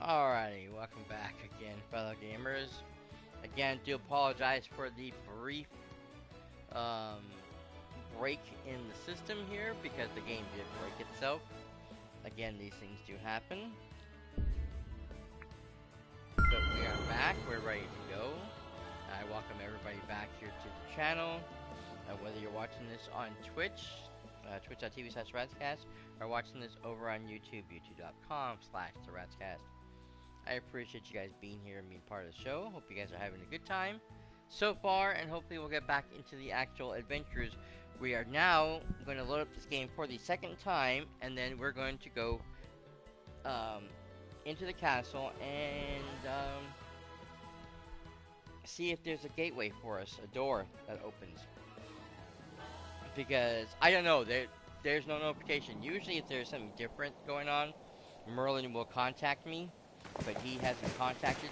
Alrighty, welcome back again, fellow gamers. Again, do apologize for the brief um, break in the system here because the game did break itself. Again, these things do happen. But we are back, we're ready to go. I welcome everybody back here to the channel. Whether you're watching this on Twitch, twitch.tv/ratscast, or watching this over on YouTube, youtube.com/theratscast. I appreciate you guys being here and being part of the show. Hope you guys are having a good time so far, and hopefully we'll get back into the actual adventures. We are now going to load up this game for the second time, and then we're going to go into the castle and see if there's a gateway for us, a door that opens. Because, I don't know, there's no notification. Usually if there's something different going on, Merlin will contact me. But he hasn't contacted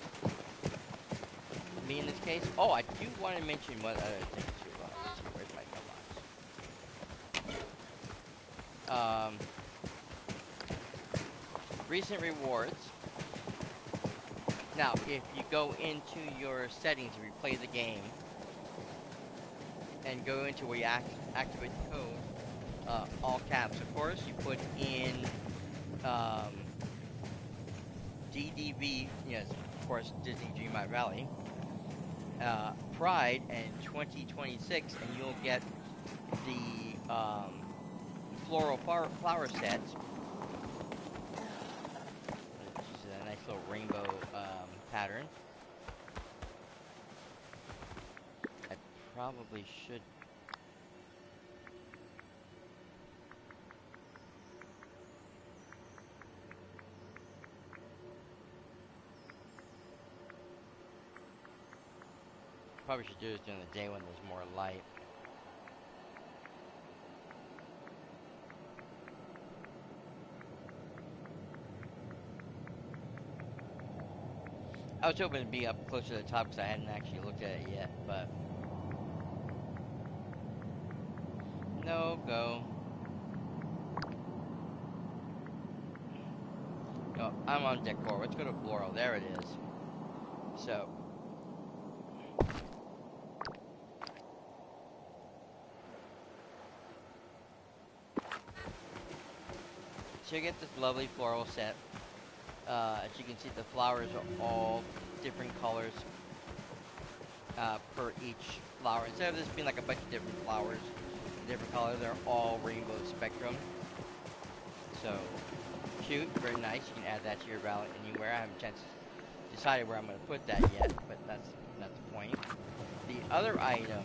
me in this case. Oh, I do want to mention one other thing too. Let's see, where's my mailbox? Recent rewards. Now, if you go into your settings and replay the game, and go into where you activate the code, all caps, of course, you put in DDV, yes, of course, Disney Dreamlight Valley, Pride, and 2026, and you'll get the floral flower sets. Which is a nice little rainbow pattern. I probably should. Probably should do this during the day when there's more light. I was hoping to be up closer to the top because I hadn't actually looked at it yet, but no go. No, I'm on decor. Let's go to floral. There it is. So. So you get this lovely floral set. As you can see, the flowers are all different colors per each flower. Instead of this being like a bunch of different flowers, different colors, they're all rainbow spectrum. So cute, very nice. You can add that to your ballot anywhere. I haven't decided where I'm going to put that yet, but that's not the point. The other item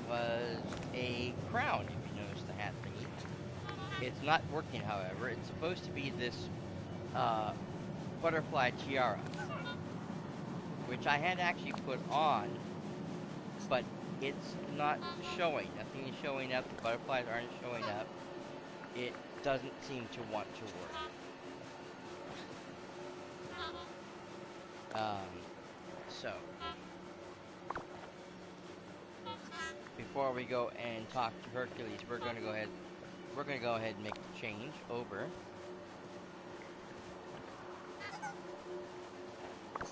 was a crown, if you notice the hat thingy. It's not working, however. It's supposed to be this butterfly tiara, which I had actually put on, but it's not showing. Nothing is showing up. The butterflies aren't showing up. It doesn't seem to want to work. So before we go and talk to Hercules, we're going to go ahead and make the change over. I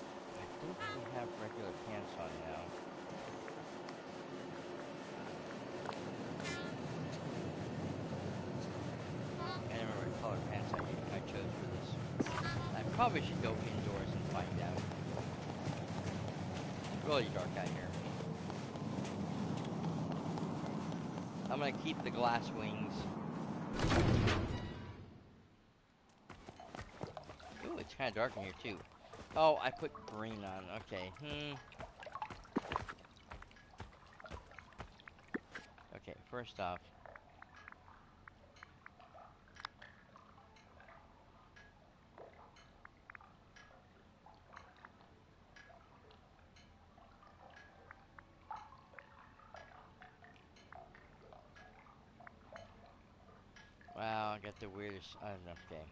think we have regular pants on now. I don't remember what color pants I chose for this. I probably should go indoors and find out. It's really dark out here. I'm gonna keep the glass wings. Ooh, it's kind of dark in here too. Oh, I put green on. Okay. Okay, first off. Wow, I got the weirdest. I don't know. Okay.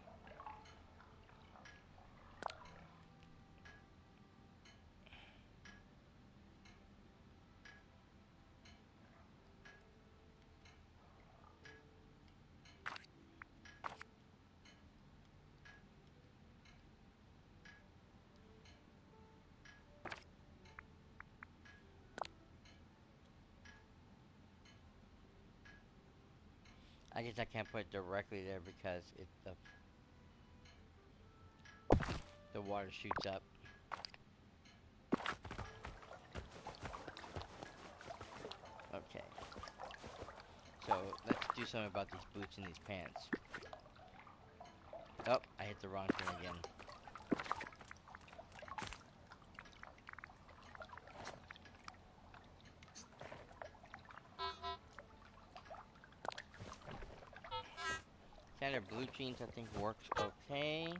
I guess I can't put it directly there because the water shoots up. Okay. So let's do something about these boots and these pants. Oh, I hit the wrong thing again. Standard blue jeans I think works okay.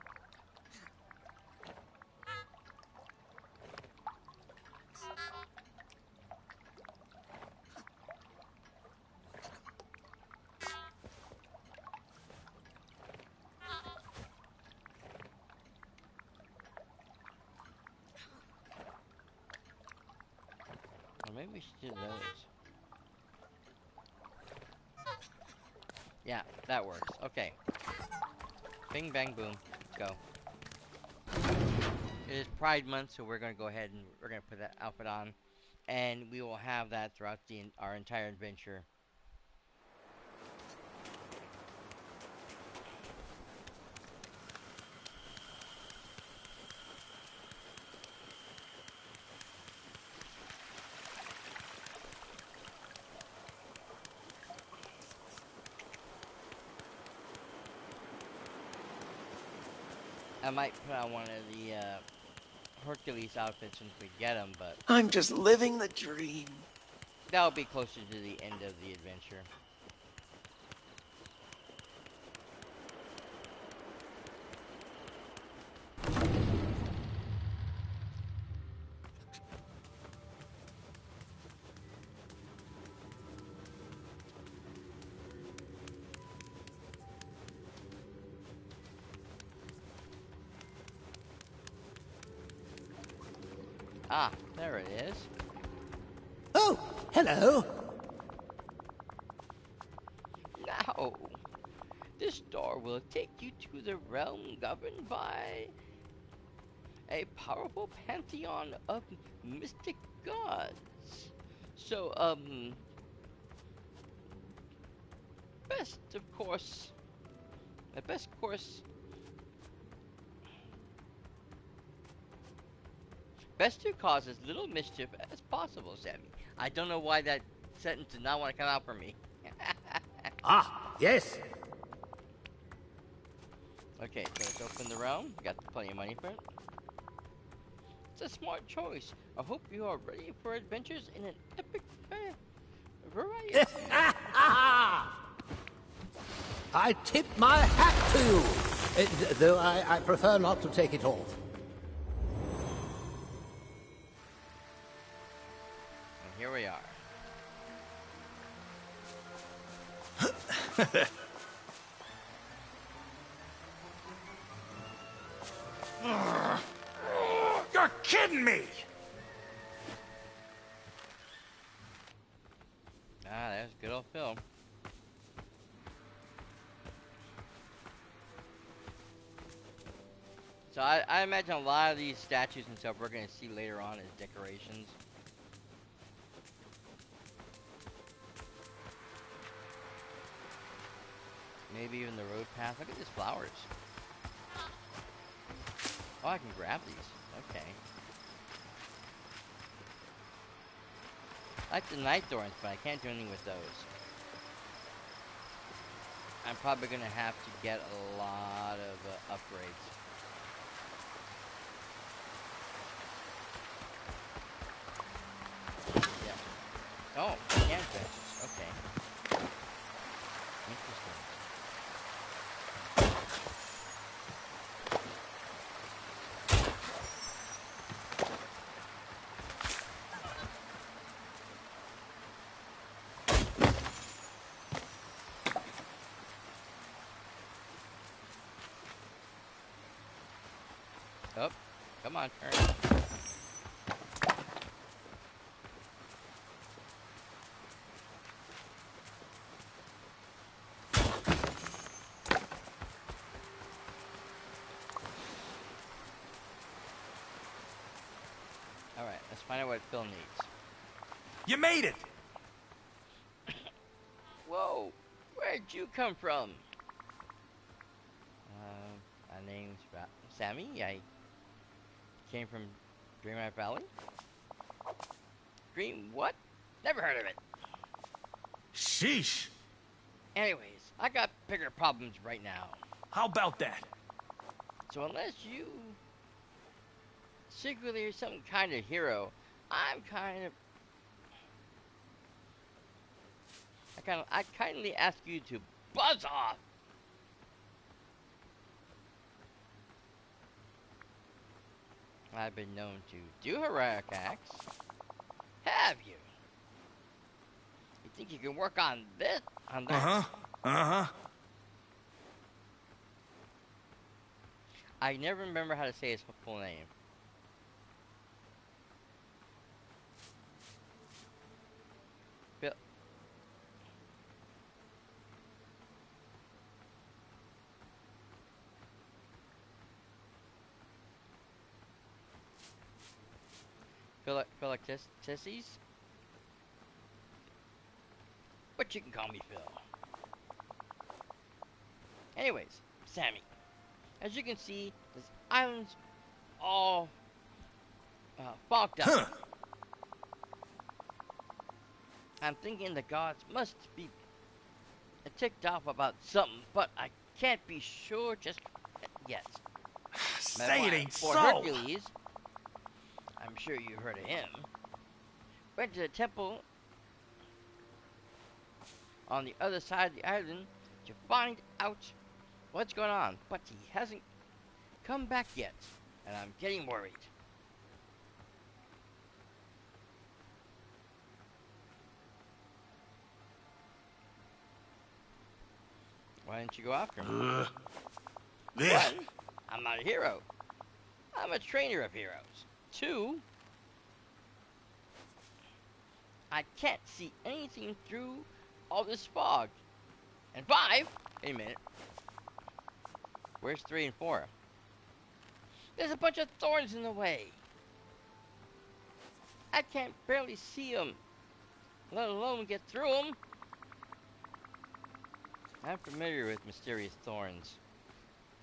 Or maybe we should do those. Yeah, that works. Okay. Bing, bang, boom. Let's go. It is Pride Month, so we're going to go ahead and we're going to put that outfit on. And we will have that throughout our entire adventure. I might put on one of the Hercules outfits once we get them, but I'm just living the dream. that'll be closer to the end of the adventure. Ah, there it is. Oh, hello. Now, this door will take you to the realm governed by a powerful pantheon of mystic gods. So, best of course, the best course, best to cause as little mischief as possible, Sammy. I don't know why that sentence did not want to come out from me. Ah, yes. Okay, so let's open the realm. We got plenty of money for it. It's a smart choice. I hope you are ready for adventures in an epic variety. I tip my hat to you, though I prefer not to take it off. And here we are. You're kidding me! Ah, there's good old Phil. So I imagine a lot of these statues and stuff we're going to see later on as decorations. Maybe even the road path. Look at these flowers. Oh, I can grab these. Okay. I like the night thorns, but I can't do anything with those. I'm probably going to have to get a lot of upgrades. Yep. Oh, can fences. Okay. Interesting. Oh, come on, turn. Alright, let's find out what Phil needs. You made it! Whoa! Where Where did you come from? My name's Sammy. I came from Dreamlight Valley. Dream what? Never heard of it. Sheesh. Anyways, I got bigger problems right now. How about that? So unless you secretly are some kind of hero, I kindly ask you to buzz off. I've been known to do heroic acts. Have you? You think you can work on this? On that? I never remember how to say his full name. Bill. Philactices? But you can call me Phil. Anyways, Sammy. As you can see, this island's all fogged up. I'm thinking the gods must be ticked off about something, but I can't be sure just yet. Say it ain't For so. Hercules, I'm sure you heard of him, went to the temple on the other side of the island to find out what's going on, but he hasn't come back yet, and I'm getting worried. Why didn't you go after him? Yeah. 1, I'm not a hero. I'm a trainer of heroes. 2, I can't see anything through all this fog. And 5, wait a minute. Where's 3 and 4? There's a bunch of thorns in the way. I can't barely see them, let alone get through them. I'm familiar with mysterious thorns.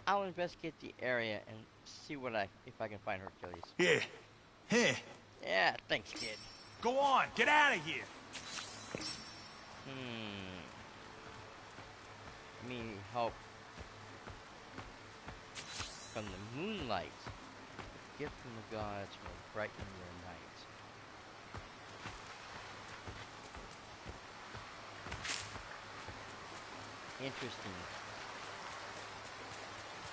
I'll investigate the area and see if I can find Hercules. Yeah. Heh. Yeah, thanks, kid. Go on, get out of here. I mean, help from the moonlight. A gift from the gods will brighten your night. Interesting.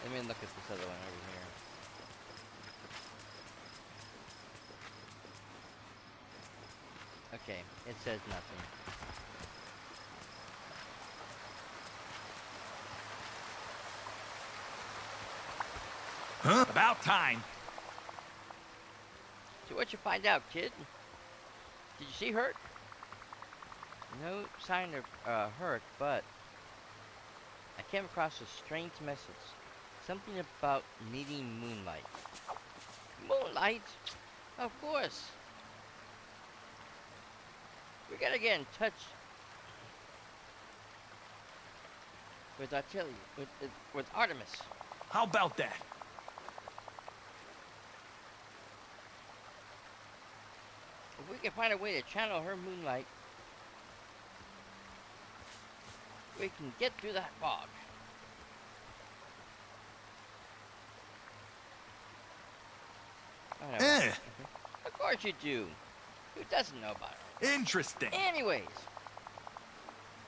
Let me look at this other one over here. Okay, it says nothing. Huh? About time. So what'd you find out, kid? Did you see Hurt? No sign of Hurt, but I came across a strange message. Something about needing moonlight. Moonlight? Of course. We gotta get in touch with with Artemis. How about that? If we can find a way to channel her moonlight, we can get through that fog. I know. Of course you do. Who doesn't know about it? Interesting. Anyways,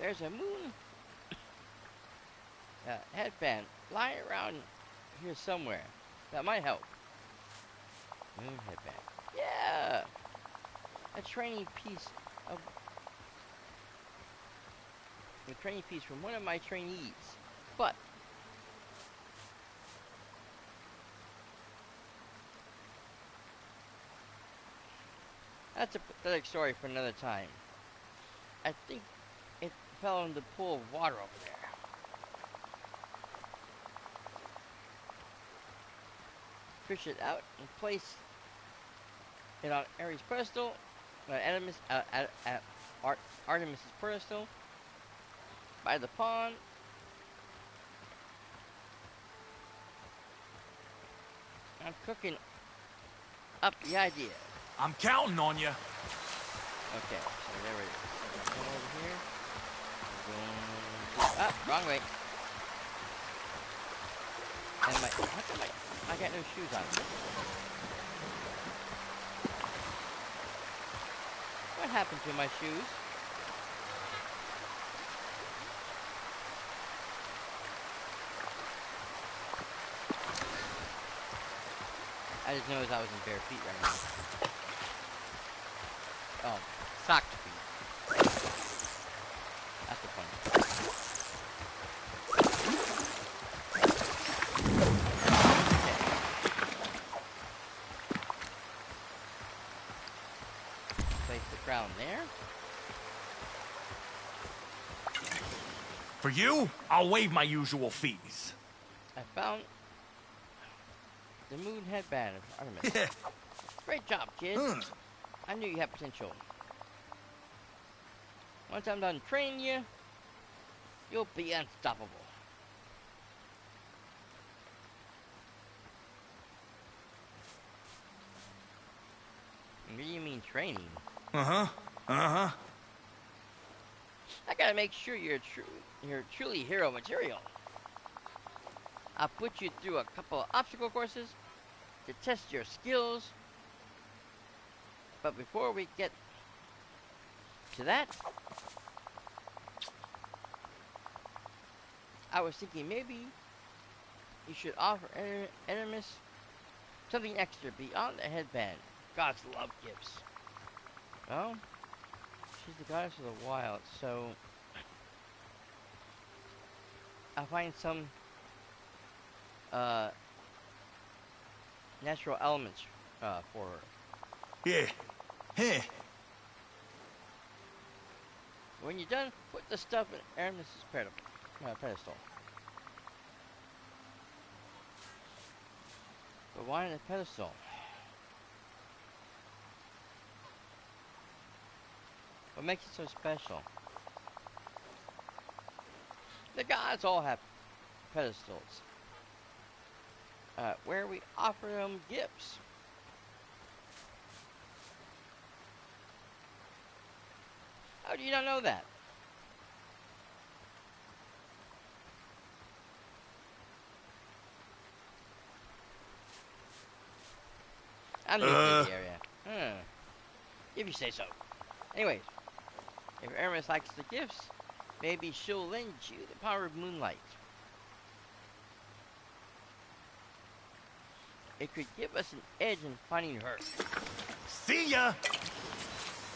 there's a moon headband lying around here somewhere that might help. Moon headband. Yeah! A training piece from one of my trainees. But that's a pathetic story for another time. I think it fell in the pool of water over there. Fish it out and place it on Ares' pedestal. Artemis' pedestal. by the pond. I'm cooking up the idea. I'm counting on you. Okay, so there it is. So I'm going over here. Going up, wrong way. And how come I got no shoes on? What happened to my shoes? I just noticed I was in bare feet right now. Oh, socked feet. That's the point. Place the crown there. For you, I'll waive my usual fees. I found the moon headband of Artemis. Great job, kid. I knew you had potential. Once I'm done training you, you'll be unstoppable. What do you mean training? Uh-huh. Uh-huh. I gotta make sure you're truly hero material. I'll put you through a couple of obstacle courses to test your skills. But before we get to that, I was thinking maybe you should offer Artemis something extra beyond the headband. Gods love gifts. Well, she's the goddess of the wild, so I'll find some natural elements for her. Yeah. Hey. When you're done, put the stuff in Artemis' pedestal. But why on the pedestal? What makes it so special? The gods all have pedestals, where we offer them gifts. How do you not know that? I'm new to the area. If you say so. Anyways, if Artemis likes the gifts, maybe she'll lend you the power of moonlight. It could give us an edge in finding her. See ya!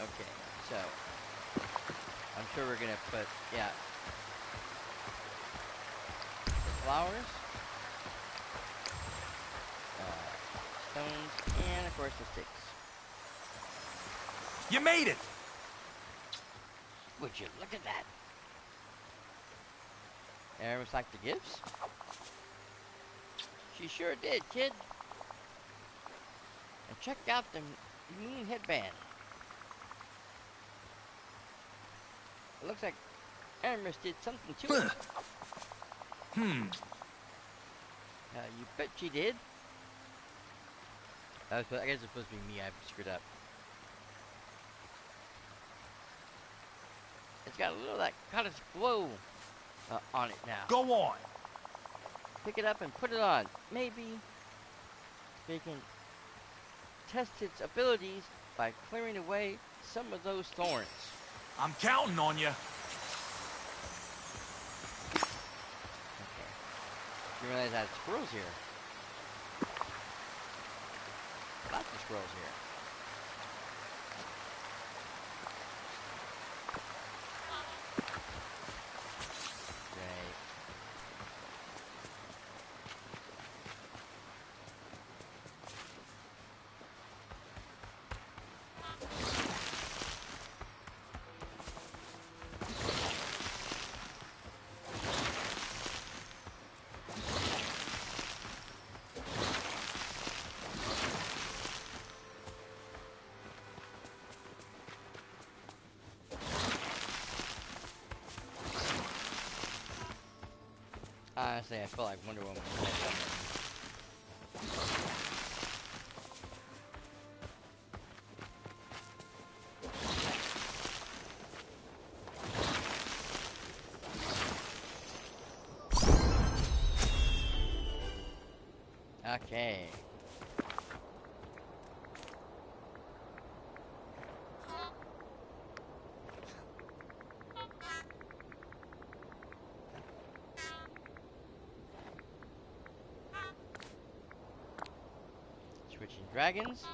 Okay, so I'm sure we're gonna put, the flowers, stones, and of course the sticks. You made it! Would you look at that? Artemis like the gifts? She sure did, kid. And check out the moon headband. It looks like Artemis did something to it. You bet she did. I guess it's supposed to be me. I screwed up. It's got a little of that goddess glow on it now. Go on. Pick it up and put it on. Maybe we can test its abilities by clearing away some of those thorns. I'm counting on you. Okay. You realize I have squirrels here. Lots of squirrels here. Great. honestly, I feel like Wonder Woman. Okay. Switching dragons.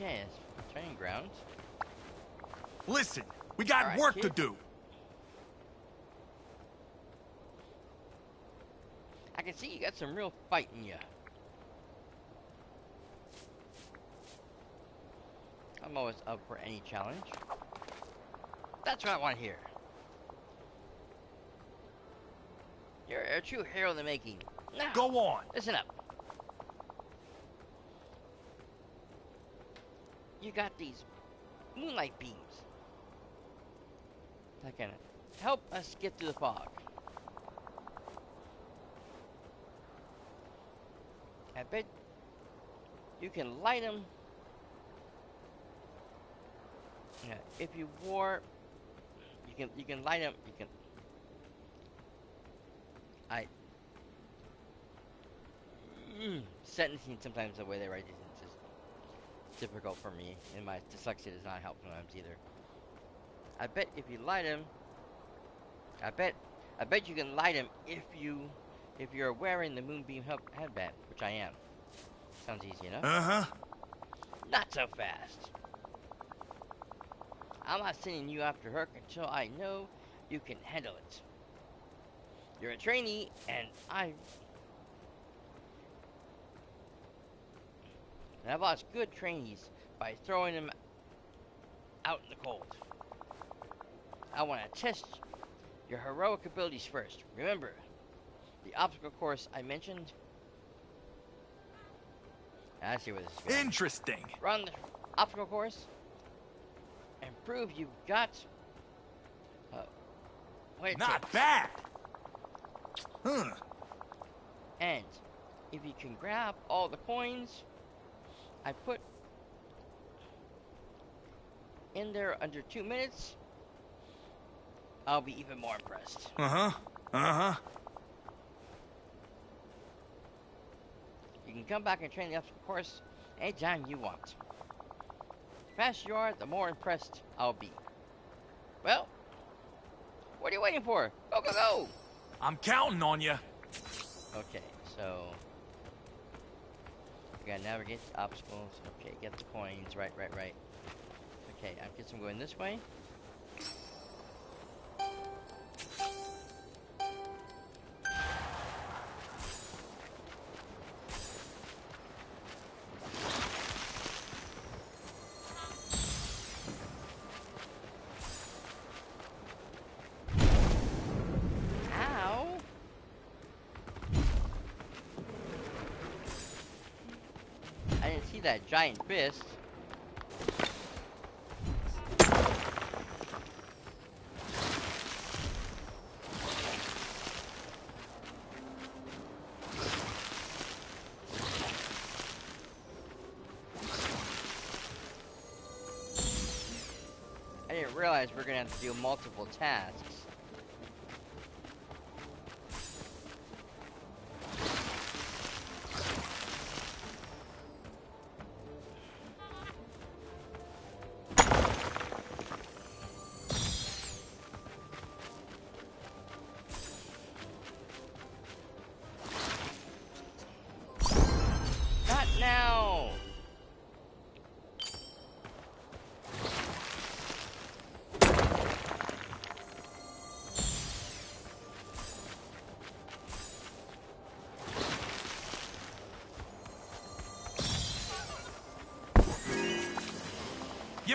Okay, it's training grounds. Listen, we got All right, work kid. to do. I can see you got some real fight in you. I'm always up for any challenge. That's what I want to hear. You're a true hero in the making. Now, Go on. listen up. You got these moonlight beams that can help us get through the fog. I bet you can light them. Yeah, if you wore, you can light them. You can. Sentencing sometimes the way they write these is difficult for me, and my dyslexia does not help sometimes either. I bet if you light them, I bet you can light them if you're wearing the moonbeam headband, which I am. Sounds easy enough. Uh-huh. Not so fast. I'm not sending you after her until I know you can handle it. You're a trainee, and I've lost good trainees by throwing them out in the cold. I want to test your heroic abilities first. Remember, the obstacle course I mentioned? I see where this is going. Interesting. Run the obstacle course and prove you've got what it Not takes. bad. Huh. And if you can grab all the coins I put in there under 2 minutes, I'll be even more impressed. Uh-huh. Uh-huh. You can come back and train the obstacle course anytime you want. The faster you are, the more impressed I'll be. Well, what are you waiting for? Go, go, go! I'm counting on you. Okay, so we gotta navigate the obstacles. Okay, get the coins. Right. Okay, I guess I'm going this way. That giant fist. I didn't realize we're gonna have to do multiple tasks.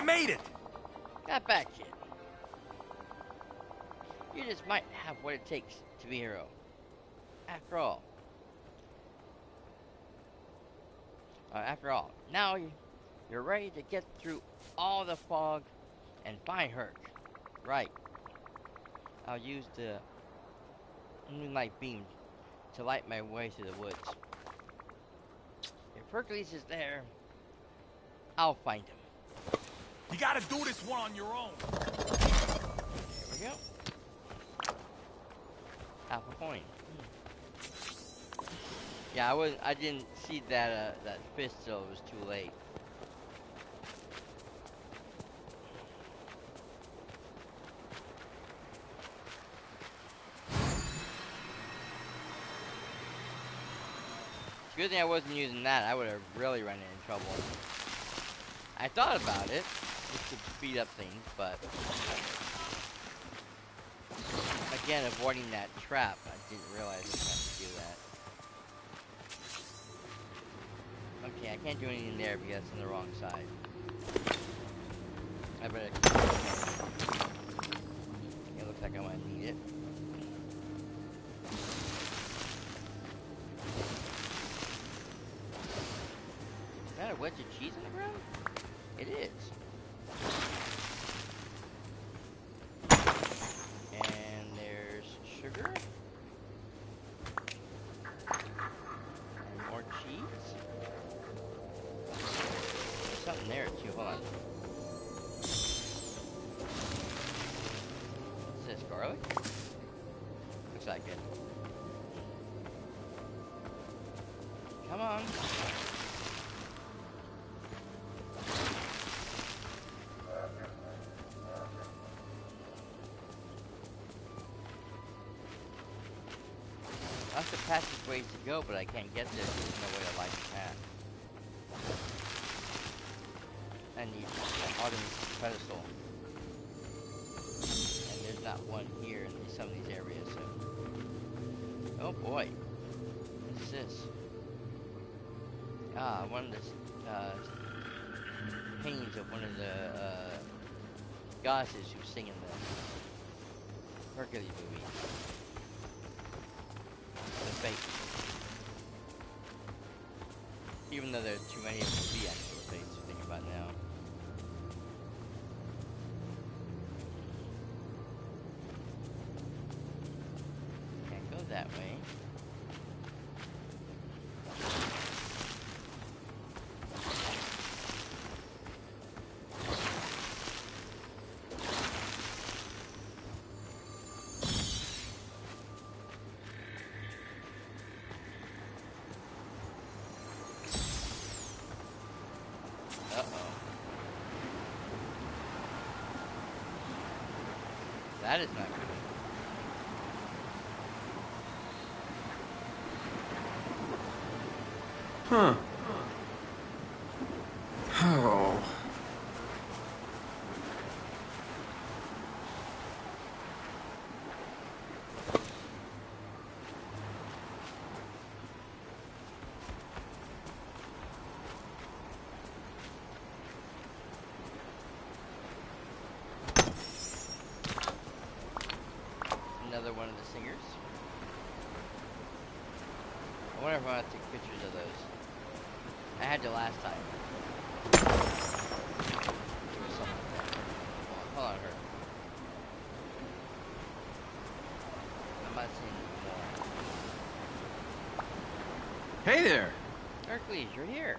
made it! Got back, kid. You just might have what it takes to be a hero. After all, now you're ready to get through all the fog and find Herc. Right. I'll use the moonlight beam to light my way through the woods. If Hercules is there, I'll find him. You gotta do this one on your own. There we go. Half a coin. Yeah, I didn't see that that fist till it was too late. It's a good thing I wasn't using that. I would have really run into trouble. I thought about it, just to speed up things, but again, avoiding that trap, I didn't realize I had to do that. Okay, I can't do anything there because it's on the wrong side. I better. It looks like I might need it. Is that a wedge of cheese on the ground? It is. And there's sugar. And more cheese. There's something there too. Hold on. Is this garlic? Looks like it. Come on. Lots of passageways to go, but I can't get there. There's no way to light the path. I need Artemis pedestal. And there's not one here in some of these areas, so. Oh boy. What's this? Ah, one of the paintings of one of the goddesses who sing in the Hercules movie. The Fate. Even though there's too many of them to be actual fates to think about now. Can't go that way. That is not good. Huh. Oh. Another one of the singers. I wonder if I want to take pictures of those. I had to last time. There was something there. Hold on, Herc. I'm not seeing any more. Hey there. Hercules, you're here.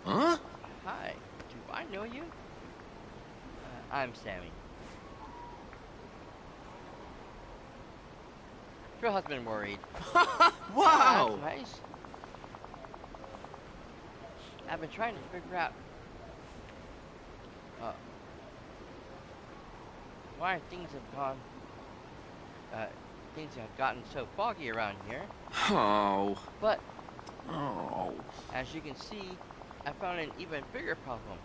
Huh? Hi. Do I know you? I'm Sammy. Your husband worried. Wow. That's nice. I've been trying to figure out why things have gotten so foggy around here. Oh. But Oh. as you can see, I found an even bigger problem.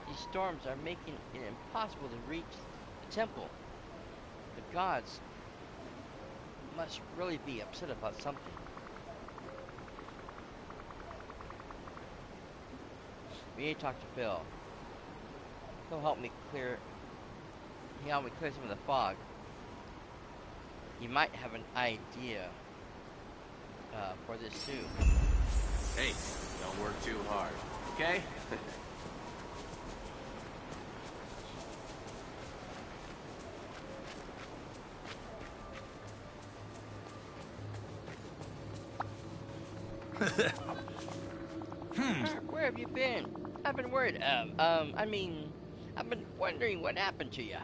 These storms are making it impossible to reach the temple. The gods must really be upset about something. We need to talk to Phil. he'll help me clear. He'll help me clear some of the fog. You might have an idea for this too. Hey, don't work too hard, okay? Where have you been? I've been worried. I mean, I've been wondering what happened to you.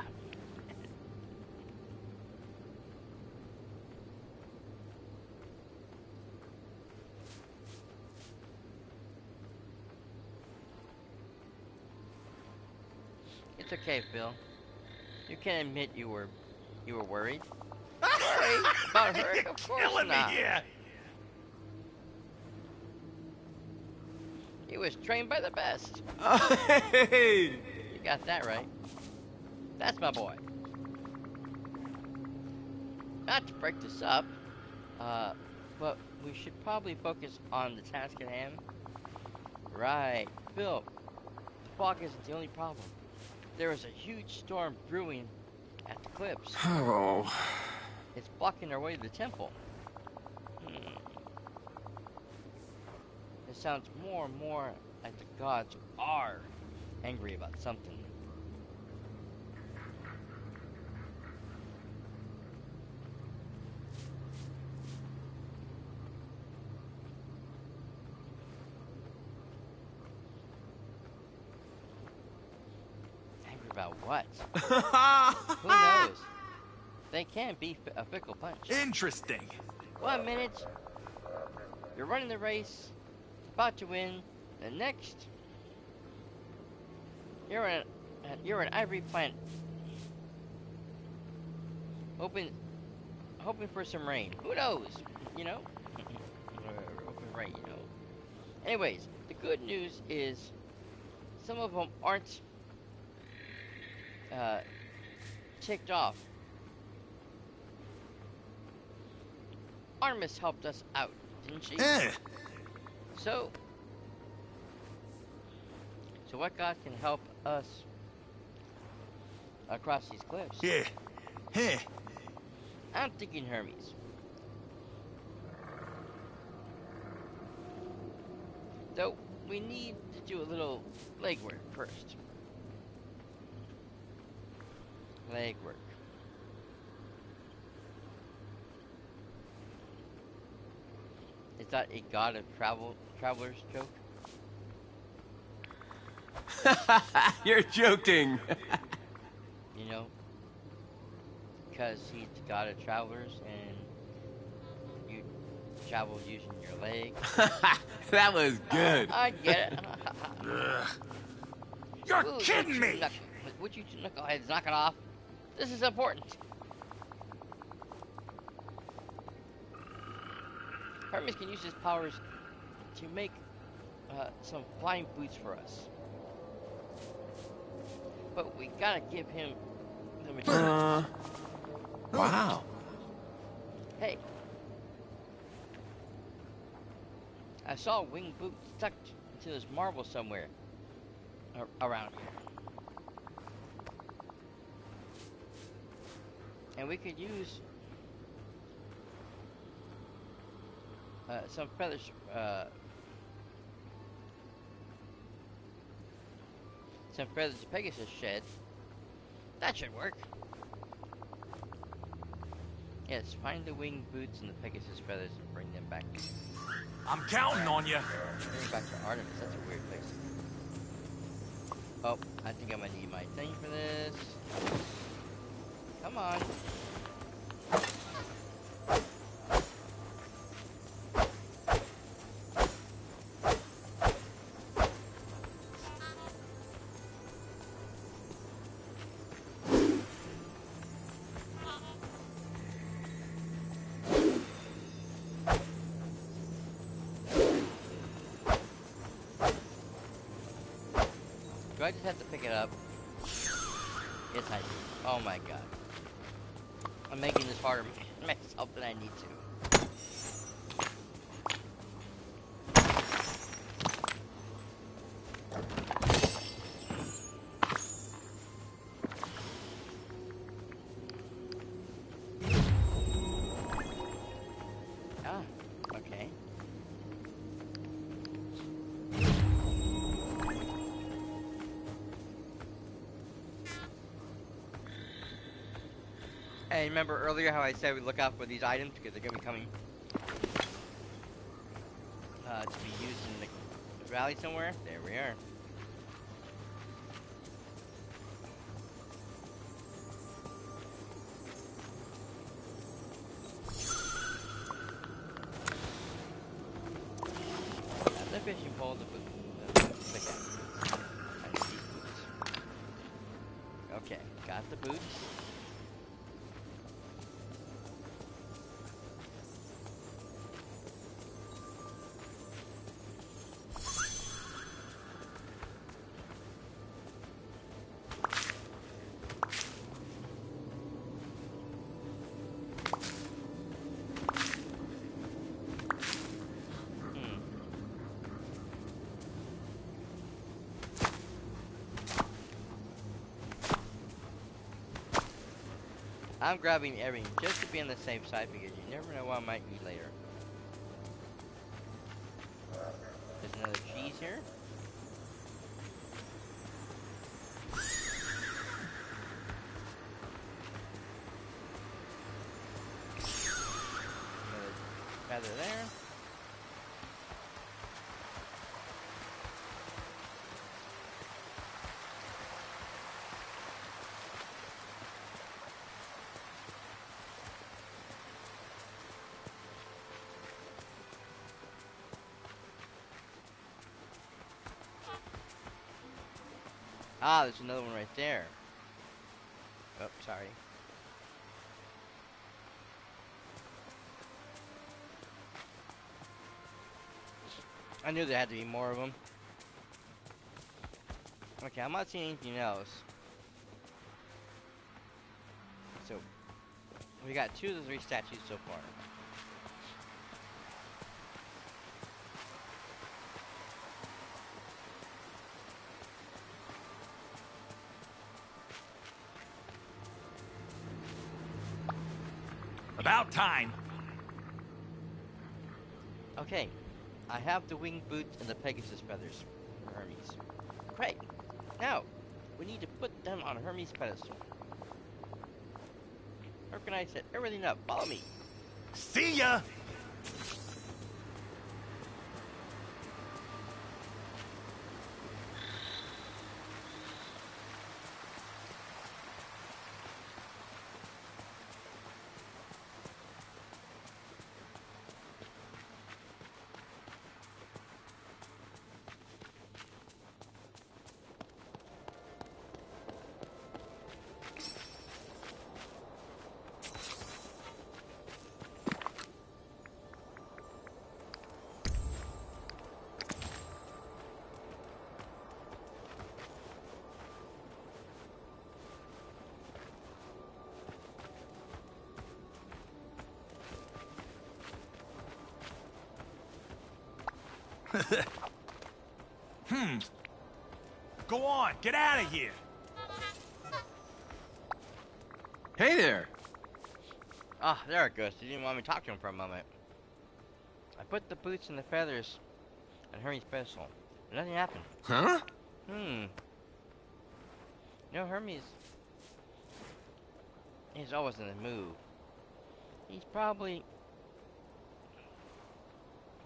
It's okay, Phil. You can admit you were worried. Worried about her? Of course Killing me not. here. He was trained by the best. Hey! You got that right. That's my boy. Not to break this up, but we should probably focus on the task at hand. Right. Phil, the fog isn't the only problem. There is a huge storm brewing at the cliffs. Oh. It's blocking our way to the temple. It sounds more and more like the gods are angry about something. Angry about what? Who knows? They can be a fickle bunch. Interesting. 1 minute, you're running the race, about to win. The next, you're an ivory plant, hoping for some rain. Who knows? You know, hoping rain. You know. Anyways, the good news is some of them aren't ticked off. Artemis helped us out, didn't she? So what god can help us across these cliffs? Yeah. Heh. I'm thinking Hermes. Though we need to do a little legwork first. Legwork. Is that a god of travelers joke? You're joking. You know? Because he's the god of travelers and you travel using your leg. That was good. I get it. You're Ooh, kidding me. Would you knuckleheads knock it off? This is important. Hermes can use his powers to make some flying boots for us. But we gotta give him the materials. Wow. Hey. I saw a winged boot stuck into this marble somewhere around here. And we could use some feathers, some feathers the Pegasus shed. That should work. Yes, find the winged boots and the Pegasus feathers and bring them back. I'm counting on you. Bring them back to Artemis. That's a weird place. Oh, I think I'm gonna need my thing for this. Come on. Do I just have to pick it up? Yes, I do. Oh my god. I'm making this harder myself than I need to. Hey, remember earlier how I said we look out for these items because they're gonna be coming to be used in the valley somewhere? There we are. The fishing pole to put the pickaxe. I need these boots. Okay, got the boots. I'm grabbing everything just to be on the safe side because you never know what I might need later. There's another cheese here. Another feather there. Ah, there's another one right there. Oh, sorry. I knew there had to be more of them. Okay, I'm not seeing anything else. So, we got 2 of the 3 statues so far. About time. Okay, I have the winged boots and the Pegasus feathers for Hermes. Great. Now, we need to put them on Hermes' pedestal. How can I set everything up? Follow me. See ya! Go on, get out of here. Hey there. Ah, there it goes. You didn't want me to talk to him for a moment. I put the boots and the feathers on Hermes' pedestal. But nothing happened. Huh? No, Hermes is always in the move. He's probably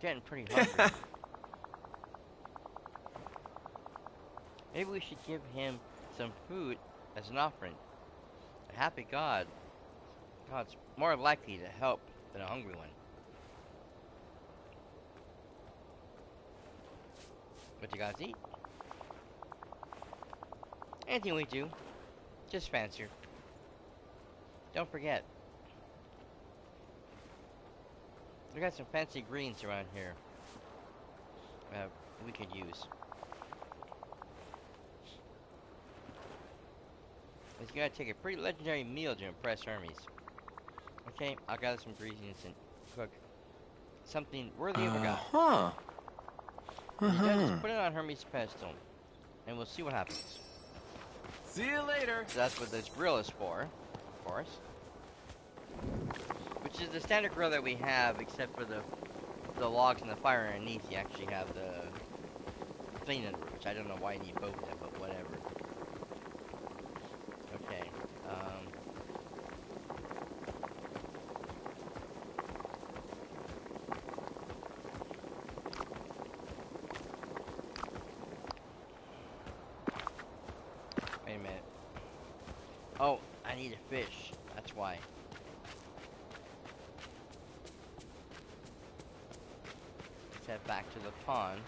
getting pretty hungry. Maybe we should give him some food as an offering. A happy God's more likely to help than a hungry one. What you guys eat? Anything we do, just fancier. Don't forget, we got some fancy greens around here we could use. It's gonna take a pretty legendary meal to impress Hermes. Okay, I'll gather some ingredients and cook something worthy of a god. Just put it on Hermes' pedestal, and we'll see what happens. See you later. So that's what this grill is for, of course. Which is the standard grill that we have, except for the logs and the fire underneath. You actually have the thing in, which I don't know why you need both of them, but whatever. Okay. I need a fish. That's why. Let's head back to the pond.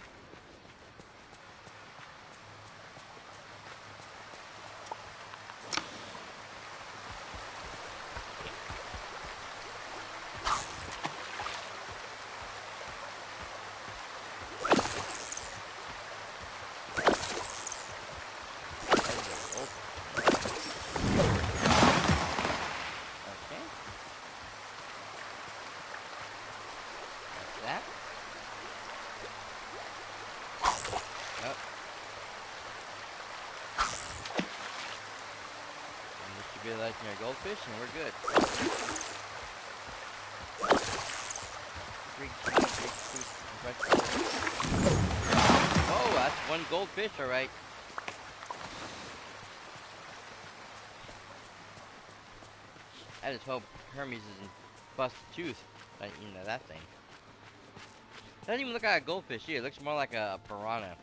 Like your goldfish, and we're good. Oh, that's one goldfish, all right. I just hope Hermes isn't bust a tooth. Like, you know, that thing. Doesn't even look like a goldfish here. It looks more like a piranha.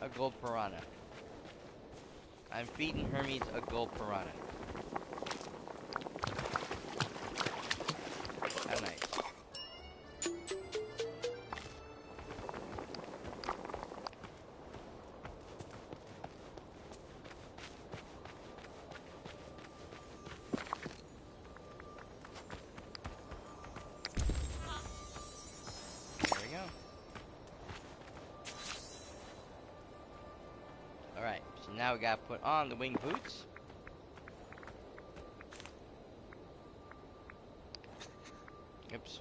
A gold piranha. I'm feeding Hermes a gold piranha. How nice. There we go. Alright, so now we gotta put on the wing boots. Oops.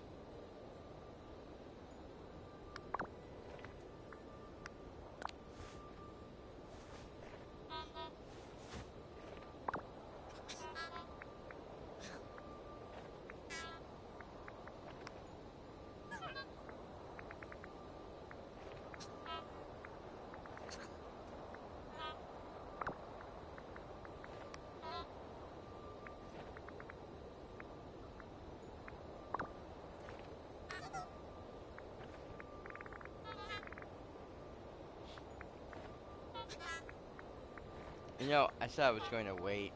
You know, I said I was going to wait.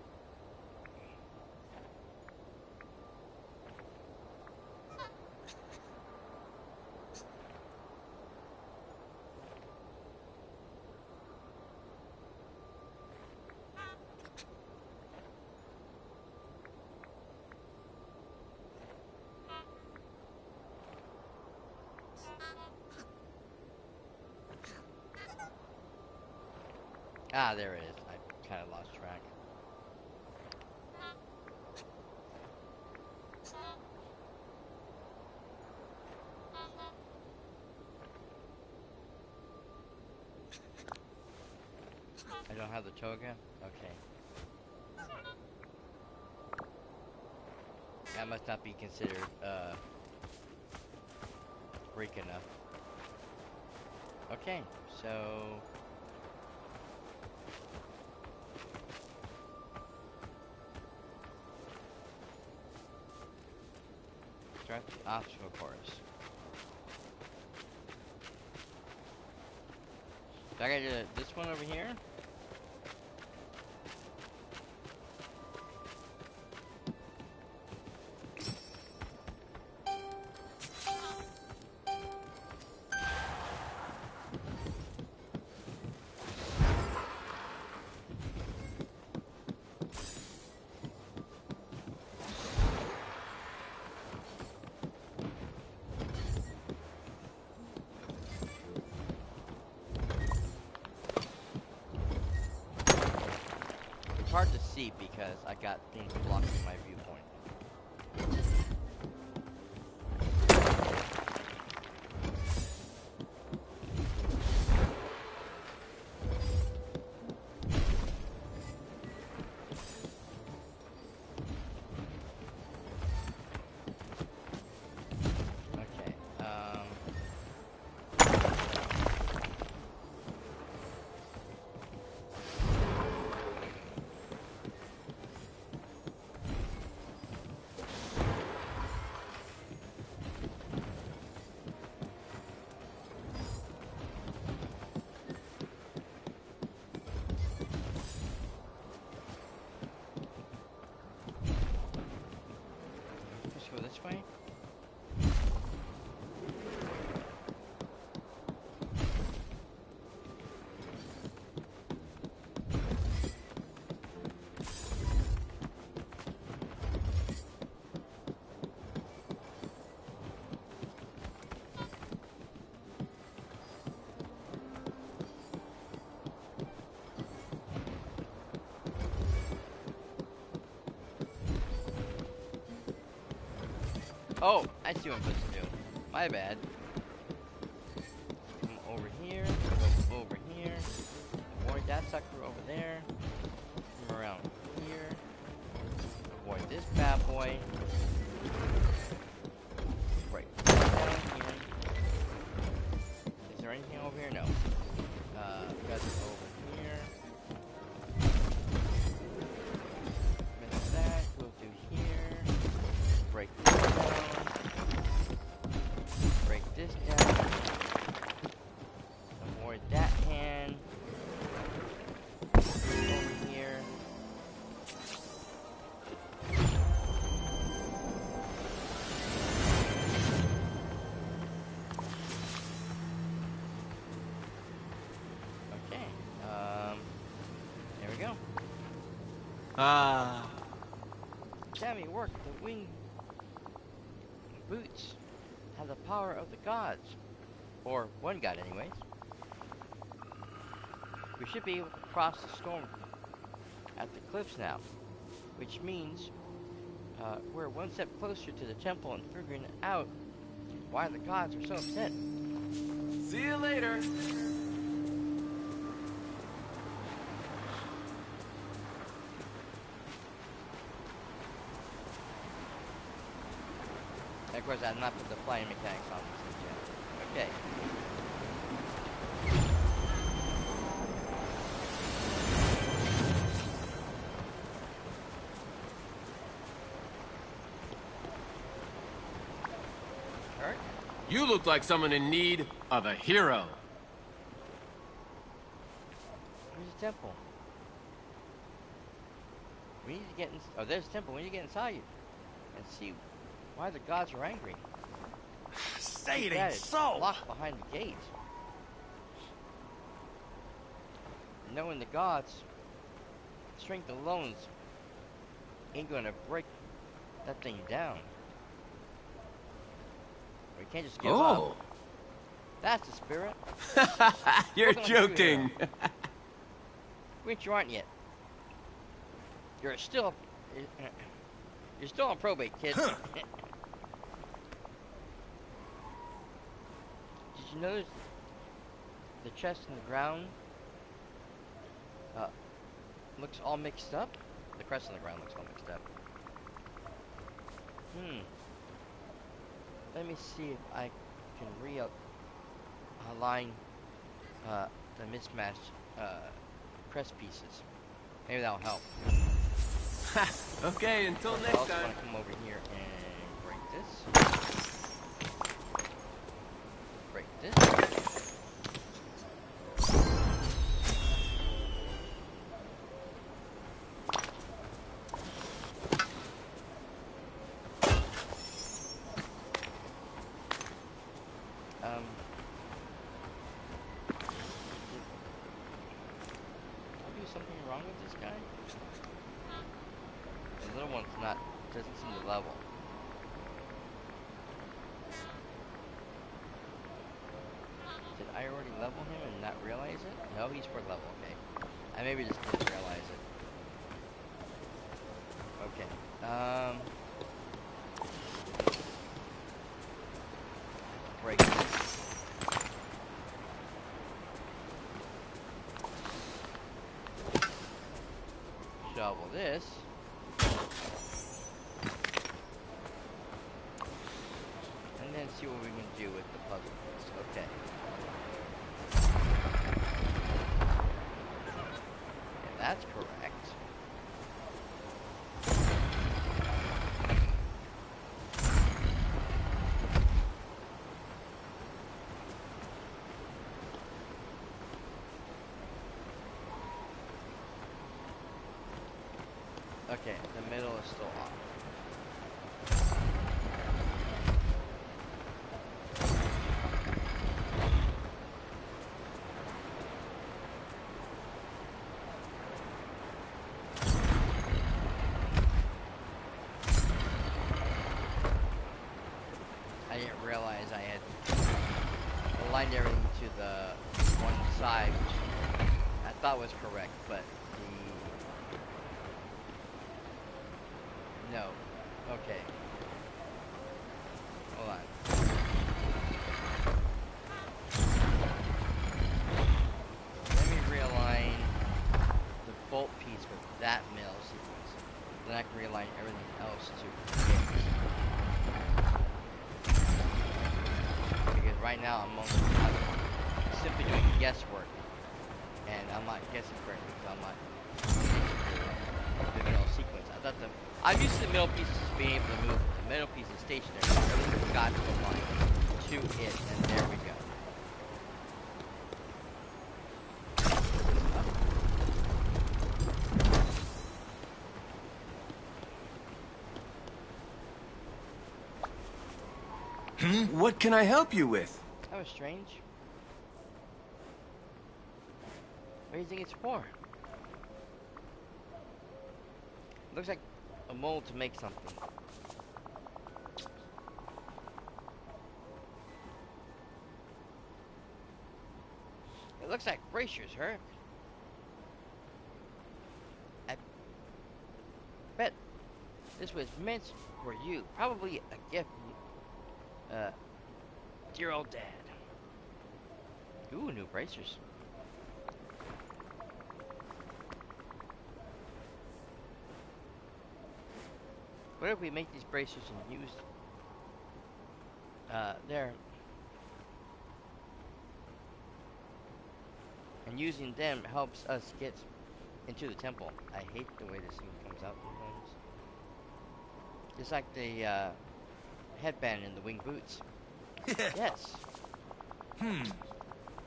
Ah, there it is. I kind of lost track. I don't have the toga? Okay. That must not be considered, freak enough. Okay, so... start the obstacle course. So I gotta do this one over here? Hard to see because I got things blocking my viewpoint. Okay, go this way. Oh, I see what I'm supposed to do. My bad. Come over here, go over here, avoid that sucker over there, come around here, avoid this bad boy, right down here. Is there anything over here? No. We got this over here. Miss that, go through here, break this down. Break this down. Avoid that hand. Over here. Okay. There we go. Ah. Sammy, work. The wing boots have the power of the gods. Or one god, anyways. We should be able to cross the storm at the cliffs now. Which means we're one step closer to the temple and figuring out why the gods are so upset. See you later. And of course, I've not put the flying mechanics on this yet. Okay. Alright. You look like someone in need of a hero. Where's the temple? We need to get in. Oh, there's the temple. We need to get inside and see why the gods are angry. Say it Yeah, ain't it's so. locked behind the gate. Knowing the gods, strength alone ain't gonna break that thing down. We can't just give up. That's the spirit. You're We're gonna do it, joking. Which you aren't yet. You're still on probate, kid. Huh. Did you notice the chest in the ground looks all mixed up? The crest on the ground looks all mixed up. Let me see if I can realign the mismatched crest pieces. Maybe that'll help. Okay, until I next also time. want to come over here and break this. Break this. Something wrong with this guy? The little one's doesn't seem to level. Did I already level him and not realize it? No, he's for level, okay. I maybe just didn't realize it. Okay, break this. Shovel this. And then see what we can do with the puzzle piece. Okay. Yeah, that's correct. Okay, the middle is still off. aligned everything to the one side, which I thought was correct, but no. Okay. Hold on. Let me realign the bolt piece with that middle sequence. Then I can realign everything else to it. Because right now I'm simply doing guesswork. And I'm not guessing correctly because I'm not the middle sequence. I'm used to the middle pieces being able to move. The middle piece is stationary. Everything's got to align to it, and there we go. What can I help you with? That was strange. What do you think it's for? Looks like a mold to make something. It looks like bracers, huh? I bet this was meant for you. Probably a gift from dear old dad. Ooh, new bracers. What if we make these bracers and use there and using them helps us get into the temple. I hate the way this thing comes out sometimes. It's like the headband in the winged boots. Yes.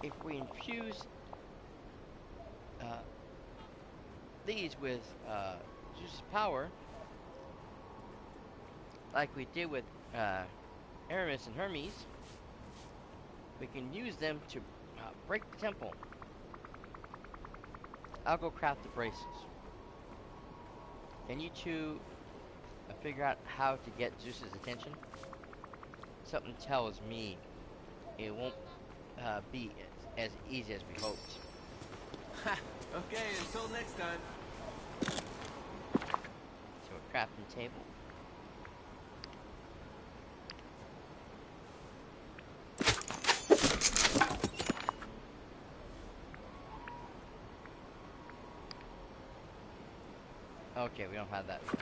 If we infuse these with Zeus's power, like we did with Aramis and Hermes, we can use them to break the temple. I'll go craft the braces. Can you two figure out how to get Zeus's attention? Something tells me it won't be as easy as we hoped. Okay, until next time. So a crafting table. Okay, we don't have that. I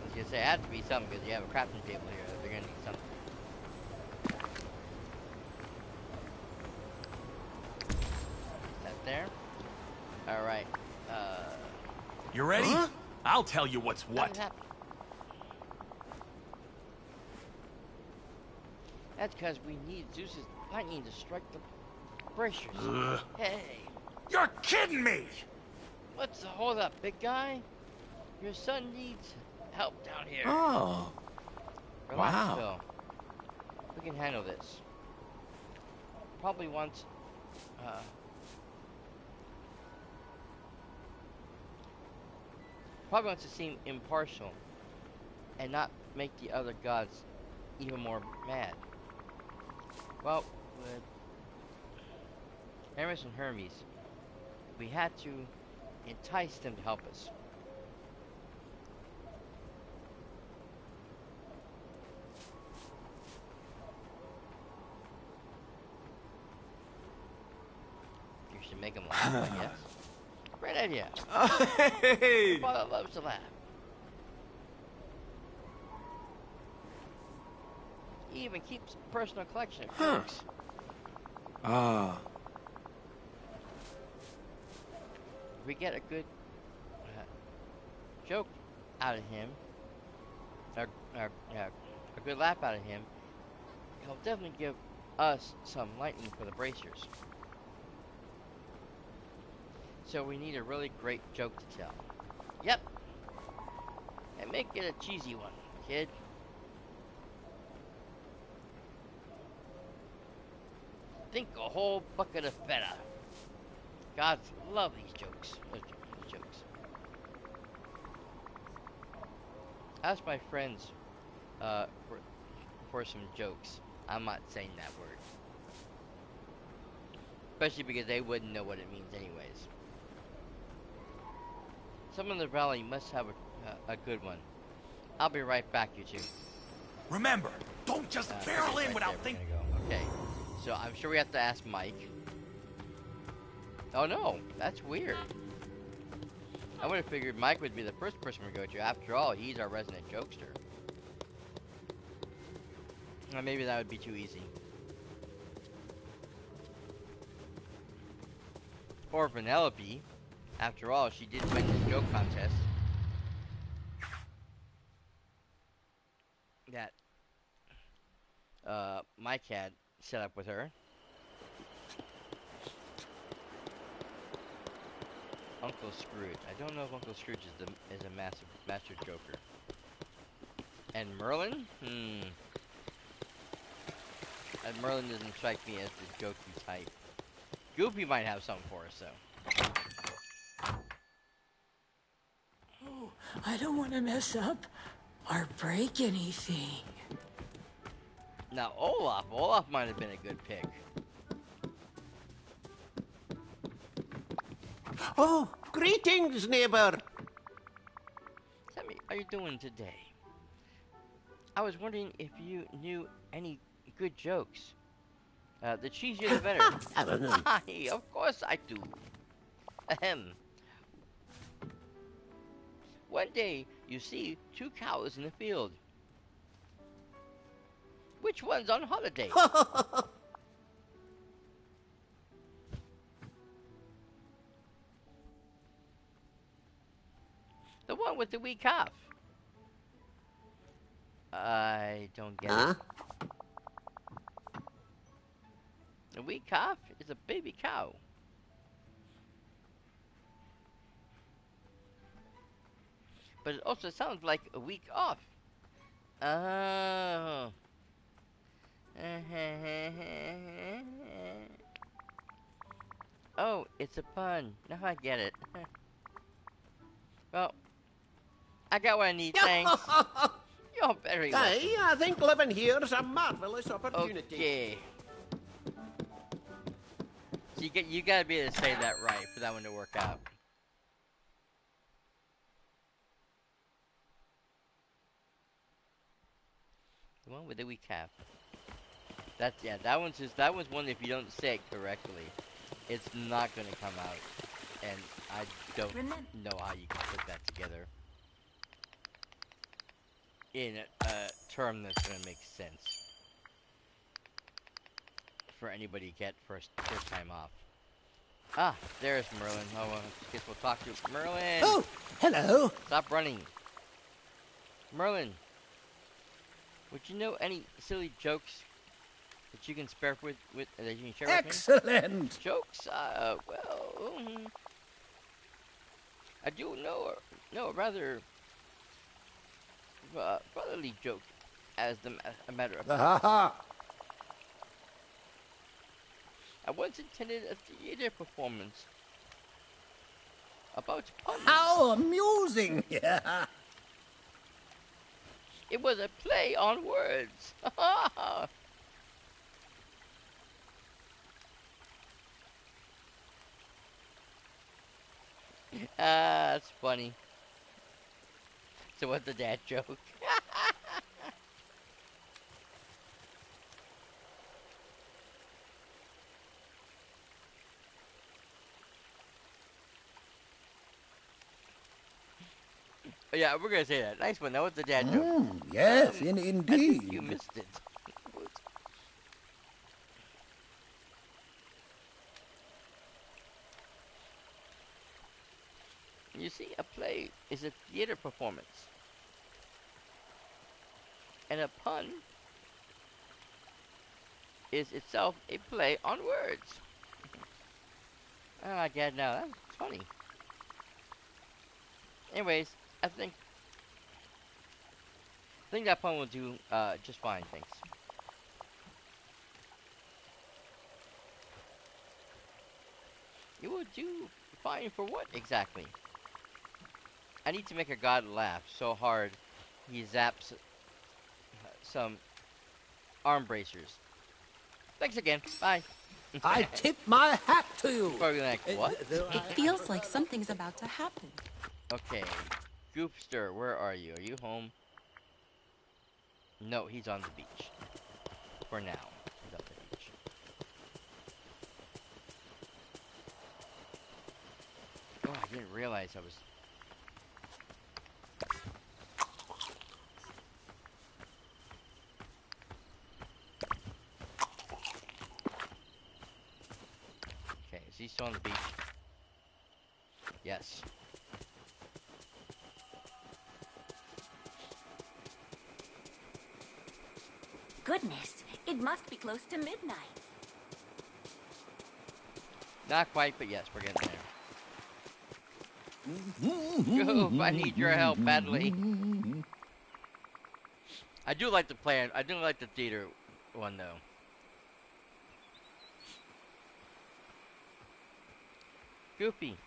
was gonna say it had to be something because you have a crafting table here. They're gonna need something. That there. All right. You ready? Huh? I'll tell you what's what. That's because we need Zeus's lightning to strike the bracers. Hey, You're kidding me! what's the hold up, big guy? Your son needs help down here. Oh. Relax, Wow. Phil. We can handle this. Probably wants to seem impartial and not make the other gods even more mad. Well, with Hermes and Hermes, we had to entice them to help us. You should make them laugh, I guess. Great idea. Hey! Father loves to laugh. He even keeps a personal collection of jokes. Ah. If we get a good joke out of him, a good laugh out of him, he'll definitely give us some lightning for the bracers. So we need a really great joke to tell. Yep. And make it a cheesy one, kid. Think a whole bucket of feta. Gods love these jokes. These jokes. Ask my friends for some jokes. I'm not saying that word. Especially because they wouldn't know what it means anyways. Someone in the valley must have a good one. I'll be right back, you two. Remember, don't just barrel in Right without there, thinking. we're gonna go. Okay. So I'm sure we have to ask Mike. Oh no, that's weird. I would have figured Mike would be the first person we go to. After all, he's our resident jokester. Maybe that would be too easy. Or Vanellope. After all, she did win the joke contest. That Mike had set up with her. Uncle Scrooge. I don't know if Uncle Scrooge is a master joker. And Merlin? And Merlin doesn't strike me as the jokey type. Goofy might have something for us, though. Oh, I don't want to mess up or break anything. Now, Olaf might have been a good pick. Oh, greetings, neighbor. Tell me, how are you doing today? I was wondering if you knew any good jokes. The cheesier the better. Hi, of course I do. Ahem. One day, you see 2 cows in the field. Which one's on holiday? The one with the wee calf. I don't get it. A wee calf is a baby cow. But it also sounds like a week off. Oh. Oh, it's a pun. Now I get it. Well, I got what I need, thanks. You're very welcome. Aye, I think living here is a marvelous opportunity. Okay. So you gotta be able to say that right for that one to work out. The one with the wee calf. That one's one if you don't say it correctly, it's not gonna come out. And I don't know how you can put that together in a term that's gonna make sense for anybody to get first time off. Ah, there's Merlin. Oh, well, I guess we'll talk to Merlin. Oh, hello. Stop running. Merlin, would you know any silly jokes that you can spare that you can share with me? Excellent. Jokes? Well, I do know a rather brotherly joke, as a matter of fact. Ha. I once attended a theater performance about puns. How amusing. It was a play on words. That's funny. So what's the dad joke? Yeah, we're gonna say that. Nice one. That was the dad joke. Yes, I indeed. think you missed it. You see, a play is a theater performance. And a pun is itself a play on words. Oh, I get it now. That's funny. Anyways, I think that pun will do just fine, thanks. It will do fine for what exactly? I need to make a god laugh so hard he zaps some arm bracers. Thanks again. Bye. I tip my hat to you. Probably like, what? It feels like something's about to happen. Okay. Goopster, where are you? Are you home? No, he's on the beach. For now. He's on the beach. Oh, I didn't realize I was... Okay, is he still on the beach? Yes. Goodness, it must be close to midnight. Not quite, but yes, we're getting there. Goof, I need your help badly. I do like the plan. I do like the theater one, though. Goofy.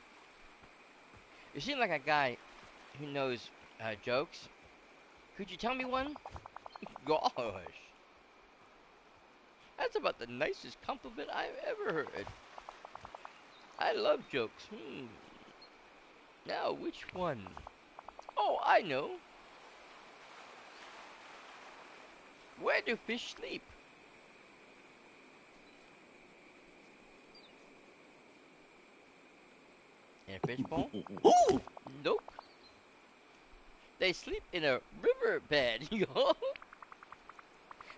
You seem like a guy who knows jokes. Could you tell me one? Gosh. That's about the nicest compliment I've ever heard. I love jokes. Now, which one? Oh, I know. Where do fish sleep? In a fishbowl? Nope. They sleep in a riverbed, yo.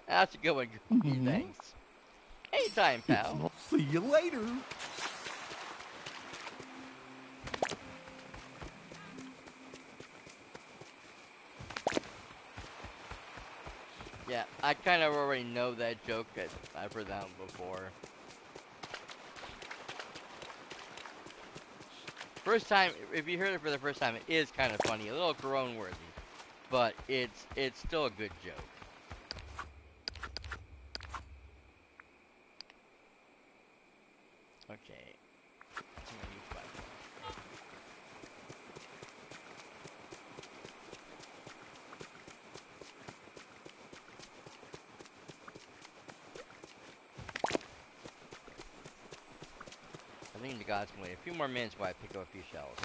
That's a good one, Goofy. Thanks. Anytime, pal. See you later. Yeah, I kind of already know that joke. I've heard that one before. First time, if you heard it for the first time, it is kind of funny, a little groan-worthy, but it's still a good joke. Okay. I think the gods can wait a few more minutes while I pick up a few shells.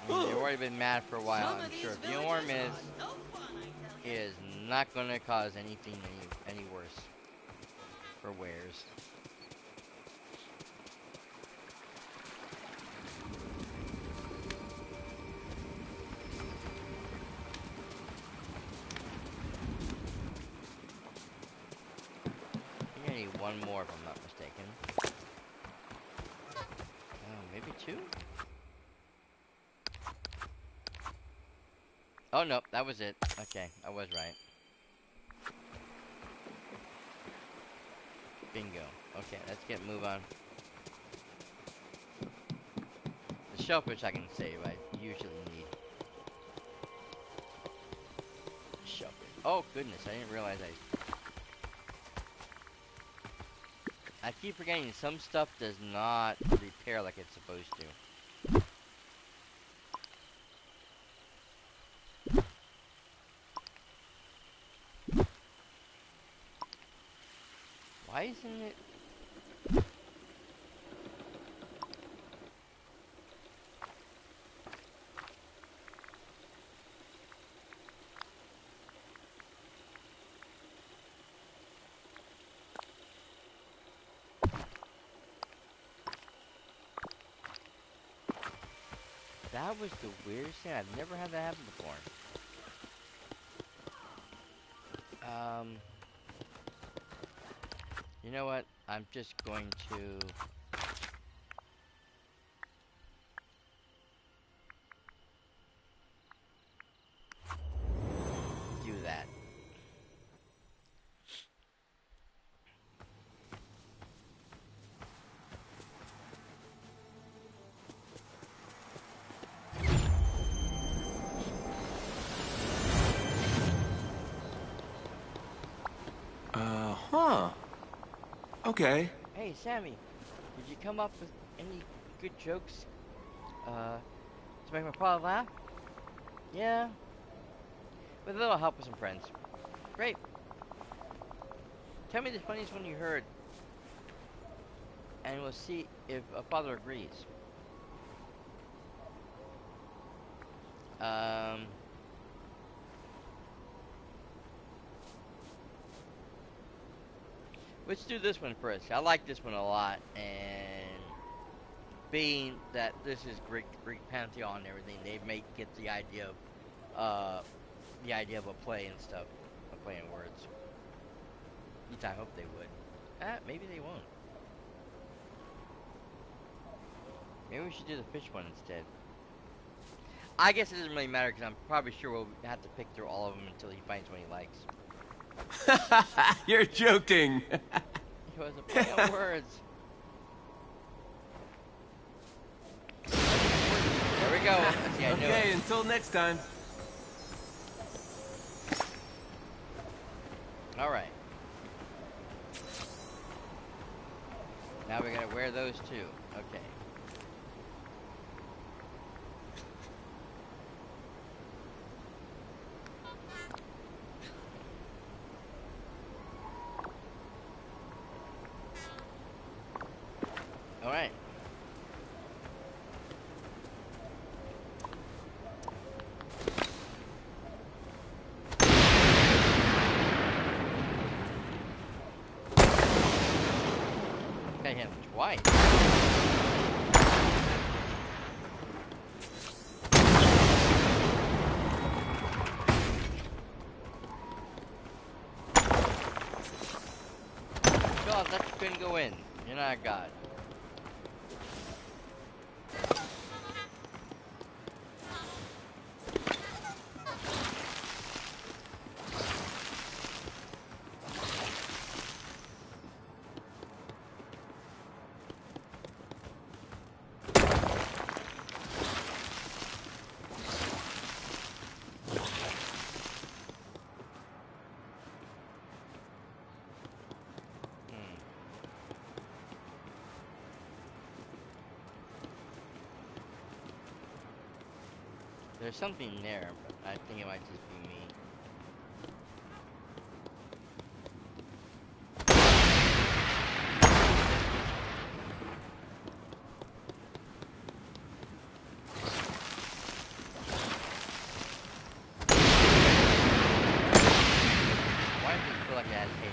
You've already been mad for a while, I'm sure. A few more minutes is not going to cause anything any worse for wares. I think I need one more if I'm not mistaken. Oh, maybe two? Oh, no, that was it. Okay, I was right. Bingo. Okay, let's move on. The shellfish I can save, I usually need. Shellfish. Oh, goodness, I didn't realize I keep forgetting some stuff does not repair like it's supposed to. Why isn't it? That was the weirdest thing. I've never had that happen before. You know what? I'm just going to... do that. Okay. Hey, Sammy, did you come up with any good jokes to make my father laugh? Yeah, with a little help with some friends. Great. Tell me the funniest one you heard, and we'll see if father agrees. Let's do this one first. I like this one a lot, and being that this is Greek pantheon and everything, they may get the idea of a play and stuff, a play in words. At least I hope they would. Maybe they won't. Maybe we should do the fish one instead. I guess it doesn't really matter because I'm probably sure we'll have to pick through all of them until he finds one he likes. You're joking. It was a play on words. There we go. See, I knew Okay, it. until next time. All right. Now we gotta wear those too. Okay. All right. Got him twice. God, that couldn't go in. You're not God. There's something there, but I think it might just be me. Why does it feel like it has hate?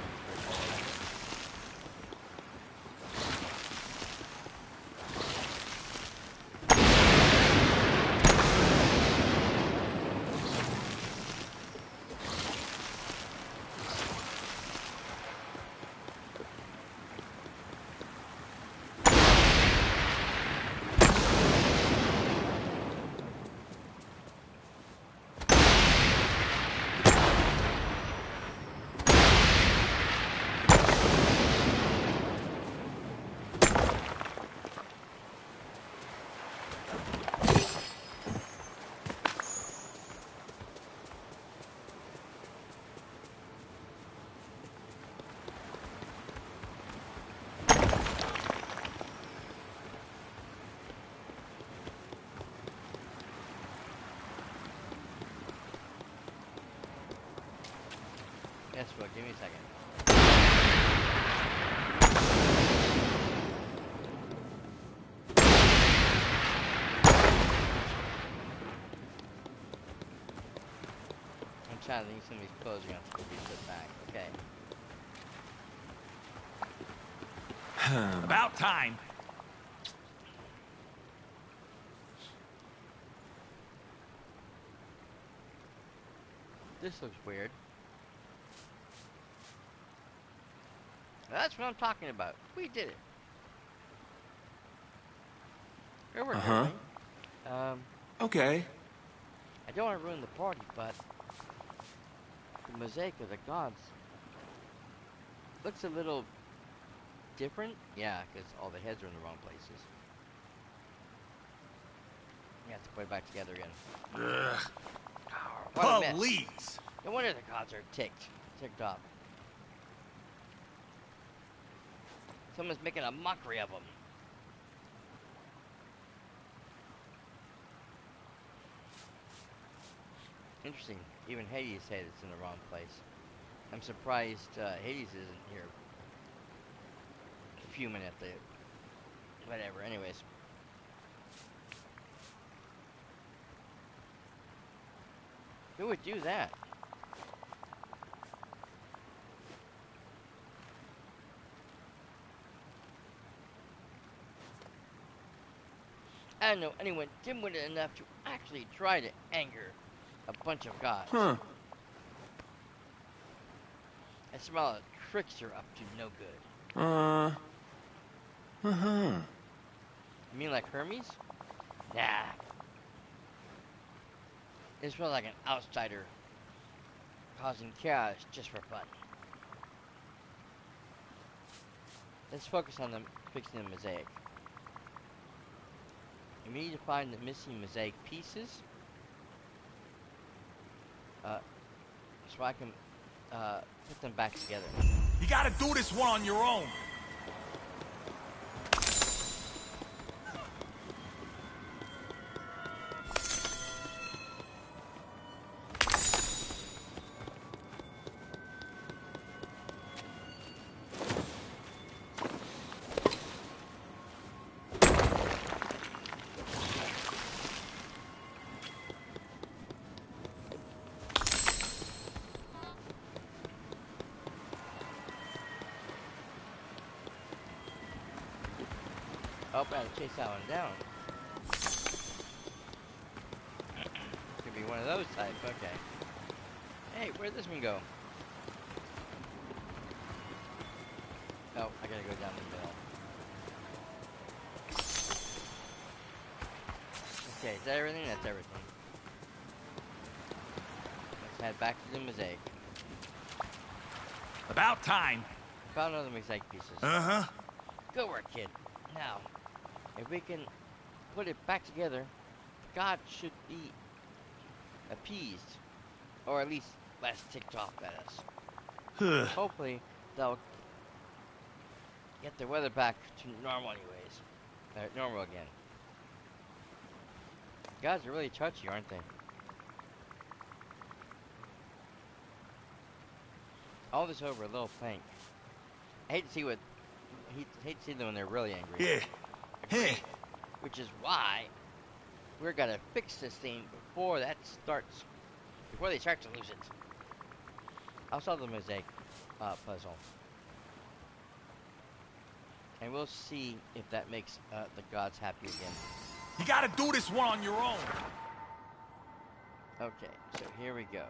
Yes, well, give me a second. I'm trying to think some of these clothes are going to be put back. Okay. About time. This looks weird. That's what I'm talking about. We did it. It worked, Uh-huh. right? Okay. I don't want to ruin the party, but the mosaic of the gods looks a little different. Yeah, because all the heads are in the wrong places. We have to put it back together again. Ugh. What a mess. Please. No wonder the gods are ticked off. Someone's making a mockery of them. Interesting. Even Hades said it's in the wrong place. I'm surprised Hades isn't here. Fuming at the... whatever, anyways. Who would do that? I don't know anyone dim-witted enough to actually try to anger a bunch of gods. Huh. I smell a trickster up to no good. Uh-huh. You mean like Hermes? Nah. It smells like an outsider causing chaos just for fun. Let's focus on them fixing the mosaic. And we need to find the missing mosaic pieces. So I can put them back together. You gotta do this one on your own. Oh, I had to chase that one down. Could be one of those types, okay. Hey, where'd this one go? Oh, I gotta go down the middle. Okay, is that everything? That's everything. Let's head back to the mosaic. About time. Found other mosaic pieces. Uh-huh. Good work, kid. Now, if we can put it back together, the god should be appeased, or at least less ticked off at us. Hopefully, they'll get the weather back to normal anyways. Normal again. Gods are really touchy, aren't they? All this over a little plank. I hate to see them when they're really angry. Yeah. Hey. Which is why we're gonna fix this thing before they start to lose it. I'll solve the mosaic puzzle, and we'll see if that makes the gods happy again. You gotta do this one on your own. Okay, so here we go.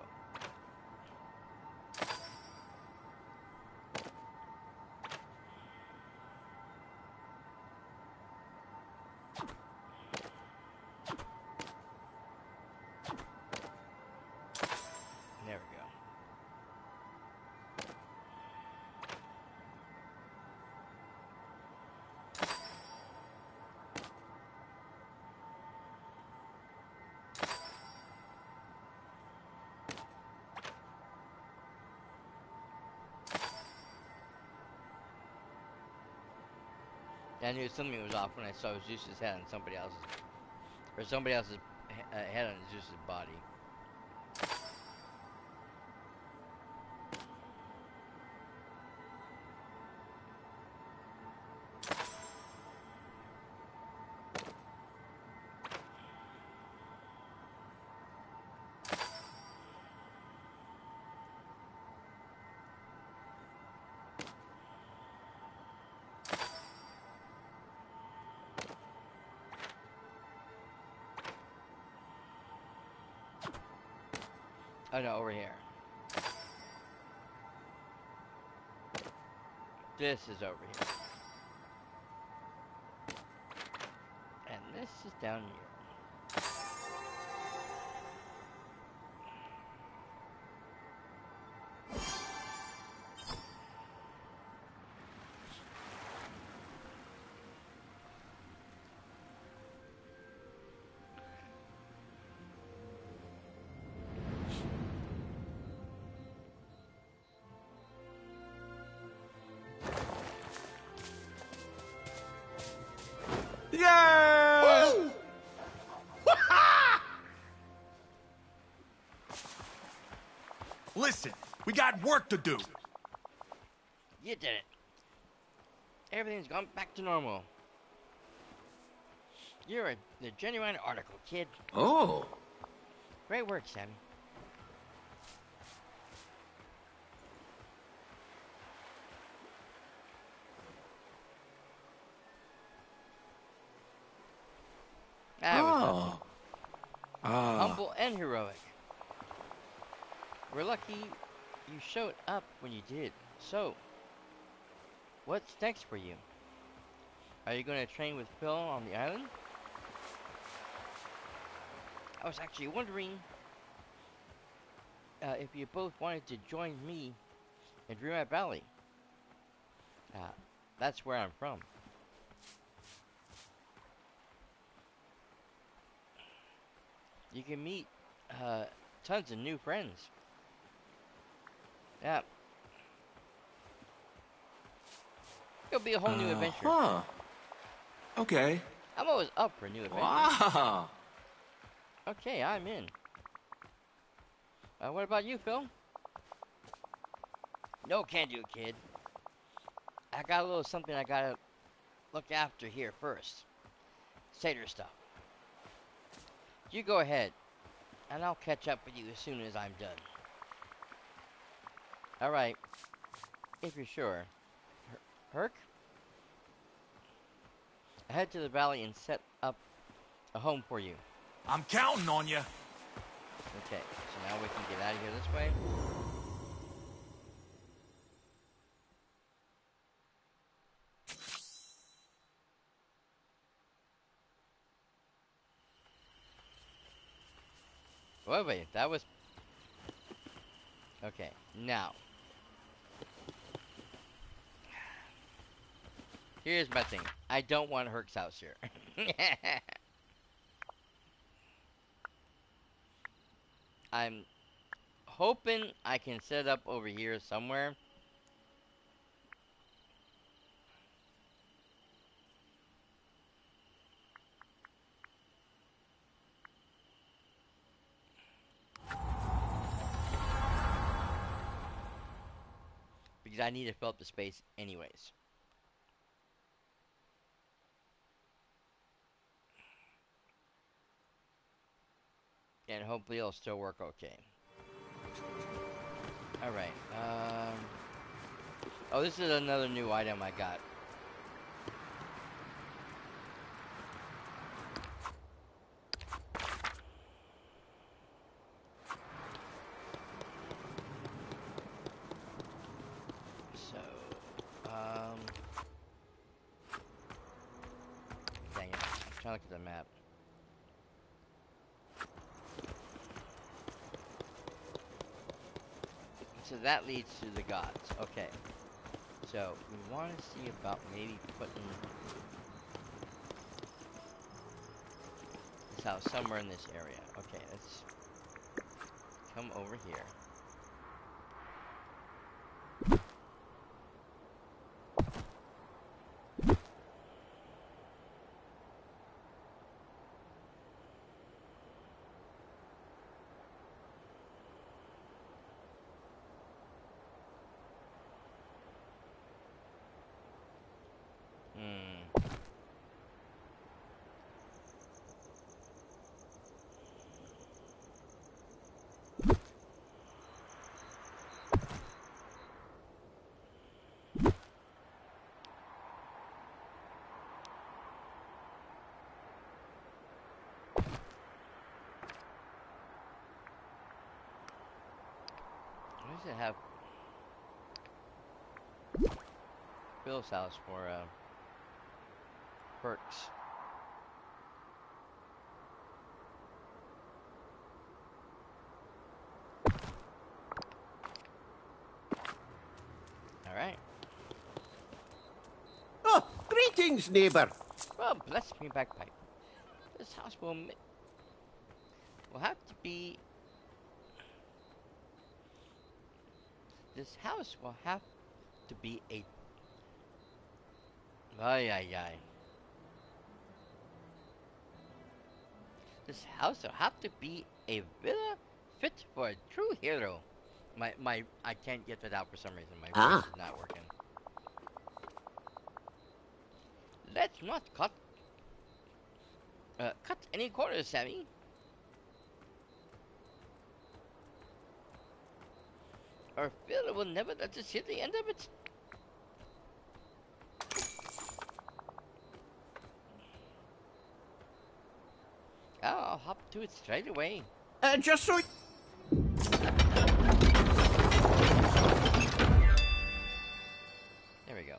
There we go. I knew something was off when I saw Zeus's head on somebody else's, or somebody else's head on Zeus's body. Oh no, over here. This is over here. And this is down here. Listen, we got work to do. You did it. Everything's gone back to normal. You're the genuine article, kid. Oh. Great work, Sammy. That was nothing. Humble and heroic. We're lucky you showed up when you did. So, what's next for you? Are you going to train with Phil on the island? I was actually wondering if you both wanted to join me in Dreamlight Valley. That's where I'm from. You can meet tons of new friends. Yeah. It'll be a whole new adventure. Huh. Okay. I'm always up for new adventures. Wow. Okay, I'm in. What about you, Phil? No can do, kid. I got a little something I gotta look after here first. Satyr stuff. You go ahead, and I'll catch up with you as soon as I'm done. Alright, if you're sure. Herc? I head to the valley and set up a home for you. I'm counting on you. Okay, so now we can get out of here this way. Wait, that was... Okay, now. Here's my thing. I don't want Herc's house here. I'm hoping I can set up over here somewhere. Because I need to fill up the space anyways. And hopefully it'll still work okay. Alright, oh, this is another new item I got. So, dang it. I'm trying to look at the map. So that leads to the gods. Okay. So we want to see about maybe putting this house somewhere in this area. Okay, let's come over here. What does it have? Phil's house for perks. Alright. Oh, greetings, neighbor. Well, bless me bagpipe. This house will have to be... This house will have to be a... Ay, ay, ay. This house will have to be a villa fit for a true hero. I can't get that out for some reason. My voice Ah. is not working. Let's not cut any corners, Sammy. Or Phil will never let us see the end of it. I'll hop to it straight away. Just so... There we go.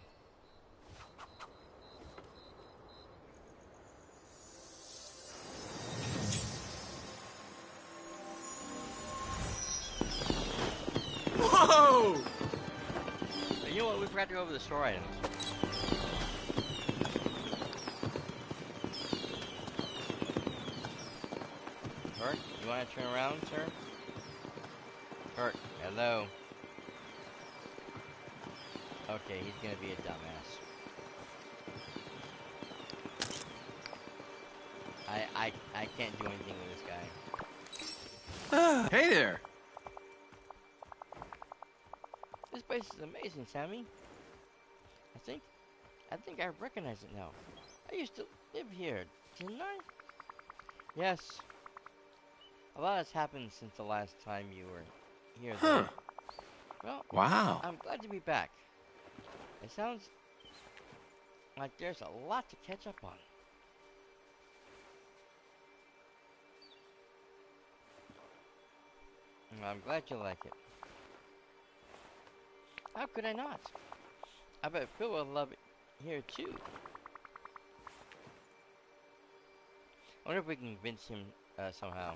Whoa! You know what? We forgot to go over the store items. Hurt, you want to turn around, sir? Hurt, hello. Okay, he's gonna be a dumbass. I can't do anything with this guy. Hey there. This place is amazing, Sammy. I think I recognize it now. I used to live here, didn't I? Yes. A lot has happened since the last time you were here. Huh. Well, Wow. I'm glad to be back. It sounds like there's a lot to catch up on. I'm glad you like it. How could I not? I bet Phil will love it here too. I wonder if we can convince him somehow.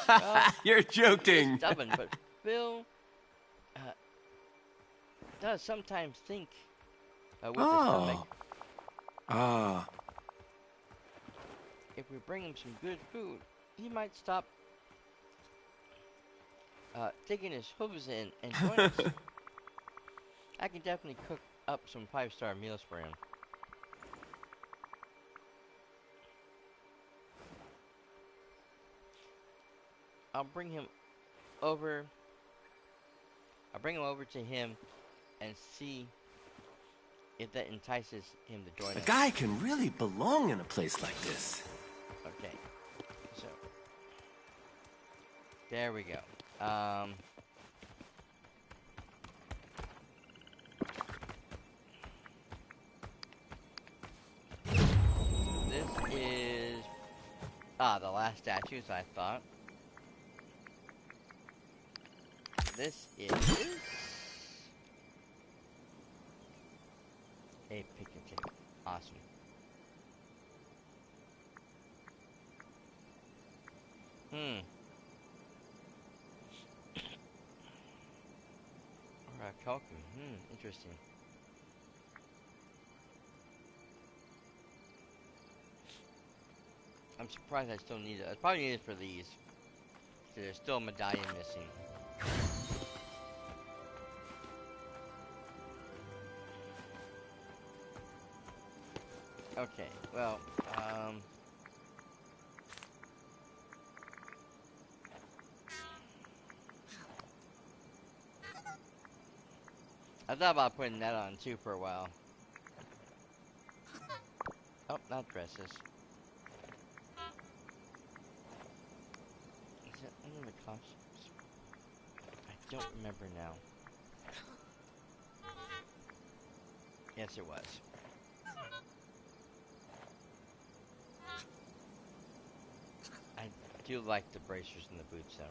Well, You're he's joking. stubborn, but Phil does sometimes think with his stomach. Ah. If we bring him some good food, he might stop taking his hooves in and join us. I can definitely cook up some 5-star meals for him. I'll bring him over to him and see if that entices him to join A us. guy can really belong in a place like this. Okay, so there we go. This is the last statues, I thought. This is a picture tape. Awesome. Kalku. Interesting. I'm surprised I still need it. I probably need it for these. So there's still a medallion missing. Okay, well, I thought about putting that on too for a while. Oh, not dresses. Is that under the costumes? I don't remember now. Yes, it was. I do like the bracers and the boots though.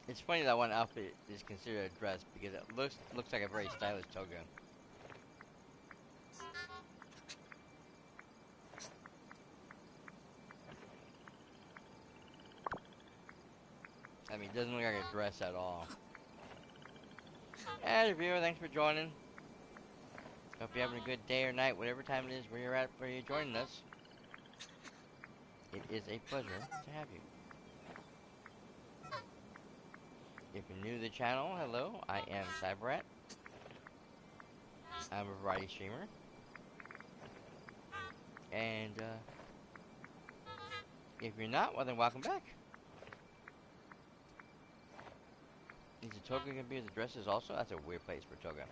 It's funny that one outfit is considered a dress because it looks like a very stylish toga. I mean, it doesn't look like a dress at all. And viewer, thanks for joining. Hope you're having a good day or night, whatever time it is where you're at, where you're joining us. It is a pleasure to have you. If you're new to the channel, hello, I am cyperrat. I'm a variety streamer. And, if you're not, well then welcome back. Is the toga gonna be with the dresses also? That's a weird place for toga.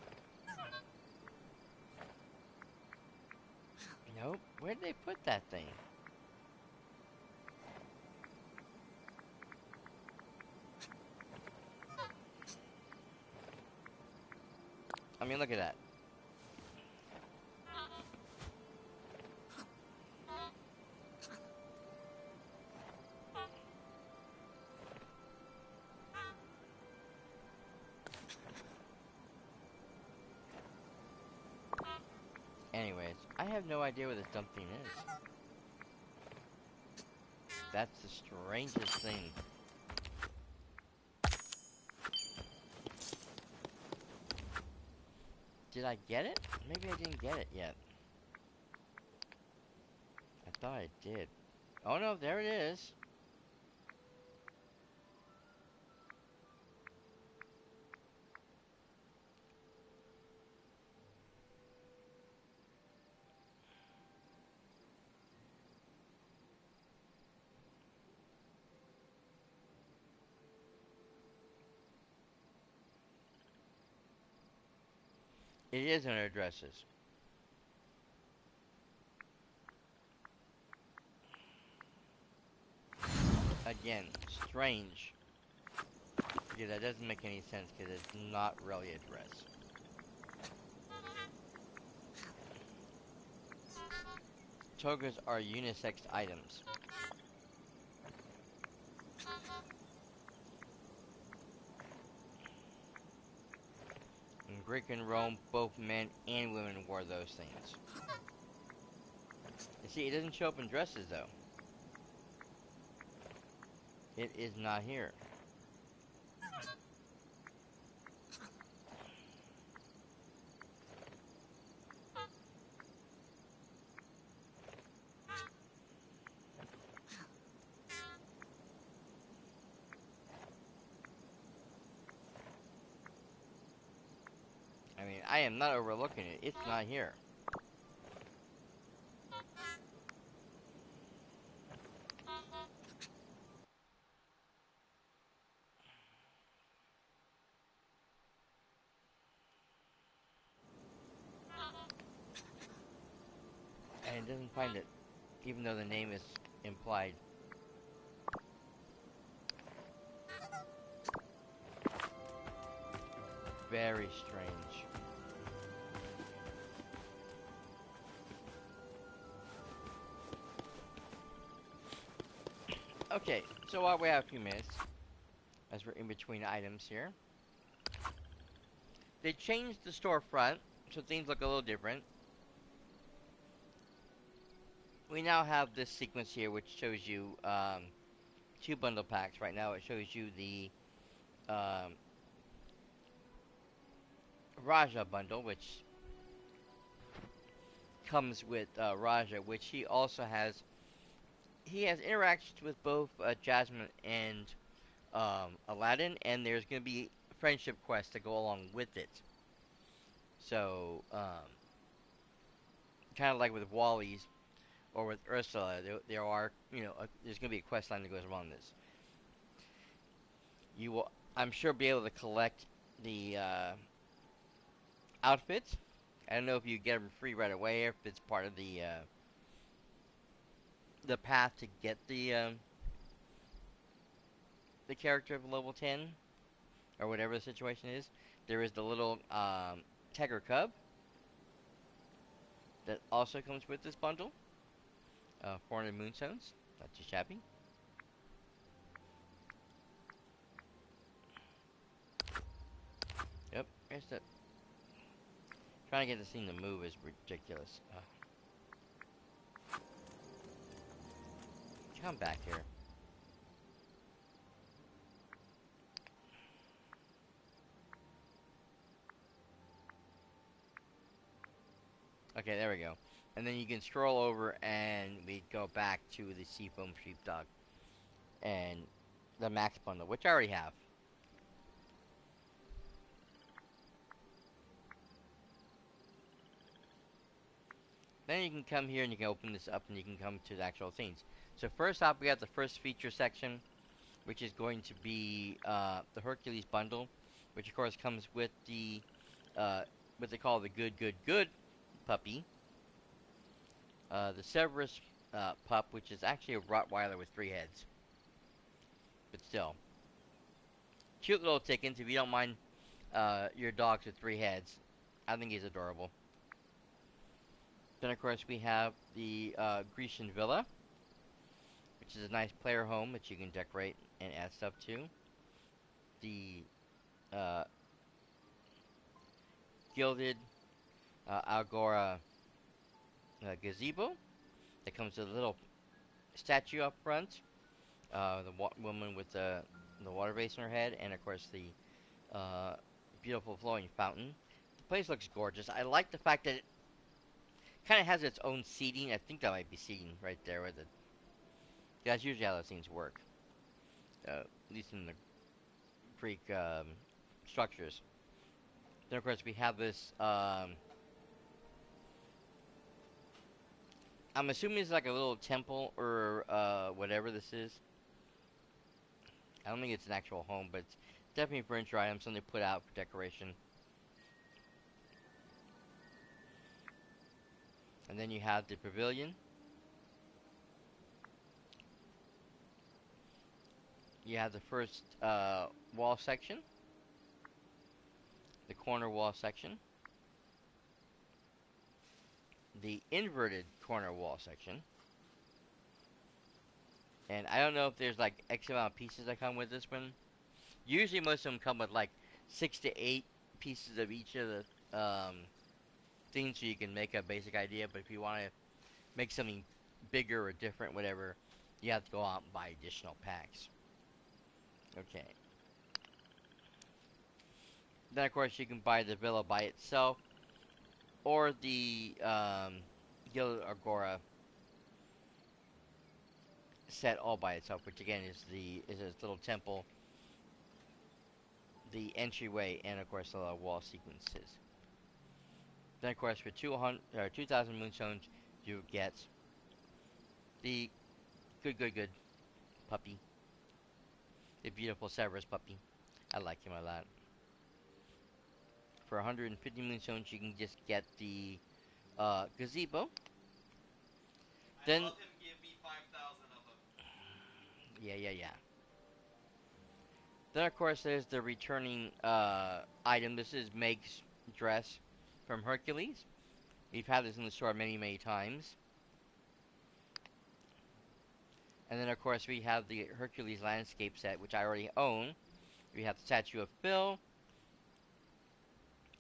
Nope. Where did they put that thing? I mean, look at that. Anyways, I have no idea where this dumb thing is. That's the strangest thing. Did I get it? Maybe I didn't get it yet. I thought I did. Oh no, there it is. It is in our dresses. Again, strange. Because that doesn't make any sense because it's not really a dress. Togas are unisex items. In Greek and Rome, both men and women wore those things. You see, it doesn't show up in dresses though. It is not here. I mean, I am not overlooking it. It's not here. And it doesn't find it, even though the name is implied. Very strange. Okay, so while we have a few minutes, as we're in between items here, they changed the storefront, so things look a little different. We now have this sequence here, which shows you two bundle packs. Right now, it shows you the Raja bundle, which comes with Raja, which he also has. He has interactions with both Jasmine and Aladdin, and there's going to be friendship quests to go along with it. So, kind of like with Wally's or with Ursula, there are, there's going to be a quest line that goes along this. You will, I'm sure, be able to collect the outfits. I don't know if you get them free right away, or if it's part of the path to get the character of level 10, or whatever the situation is. There is the little Tiger Cub that also comes with this bundle. 400 moonstones, not too shabby. Yep, here's the. Trying to get this thing to move is ridiculous. Come back here. Okay, there we go. And then you can scroll over and we go back to the Seafoam Sheepdog and the Max bundle, which I already have. Then you can come here and you can open this up and you can come to the actual things. So first up, we have the first feature section, which is going to be the Hercules bundle, which of course comes with the what they call the good puppy, the Cerberus pup, which is actually a Rottweiler with 3 heads, but still cute little Tickens. If you don't mind your dogs with 3 heads, I think he's adorable. Then of course we have the Grecian Villa, which is a nice player home that you can decorate and add stuff to. The uh, gilded Algora gazebo that comes with a little statue up front, the woman with the water basin on her head, and of course the beautiful flowing fountain. The place looks gorgeous. I like the fact that it kind of has its own seating. I think that might be seating right there with it. That's usually how those things work, at least in the Greek structures. Then of course we have this. I'm assuming it's like a little temple or whatever this is. I don't think it's an actual home, but it's definitely a furniture item, something put out for decoration. And then you have the pavilion. You have the first wall section, the corner wall section, the inverted corner wall section. And I don't know if there's like X amount of pieces that come with this one. Usually most of them come with like 6 to 8 pieces of each of the things so you can make a basic idea. But if you want to make something bigger or different, whatever, you have to go out and buy additional packs. Okay. Then of course you can buy the villa by itself, or the Gilded Agora set all by itself, which again is this little temple, the entryway, and of course the wall sequences. Then of course for 2,000 moonstones you get the good puppy, the beautiful Cerberus puppy. I like him a lot. For 150 moonstones you can just get the gazebo. Then, I love him, give me 5,000 of them. Yeah. Then of course there's the returning item. This is Meg's dress from Hercules. We've had this in the store many times. And then of course we have the Hercules landscape set, which I already own. We have the statue of Phil.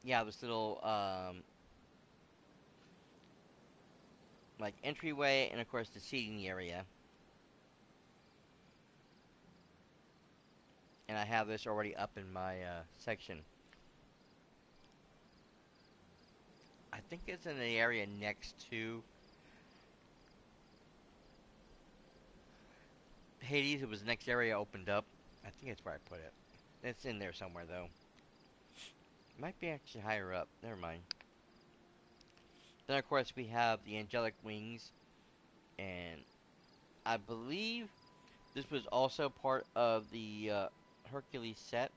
Yeah, this little like entryway, and of course the seating area. And I have this already up in my section. I think it's in the area next to Hades. It was the next area opened up. I think that's where I put it. It's in there somewhere though. Might be actually higher up. Never mind. Then of course we have the angelic wings, and I believe this was also part of the Hercules set.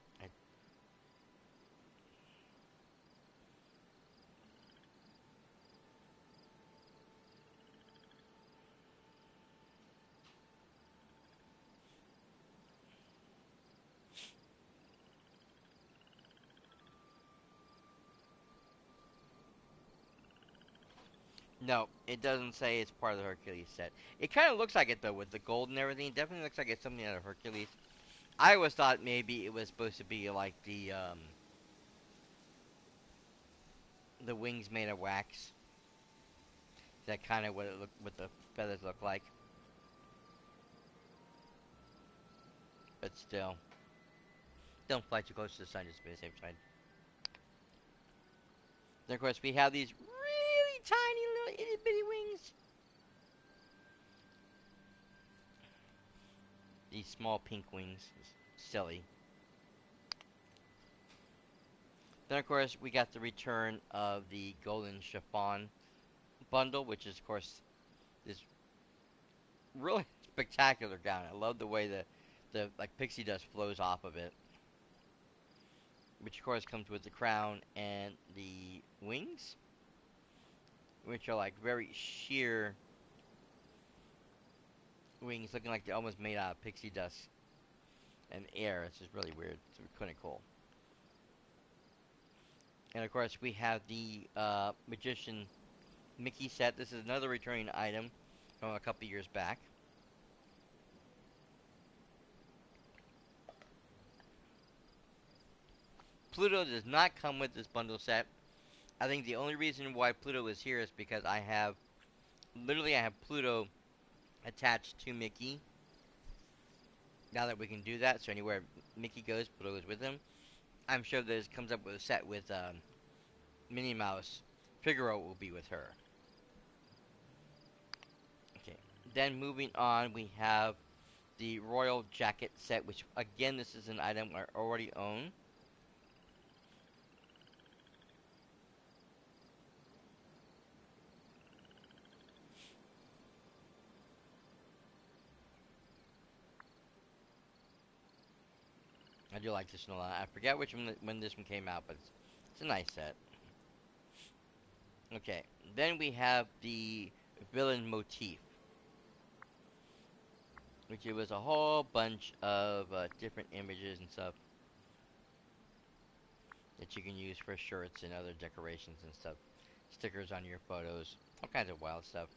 No, it doesn't say it's part of the Hercules set. It kind of looks like it though, with the gold and everything. It definitely looks like it's something out of Hercules. I always thought maybe it was supposed to be like the wings made of wax. Is that kind of what what the feathers look like? But still, don't fly too close to the sun. Just be on the safe side. Then of course we have these really these small pink wings. It's silly. Then, of course, we got the return of the golden chiffon bundle, which is, of course, this really spectacular gown. I love the way the like pixie dust flows off of it, which, of course, comes with the crown and the wings, which are like very sheer wings, looking like they're almost made out of pixie dust and air. It's just really weird. It's kind of cool. And of course, we have the Magician Mickey set. This is another returning item from a couple years back. Pluto does not come with this bundle set. I think the only reason why Pluto is here is because I have Pluto attached to Mickey. Now that we can do that, so anywhere Mickey goes, Pluto is with him. I'm sure that it comes up with a set with Minnie Mouse. Figaro will be with her. Okay. Then moving on, we have the Royal Jacket set, which again, this is an item I already own. I do like this one a lot. I forget when this one came out, but it's a nice set. Okay, then we have the villain motif, which it was a whole bunch of different images and stuff that you can use for shirts and other decorations and stuff. Stickers on your photos, all kinds of wild stuff.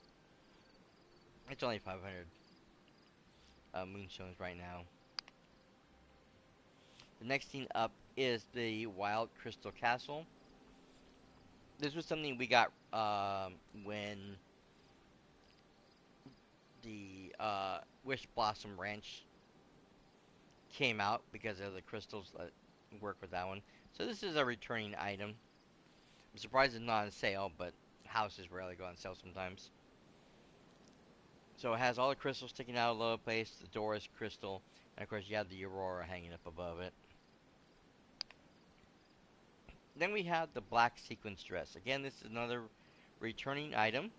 It's only 500 moonstones right now. The next thing up is the Wild Crystal Castle. This was something we got when the Wish Blossom Ranch came out because of the crystals that work with that one. So this is a returning item. I'm surprised it's not on sale, but houses rarely go on sale sometimes. So it has all the crystals sticking out all over the place. The door is crystal, and of course you have the aurora hanging up above it. Then we have the black sequence dress. Again, this is another returning item.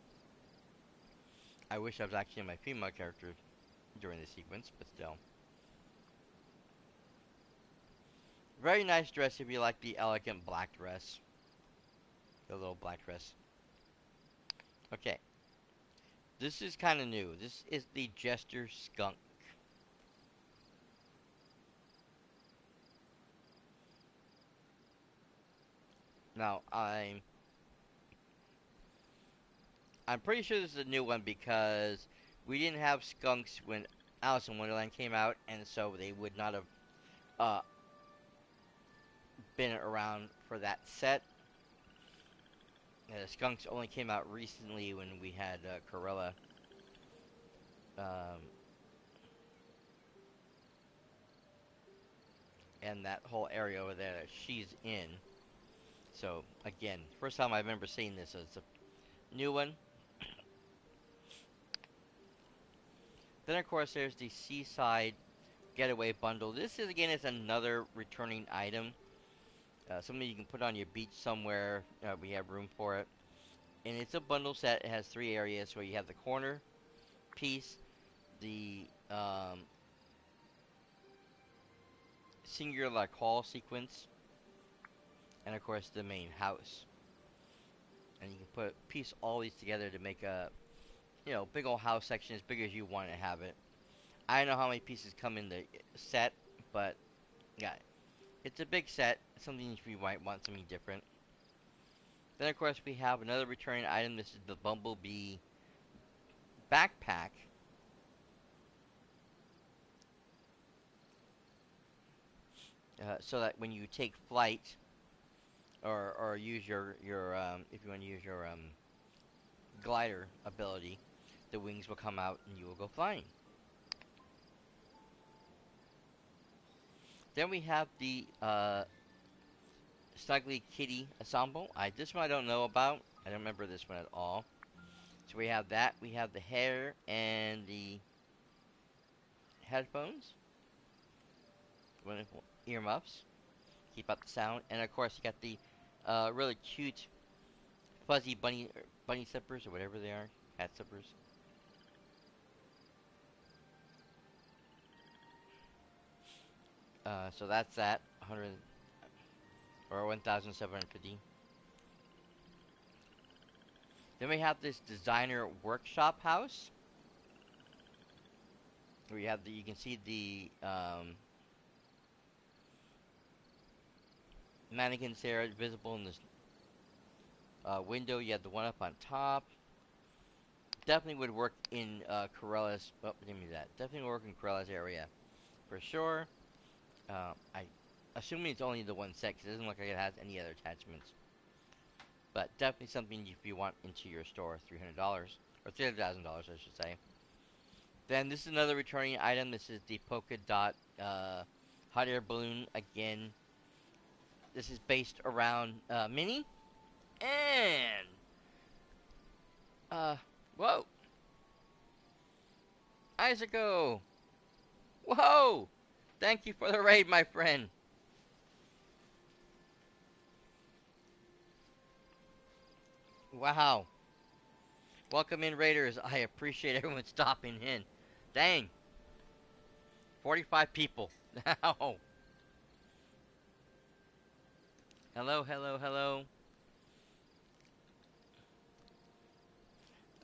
I wish I was actually my female character during the sequence, but still. Very nice dress if you like the elegant black dress. The little black dress. Okay. This is kind of new. This is the Jester Skunk. Now, I'm pretty sure this is a new one because we didn't have skunks when Alice in Wonderland came out, and so they would not have been around for that set. The skunks only came out recently when we had Corella. And that whole area over there that she's in. So, again, first time I remember seeing this. So it's a new one. Then, of course, there's the Seaside Getaway Bundle. This is, again, is another returning item. Something you can put on your beach somewhere. We have room for it. And it's a bundle set. It has 3 areas where you have the corner piece, the singular call sequence, and of course the main house. And you can piece all these together to make a, big old house section as big as you want to have it. I don't know how many pieces come in the set, but yeah, it's a big set. Something if you might want something different. Then of course we have another returning item. This is the Bumblebee backpack. So that when you take flight, or use your if you want to use your glider ability, the wings will come out and you will go flying. Then we have the Snuggly Kitty Ensemble. This one I don't know about. I don't remember this one at all. So we have that. We have the hair and the headphones, earmuffs, keep up the sound, and of course you got the really cute fuzzy bunny slippers or whatever they are, cat slippers. So that's that 100 or 1,750. Then we have this designer workshop house. Where you have you can see the mannequins there visible in this window. You have the one up on top. Definitely would work in Corella's. Oh, give me that. Definitely would work in Corella's area for sure. I assuming it's only the one set, 'cause it doesn't look like it has any other attachments. But definitely something if you want into your store, $300 or $300,000, I should say. Then this is another returning item. This is the polka dot hot air balloon again. This is based around Minnie and whoa, Isaaco. Whoa! Thank you for the raid, my friend. Wow. Welcome in, Raiders. I appreciate everyone stopping in. Dang. 45 people. Now. Hello, hello, hello.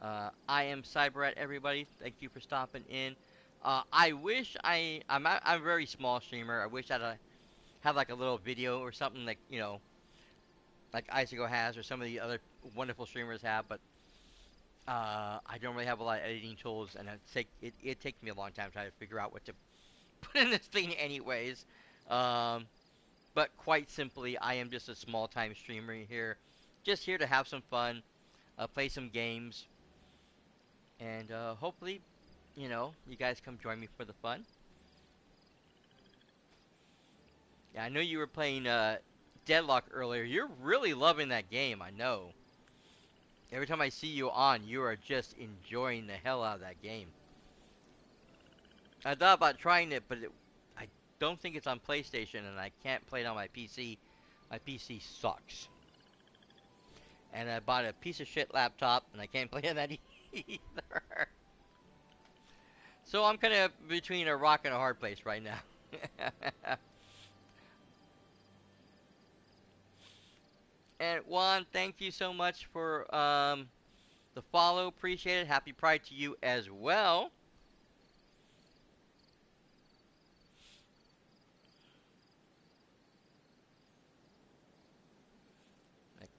I am cyperrat, everybody. Thank you for stopping in. I wish I'm a very small streamer. I wish I'd have like a little video or something like, you know, like Isago has or some of the other wonderful streamers have, but I don't really have a lot of editing tools, and it takes me a long time trying to figure out what to put in this thing anyways. But quite simply, I am just a small-time streamer here. Just here to have some fun, play some games, and hopefully, you know, you guys come join me for the fun. Yeah, I know you were playing Deadlock earlier. You're really loving that game, I know. Every time I see you on, you are just enjoying the hell out of that game. I thought about trying it, but I don't think it's on PlayStation, and I can't play it on my PC. My PC sucks. And I bought a piece of shit laptop, and I can't play on that either. So I'm kind of between a rock and a hard place right now. And Juan, thank you so much for the follow. Appreciate it. Happy Pride to you as well.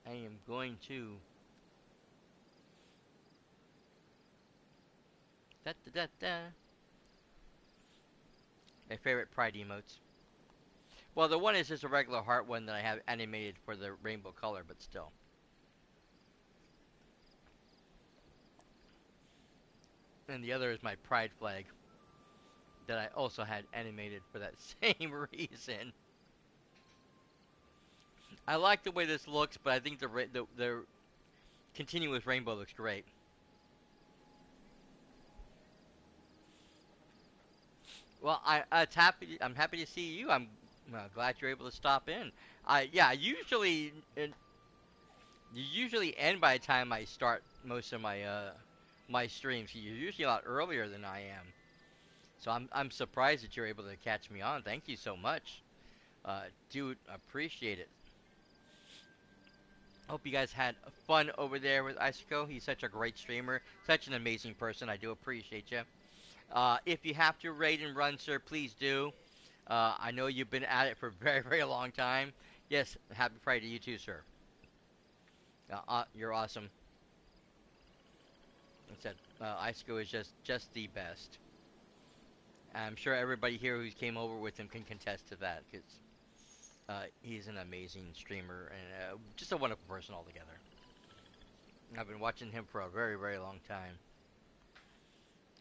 I am going to da da da da. My favorite Pride emotes. Well, the one is just a regular heart one that I have animated for the rainbow color, but still. And the other is my pride flag that I also had animated for that same reason. I like the way this looks, but I think the continuous rainbow looks great. Well, I'm happy to see you. I'm glad you're able to stop in. Yeah, you usually end by the time I start most of my streams. You're usually a lot earlier than I am. So I'm surprised that you're able to catch me on. Thank you so much. Dude, appreciate it. Hope you guys had fun over there with Isako. He's such a great streamer, such an amazing person. I do appreciate you. If you have to raid and run, sir, please do. I know you've been at it for a very, very long time. Yes, happy Friday to you too, sir. You're awesome. Like I said, Isako is just the best. I'm sure everybody here who came over with him can contest to that, because he's an amazing streamer and just a wonderful person altogether. I've been watching him for a very, very long time.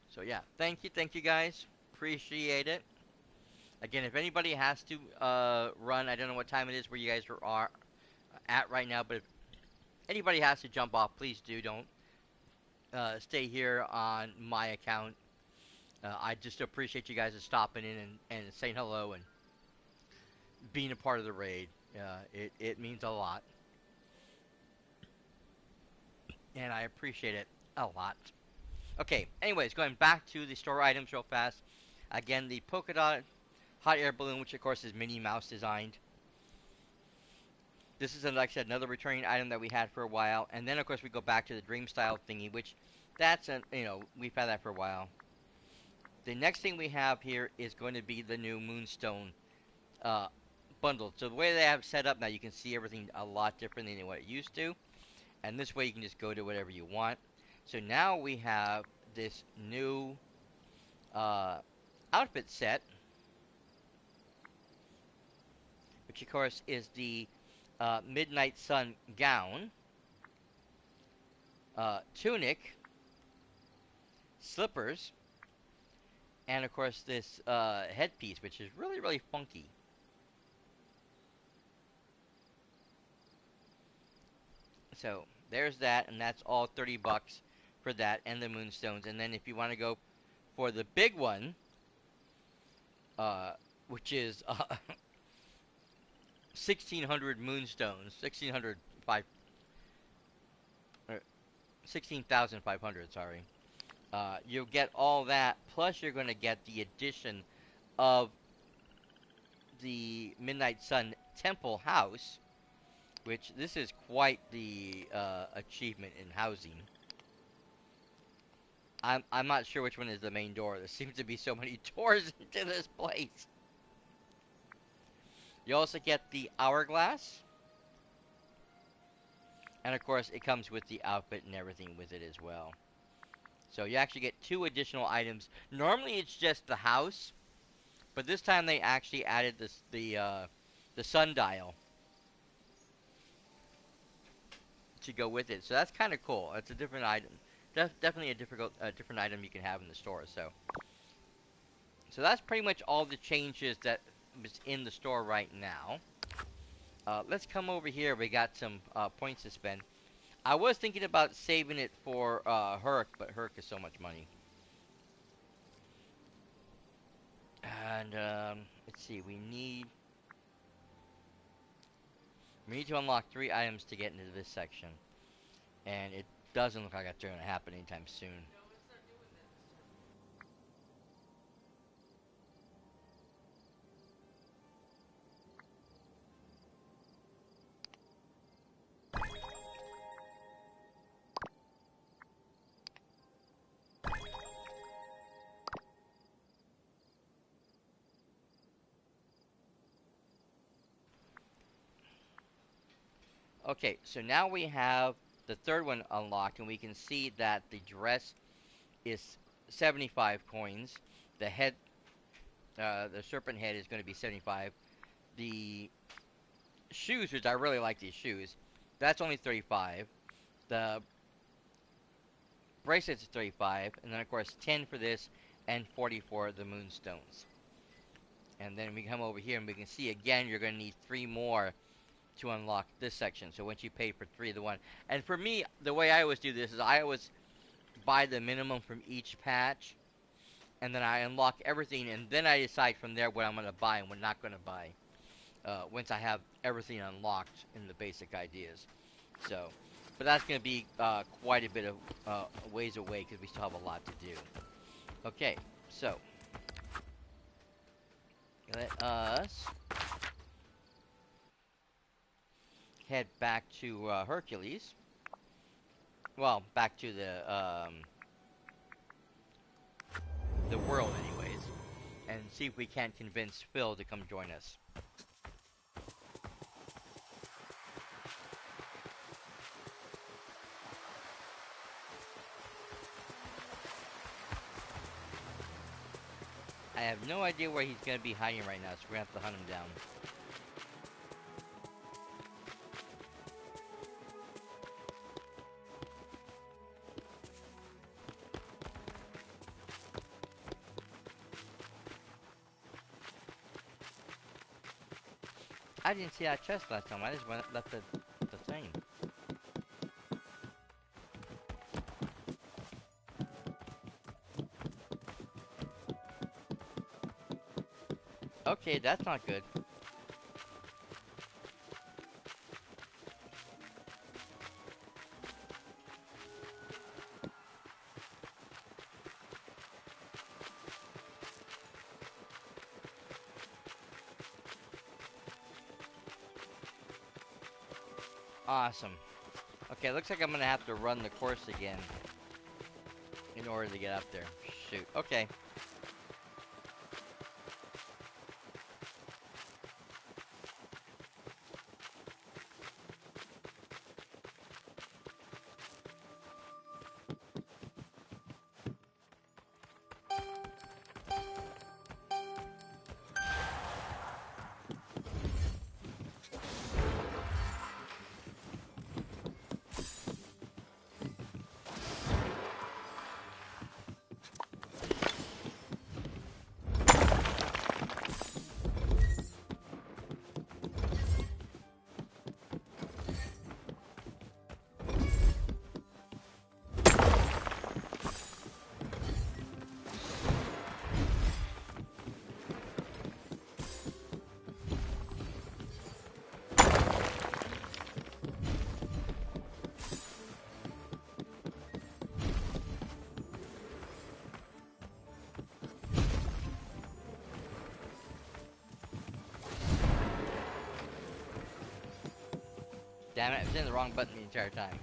So yeah, thank you guys. Appreciate it. Again, if anybody has to run, I don't know what time it is where you guys are at right now, but if anybody has to jump off, please do. Don't stay here on my account. I just appreciate you guys stopping in and saying hello and being a part of the raid. It means a lot. And I appreciate it a lot. Okay, anyways, going back to the store items real fast. Again, the polka dot hot air balloon, which of course is Minnie Mouse designed. This is, like I said, another returning item that we had for a while. And then, of course, we go back to the Dream Style thingy, which that's, we've had that for a while. The next thing we have here is going to be the new Moonstone bundle. So the way they have set up now, you can see everything a lot different than what it used to. And this way you can just go to whatever you want. So now we have this new outfit set, which of course is the Midnight Sun gown, tunic, slippers, and of course this headpiece, which is really, really funky. So there's that, and that's all 30 bucks for that and the Moonstones. And then if you want to go for the big one, which is 1,600 Moonstones, 16,500, sorry. You'll get all that, plus you're going to get the addition of the Midnight Sun Temple House, which this is quite the achievement in housing. I'm not sure which one is the main door. There seems to be so many doors into this place. You also get the hourglass. And of course, it comes with the outfit and everything with it as well. So you actually get 2 additional items. Normally it's just the house, but this time they actually added the sundial to go with it. So that's kind of cool. It's a different item. Definitely a different item you can have in the store. So that's pretty much all the changes that was in the store right now. Let's come over here. We got some points to spend. I was thinking about saving it for Herc, but Herc is so much money. And let's see. We need to unlock 3 items to get into this section, and it doesn't look like that's going to happen anytime soon. Okay, so now we have the third one unlocked, and we can see that the dress is 75 coins. The head, the serpent head is going to be 75. The shoes, which I really like these shoes, that's only 35. The bracelets is 35, and then of course 10 for this and 40 for the moonstones. And then we come over here and we can see again you're going to need 3 more to unlock this section. So once you pay for 3 of the one, and for me, the way I always do this is I always buy the minimum from each patch, and then I unlock everything, and then I decide from there what I'm going to buy and what I'm not going to buy. Once I have everything unlocked in the basic ideas. So, but that's going to be quite a bit of ways away because we still have a lot to do. Okay, so let us head back to Hercules. Well, back to the world anyways, and see if we can't convince Phil to come join us. I have no idea where he's going to be hiding right now, so we're going to have to hunt him down. I didn't see that chest last time. I just left the thing. Okay, that's not good. Awesome. Okay, looks like I'm gonna have to run the course again in order to get up there. Shoot. Okay. Damn it, I was hitting the wrong button the entire time.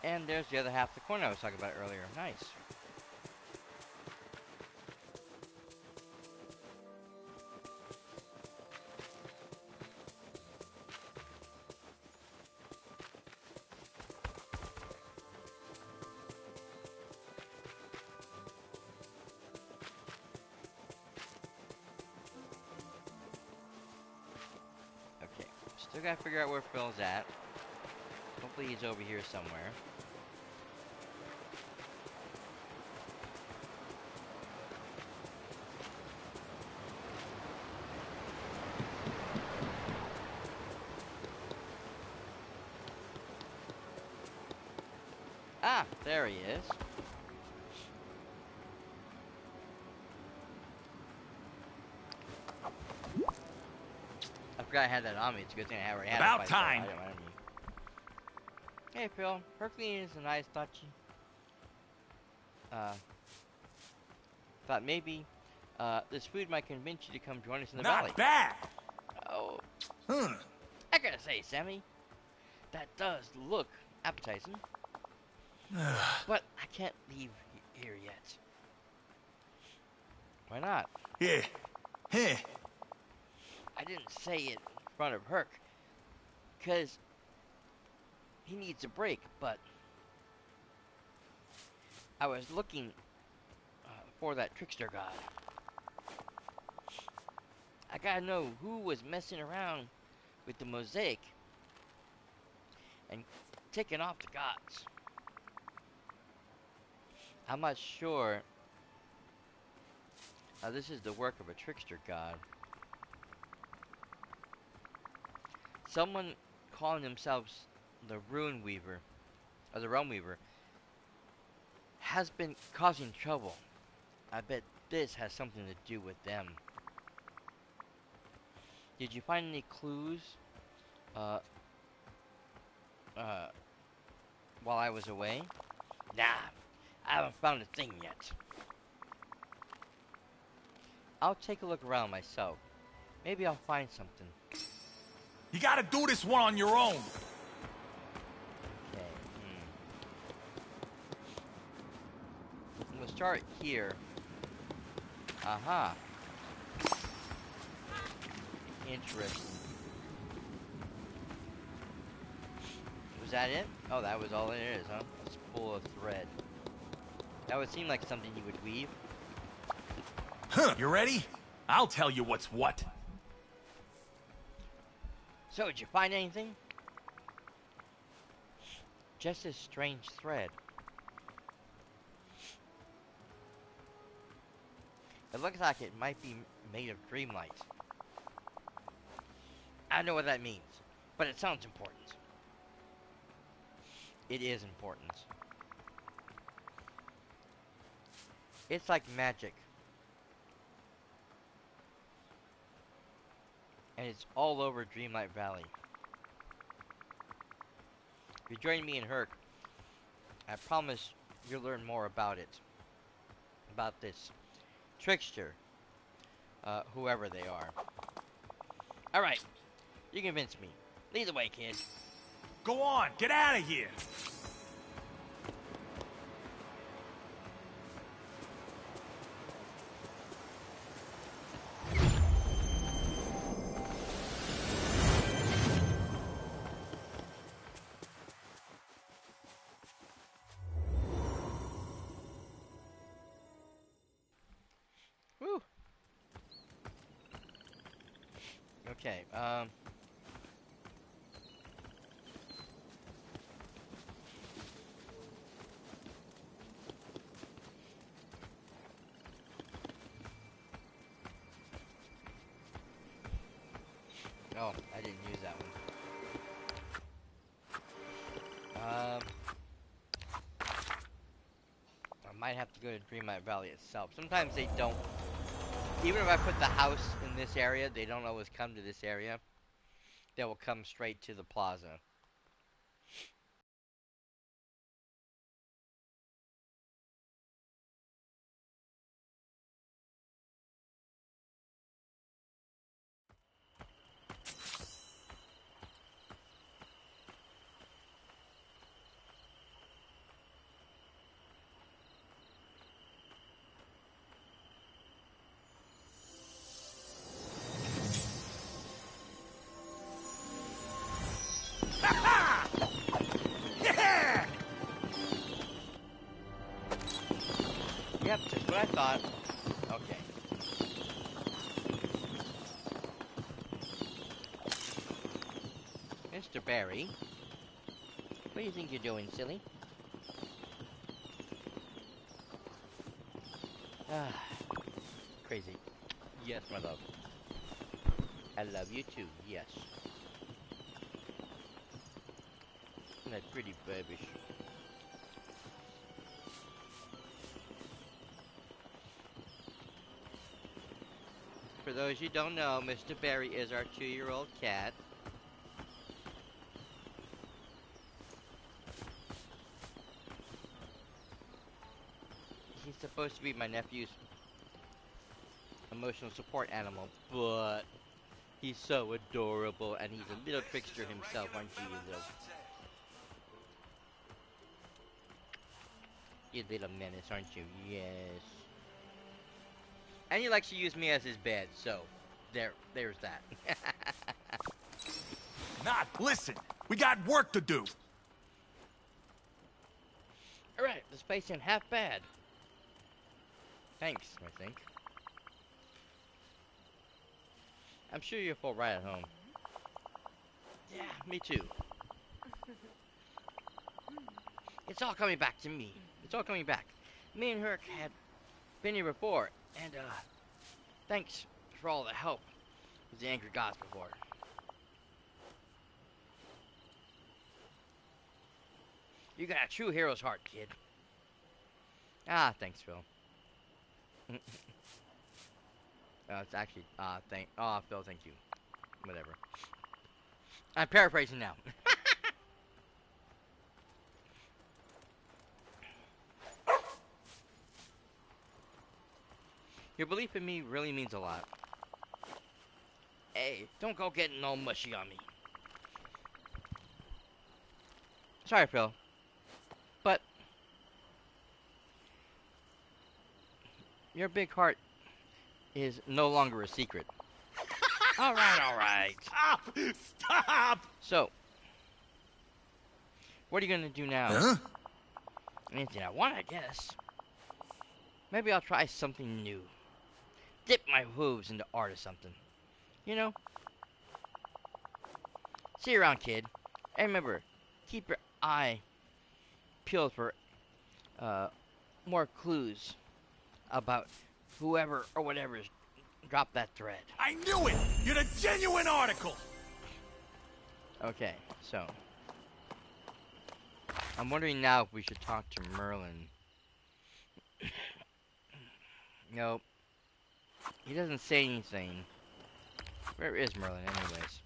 And there's the other half of the corner I was talking about earlier. Nice. Okay, still gotta figure out where Phil's at. Hopefully he's over here somewhere. Ah, there he is. I forgot I had that on me. It's a good thing I already had it. About time. Hey, Phil. Hercules and I thought maybe this food might convince you to come join us in the valley. Not bad. Oh. I gotta say, Sammy, that does look appetizing. But I can't leave here yet. Why not? Yeah. Hey. I didn't say it in front of Herc, because he needs a break, but I was looking for that trickster god. I gotta know who was messing around with the mosaic and taking off the gods. I'm not sure this is the work of a trickster god. Someone calling themselves the Rune Weaver, or the Realm Weaver, has been causing trouble. I bet this has something to do with them. Did you find any clues while I was away? Nah, I haven't found a thing yet. I'll take a look around myself. Maybe I'll find something. You gotta do this one on your own. Okay. We'll start here. Aha. Interesting. Was that it? Oh, that was all it is, huh? A spool of thread. That would seem like something you would weave. Huh, you ready? I'll tell you what's what. So, did you find anything? Just a strange thread. It looks like it might be made of Dreamlight. I don't know what that means, but it sounds important. It is important. It's like magic. And it's all over Dreamlight Valley. If you join me in Herc, I promise you'll learn more about it. About this trickster. Whoever they are. Alright, you convinced me. Lead the way, kid. Go on, get out of here. Whew. Okay, oh, I didn't use that one. I might have to go to Dreamlight Valley itself. Sometimes they don't. Even if I put the house in this area, they don't always come to this area. They will come straight to the plaza. Yeah! Yep, just what I thought. Okay. Mr. Barry, what do you think you're doing, silly? Ah, crazy. Yes, my love. I love you too, yes. Isn't that pretty, baby? For those who don't know, Mr. Barry is our 2-year-old cat. He's supposed to be my nephew's emotional support animal, but he's so adorable, and he's a little trickster himself, aren't you, you little menace, aren't you? Yes. And he likes to use me as his bed, so there's that. Not listen. We got work to do. Alright, this place ain't half bad. Thanks, I think. I'm sure you'll feel right at home. Yeah, me too. It's all coming back to me. It's all coming back. Me and Herc had been here before, and, thanks for all the help with the angry gods before. You got a true hero's heart, kid. Ah, thanks, Phil. It's actually, Phil, thank you. Whatever. I'm paraphrasing now. Your belief in me really means a lot. Hey, don't go getting all mushy on me. Sorry, Phil. But your big heart is no longer a secret. Alright, alright. Stop! Stop! So, what are you gonna do now? Huh? Anything I want, I guess. Maybe I'll try something new. Dip my hooves into art or something. You know? See you around, kid. And remember, keep your eye peeled for more clues about whoever or whatever's dropped that thread. I knew it! You're the genuine article! Okay, so I'm wondering now if we should talk to Merlin. Nope. He doesn't say anything. Where is Merlin, anyways?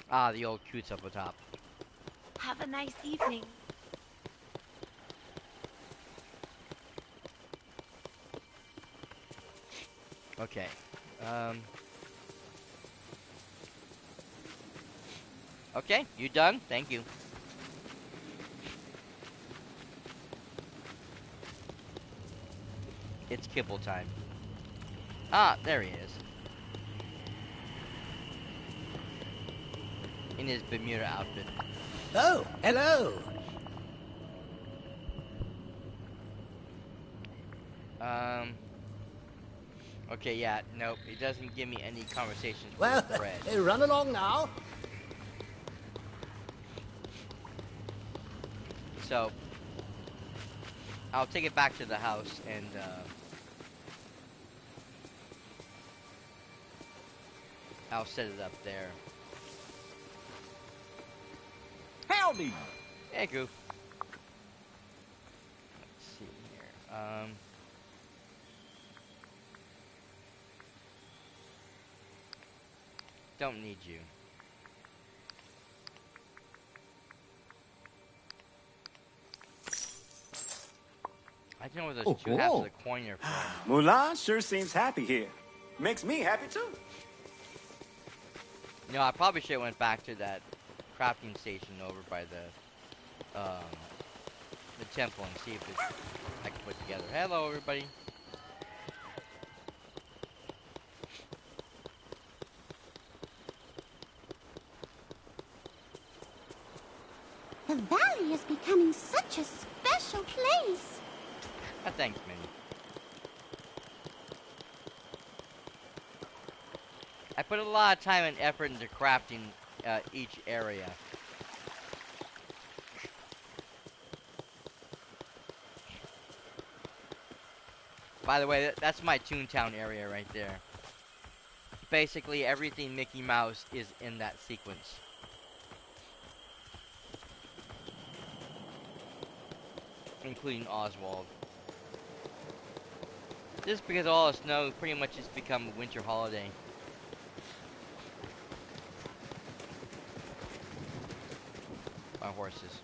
Ah, the old coots up the top. Have a nice evening. Okay. Okay, you done? Thank you. It's kibble time. Ah, there he is. In his Bermuda outfit. Oh, hello. Okay, yeah, nope. It doesn't give me any conversations Well, with Fred. run along now. So, I'll take it back to the house and, I'll set it up there. Howdy! Hey, Goof. Let's see here. Don't need you. I don't know where those two halves of the coin are from. Mulan sure seems happy here. Makes me happy too. No, I probably should have went back to that crafting station over by the temple and see if I can put together. Hello, everybody. The valley is becoming such a special place. Thanks, Minnie. I put a lot of time and effort into crafting each area. By the way, that's my Toontown area right there. Basically, everything Mickey Mouse is in that sequence. Including Oswald. Just because all the snow pretty much has become a winter holiday. My horses.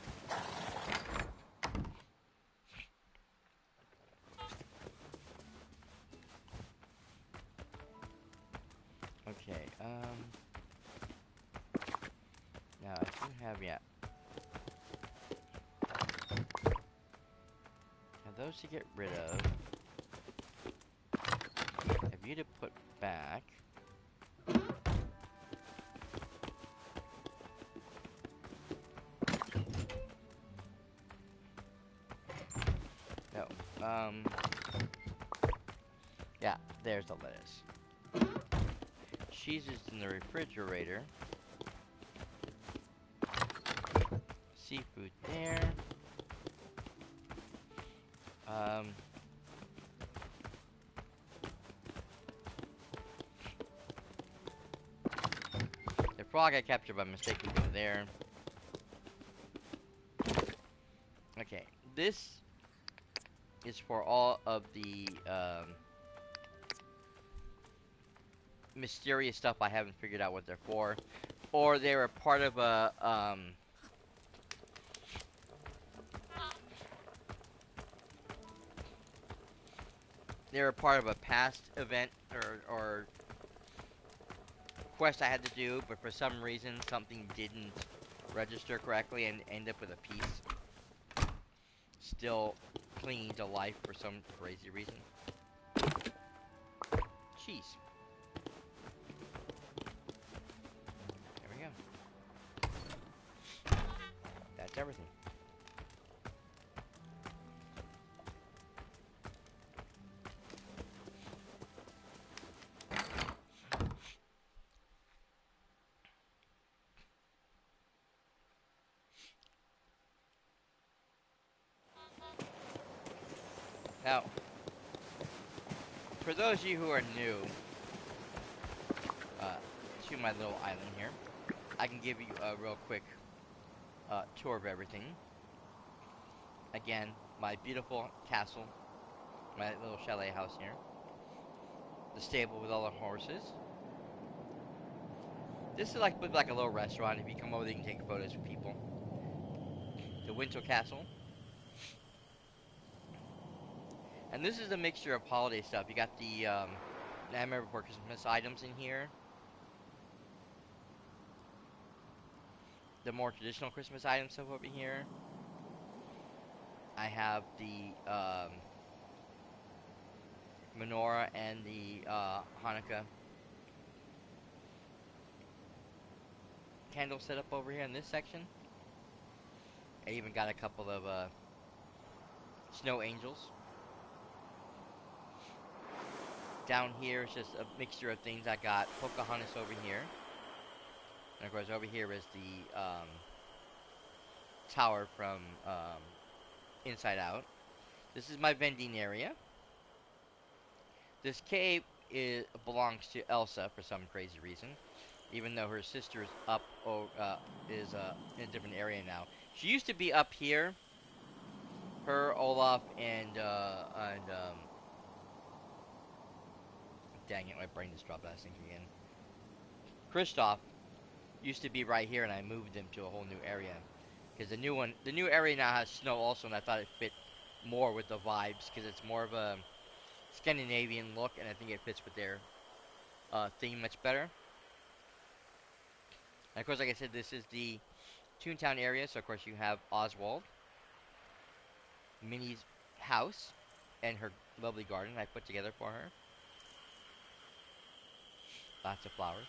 Okay, now I do have, yeah. Now those to get rid of. Have you to put back. No, yeah, there's the lettuce. Cheese is in the refrigerator. Seafood there. The frog I captured by mistake will go there. Okay, this is for all of the mysterious stuff I haven't figured out what they're for, or they were part of a past event or quest I had to do, but for some reason something didn't register correctly and end up with a piece still clinging to life for some crazy reason. Cheese. There we go. That's everything. Now, for those of you who are new to my little island here, I can give you a real quick tour of everything. Again, my beautiful castle, my little chalet house here, the stable with all the horses. This is like a little restaurant. If you come over, you can take photos with people. The Winter Castle. And this is a mixture of holiday stuff. You got the Nightmare Before Christmas items in here. The more traditional Christmas item stuff over here. I have the menorah and the Hanukkah candle set up over here in this section. I even got a couple of snow angels. Down here is just a mixture of things. I got Pocahontas over here. And of course over here is the tower from Inside Out. This is my vending area. This cave belongs to Elsa for some crazy reason. Even though her sister is up, is in a different area now. She used to be up here. Her, Olaf, and dang it, my brain just dropped last thing again. Kristoff used to be right here, and I moved them to a whole new area. Because the new area now has snow also, and I thought it fit more with the vibes, because it's more of a Scandinavian look, and I think it fits with their theme much better. And of course, like I said, this is the Toontown area, so of course you have Oswald, Minnie's house, and her lovely garden I put together for her. Lots of flowers.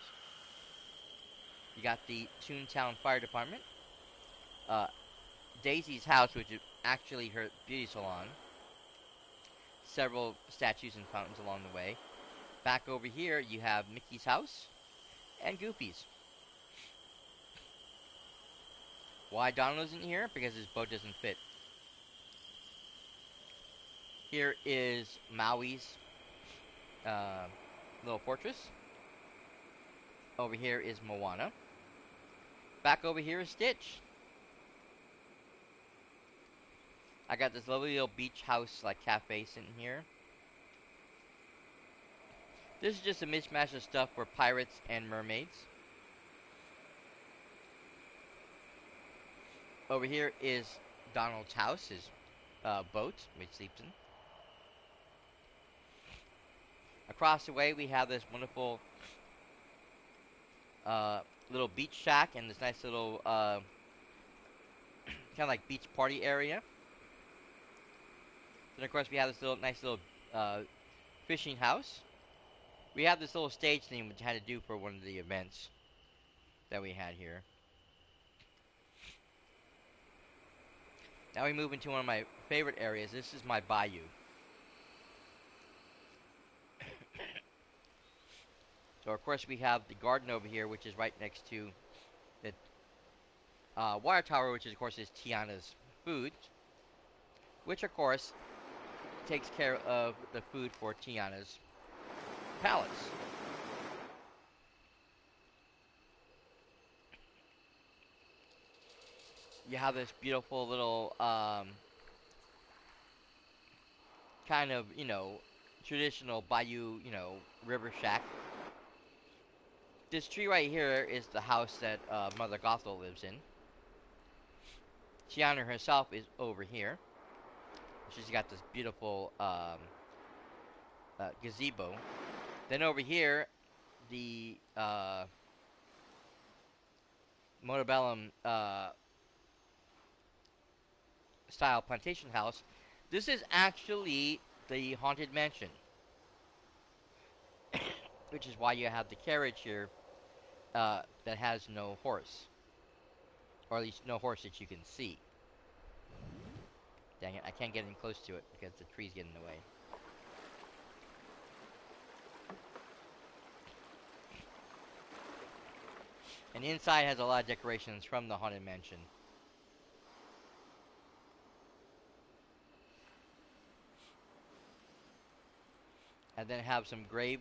You got the Toontown Fire Department. Daisy's house, which is actually her beauty salon. Several statues and fountains along the way. Back over here, you have Mickey's house and Goofy's. Why Donald isn't here? Because his boat doesn't fit. Here is Maui's little fortress. Over here is Moana. Back over here is Stitch. I got this lovely little beach house, like cafe sitting here. This is just a mishmash of stuff for pirates and mermaids. Over here is Donald's house, his boat, which he sleeps in. Across the way, we have this wonderful little beach shack and this nice little kind of like beach party area. Then of course we have this nice little fishing house. We have this little stage thing which I had to do for one of the events that we had here. Now we move into one of my favorite areas. This is my bayou. So of course we have the garden over here, which is right next to the water tower, which of course is Tiana's food, which of course takes care of the food for Tiana's palace. You have this beautiful little kind of, traditional bayou, river shack. This tree right here is the house that Mother Gothel lives in. Tiana herself is over here. She's got this beautiful gazebo. Then over here, the Montebellum style plantation house. This is actually the haunted mansion, which is why you have the carriage here that has no horse, or at least no horse that you can see. Dang it, I can't get in close to it because the trees get in the way. And inside has a lot of decorations from the haunted mansion. And then have some grave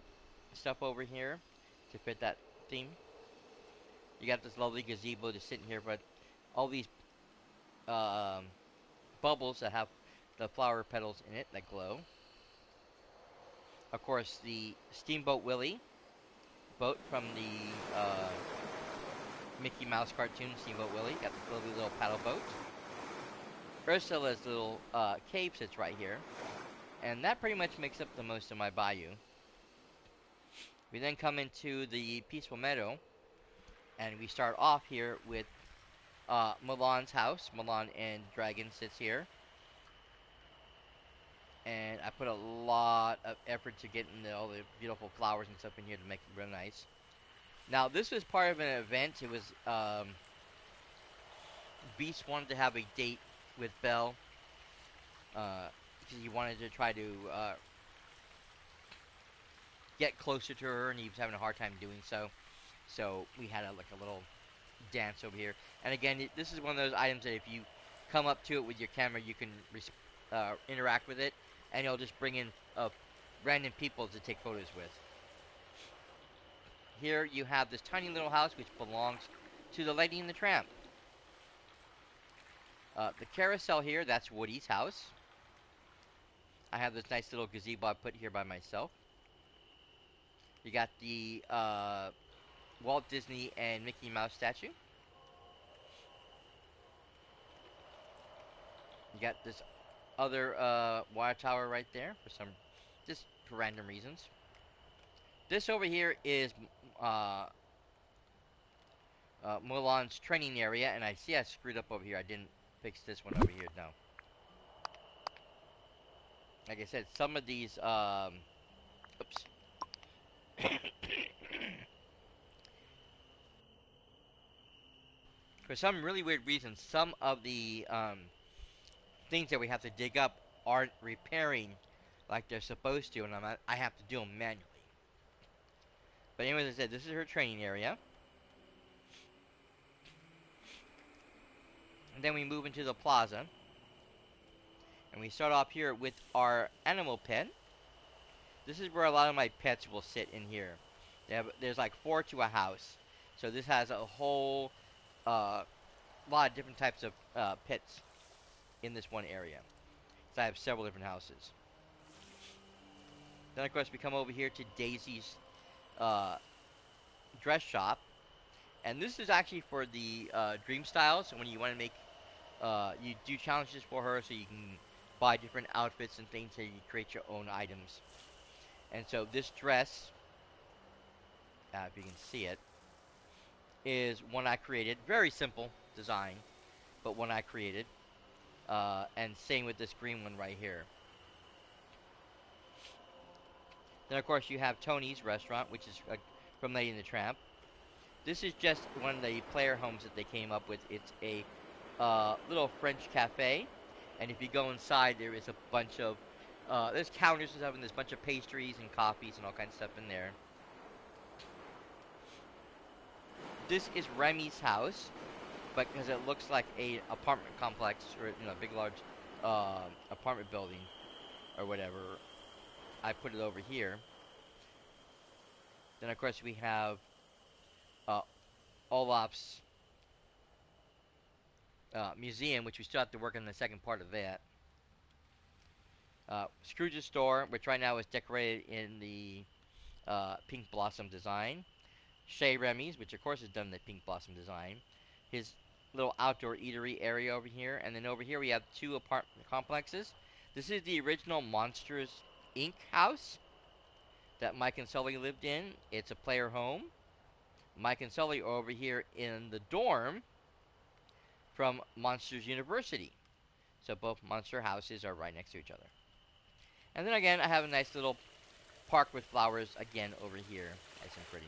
stuff over here to fit that theme. You got this lovely gazebo to sit in here, but all these bubbles that have the flower petals in it that glow. Of course, the Steamboat Willie boat from the Mickey Mouse cartoon, Steamboat Willie. Got this lovely little paddle boat. Ursula's little cave sits right here. And that pretty much makes up the most of my bayou. We then come into the peaceful meadow, and we start off here with Milan's house. Milan and Dragon sits here. And I put a lot of effort to get in all the beautiful flowers and stuff in here to make it real nice. Now, this was part of an event. It was, Beast wanted to have a date with Belle. Because he wanted to try to, get closer to her, and he was having a hard time doing so. So, we had like a little dance over here. And again, this is one of those items that if you come up to it with your camera, you can interact with it. And it'll just bring in random people to take photos with. Here you have this tiny little house which belongs to the Lady and the Tramp. The carousel here, that's Woody's house. I have this nice little gazebo I put here by myself. You got the Walt Disney and Mickey Mouse statue. You got this other water tower right there just for random reasons. This over here is Mulan's training area, and I see I screwed up over here. I didn't fix this one over here. No. Like I said, some of these oops. For some really weird reason, some of the things that we have to dig up aren't repairing like they're supposed to, and I have to do them manually. But anyways, as I said, this is her training area. And then we move into the plaza. And we start off here with our animal pen. This is where a lot of my pets will sit in here. There's like 4 to a house. So this has a whole lot of different types of pets in this one area. So I have several different houses. Then of course we come over here to Daisy's dress shop. And this is actually for the Dream Styles. So when you want to make, you do challenges for her so you can buy different outfits and things so you create your own items. And so this dress, if you can see it, is one I created. Very simple design, but one I created. And same with this green one right here. Then of course you have Tony's restaurant, which is from Lady and the Tramp. This is just one of the player homes that they came up with. It's a little French cafe, and if you go inside, there is a bunch of there's counters and stuff, and there's a bunch of pastries and coffees and all kinds of stuff in there. This is Remy's house, but because it looks like a apartment complex or big large apartment building or whatever, I put it over here. Then of course we have Olaf's museum, which we still have to work on the second part of that. Scrooge's store, which right now is decorated in the pink blossom design. Chez Remy's, which of course is done in the pink blossom design. His little outdoor eatery area over here. And then over here we have 2 apartment complexes. This is the original Monsters, Inc. house that Mike and Sully lived in. It's a player home. Mike and Sully are over here in the dorm from Monsters University. So both monster houses are right next to each other. And then again, I have a nice little park with flowers again over here. Nice and pretty.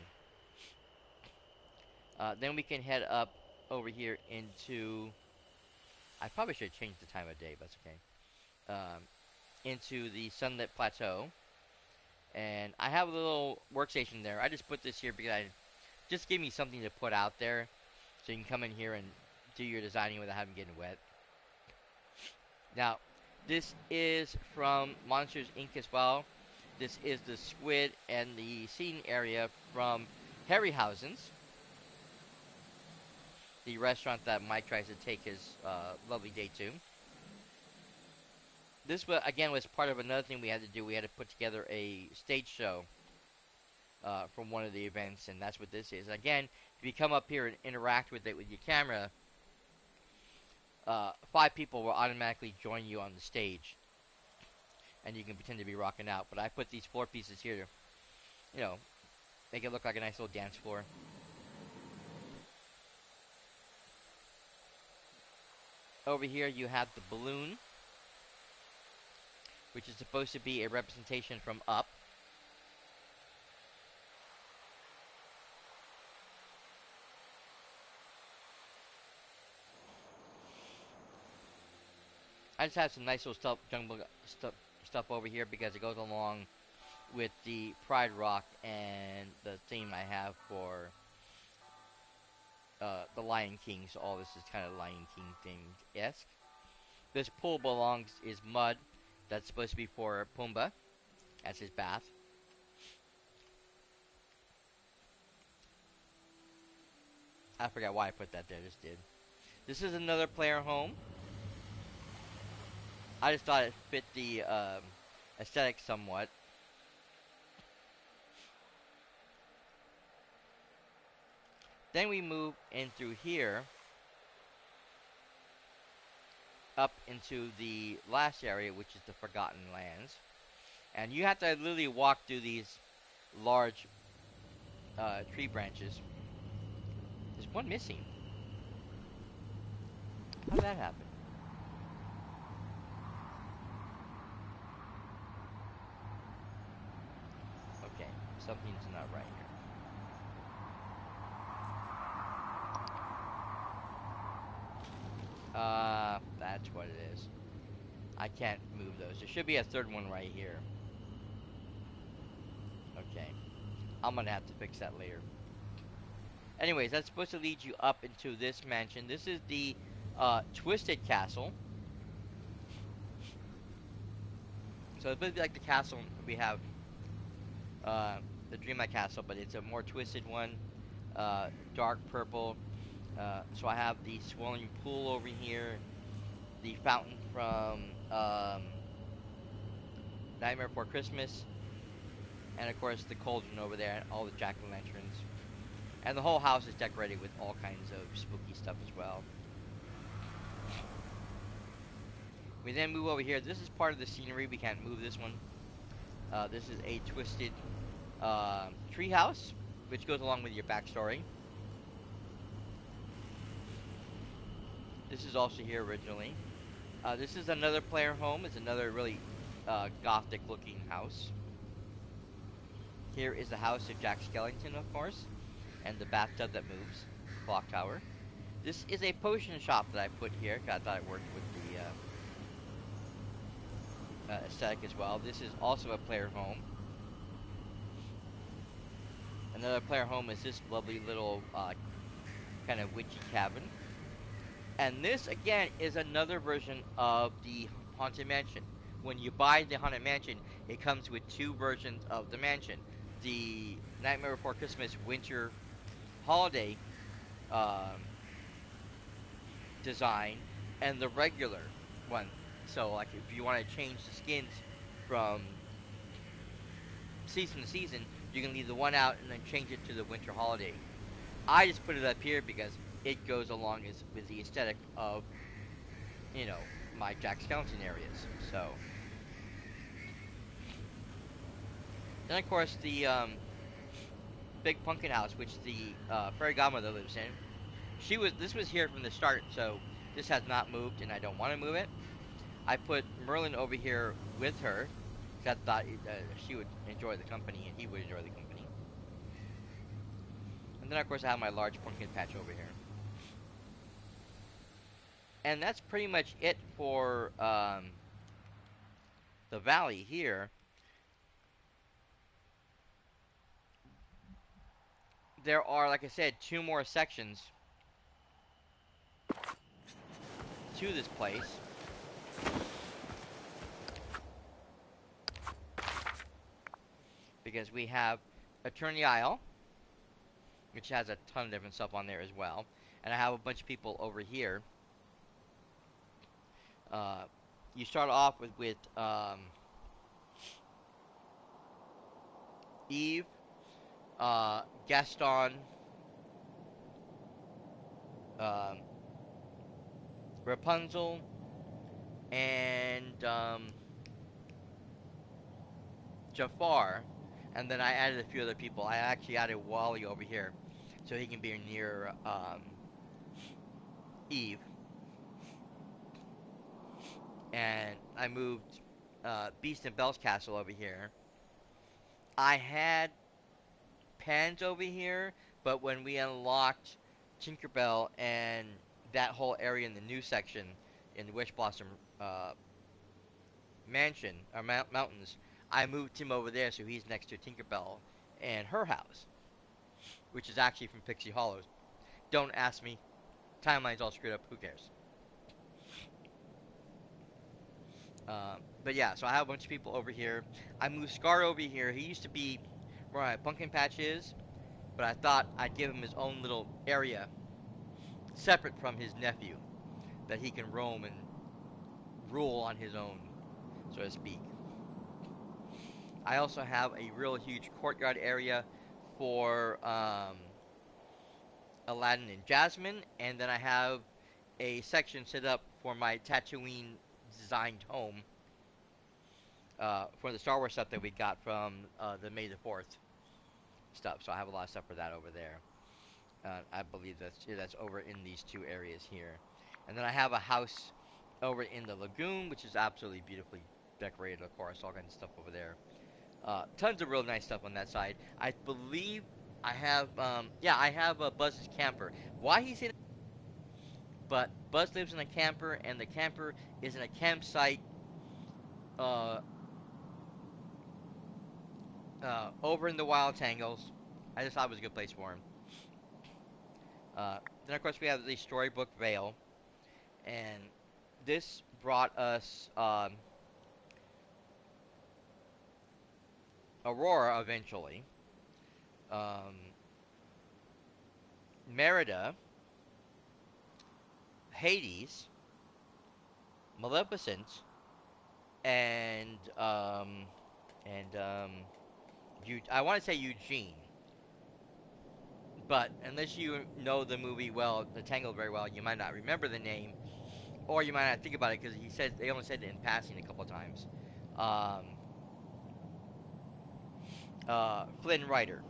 Then we can head up over here into... I probably should change the time of day, but that's okay. Into the Sunlit Plateau. And I have a little workstation there. I just put this here because I just give me something to put out there. So you can come in here and do your designing without having getting wet. Now, this is from Monsters Inc. as well. This is the squid and the seating area from Harryhausen's, the restaurant that Mike tries to take his lovely date to. This, again, was part of another thing we had to do. We had to put together a stage show from one of the events, and that's what this is. Again, if you come up here and interact with it with your camera, 5 people will automatically join you on the stage, and you can pretend to be rocking out. But I put these 4 pieces here to, you know, make it look like a nice little dance floor. Over here you have the balloon, which is supposed to be a representation from Up. I just have some nice little stuff over here because it goes along with the Pride Rock and the theme I have for the Lion King. So all this is kind of Lion King themed-esque. This pool is mud. That's supposed to be for Pumbaa as his bath. I forgot why I put that there. Just did. This is another player home. I just thought it fit the aesthetic somewhat. Then we move in through here up into the last area, which is the Forgotten Lands. And you have to literally walk through these large tree branches. There's one missing. How did that happen? Okay, something's not right here. That's what it is. I can't move those. There should be a third one right here. Okay. I'm gonna have to fix that later. Anyways, that's supposed to lead you up into this mansion. This is the Twisted Castle. So it's supposed to be like the castle we have, the Dreamlight Castle, but it's a more twisted one, dark purple. So I have the swirling pool over here, the fountain from Nightmare Before Christmas, and of course the cauldron over there, and all the jack-o'-lanterns. And the whole house is decorated with all kinds of spooky stuff as well. We then move over here. This is part of the scenery. We can't move this one. This is a twisted treehouse, which goes along with your backstory. This is also here originally. This is another player home. It's another really gothic looking house. Here is the house of Jack Skellington, of course, and the bathtub that moves, clock tower. This is a potion shop that I put here, because I thought it worked with the aesthetic as well. This is also a player home. Another player home is this lovely little kind of witchy cabin. And this, again, is another version of the Haunted Mansion. When you buy the Haunted Mansion, it comes with 2 versions of the mansion. The Nightmare Before Christmas Winter Holiday design, and the regular one. So, like, if you want to change the skins from season to season, you can leave the one out and then change it to the Winter Holiday. I just put it up here because it goes along with the aesthetic of, you know, my Jack Skellington areas. So, then of course the big pumpkin house, which the fairy godmother lives in. This was here from the start, so this has not moved, and I don't want to move it. I put Merlin over here with her, because I thought she would enjoy the company, and he would enjoy the company. And then, of course, I have my large pumpkin patch over here. And that's pretty much it for the valley here. There are, like I said, 2 more sections to this place. Because we have Attorney Isle, which has a ton of different stuff on there as well. And I have a bunch of people over here. You start off with Eve, Gaston, Rapunzel, and Jafar, and then I added a few other people. I actually added Wally over here, so he can be near Eve. And I moved Beast and Belle's castle over here. I had Pan's over here, but when we unlocked Tinkerbell and that whole area in the new section in the Wish Blossom Mansion or mountains, I moved him over there, so he's next to Tinkerbell and her house, which is actually from Pixie Hollow. Don't ask me. Timeline's all screwed up. Who cares? But yeah, so I have a bunch of people over here. I moved Scar over here. He used to be where my pumpkin patch is, but I thought I'd give him his own little area separate from his nephew that he can roam and rule on his own, so to speak. I also have a real huge courtyard area for Aladdin and Jasmine, and then I have a section set up for my Tatooine designed home for the Star Wars stuff that we got from the May the 4th stuff. So I have a lot of stuff for that over there. I believe that's over in these 2 areas here. And then I have a house over in the lagoon, which is absolutely beautifully decorated, of course, all kinds of stuff over there. Tons of real nice stuff on that side. I believe I have, I have Buzz's camper. Why he's in, but Buzz lives in a camper, and the camper is in a campsite over in the Wild Tangles. I just thought it was a good place for him. Then, of course, we have the Storybook Vale, and this brought us Aurora eventually, Merida, Hades, Maleficent, and I want to say Eugene, but unless you know the movie well, The Tangled very well, you might not remember the name, or you might not think about it because they only said it in passing a couple of times. Flynn Rider.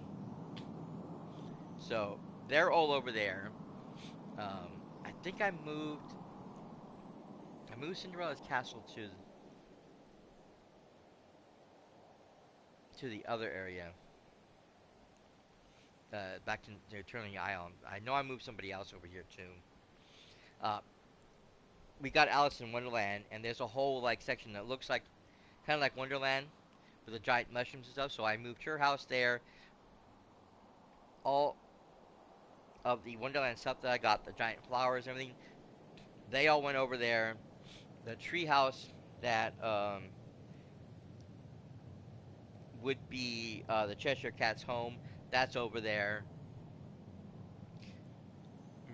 So they're all over there. I think I moved Cinderella's castle to the other area. Back to Turning Island. I know I moved somebody else over here too. We got Alice in Wonderland, and there's a whole like section that looks like kind of like Wonderland with the giant mushrooms and stuff. So I moved her house there. All of the Wonderland stuff that I got, the giant flowers and everything, they all went over there. The tree house that would be the Cheshire Cat's home, that's over there.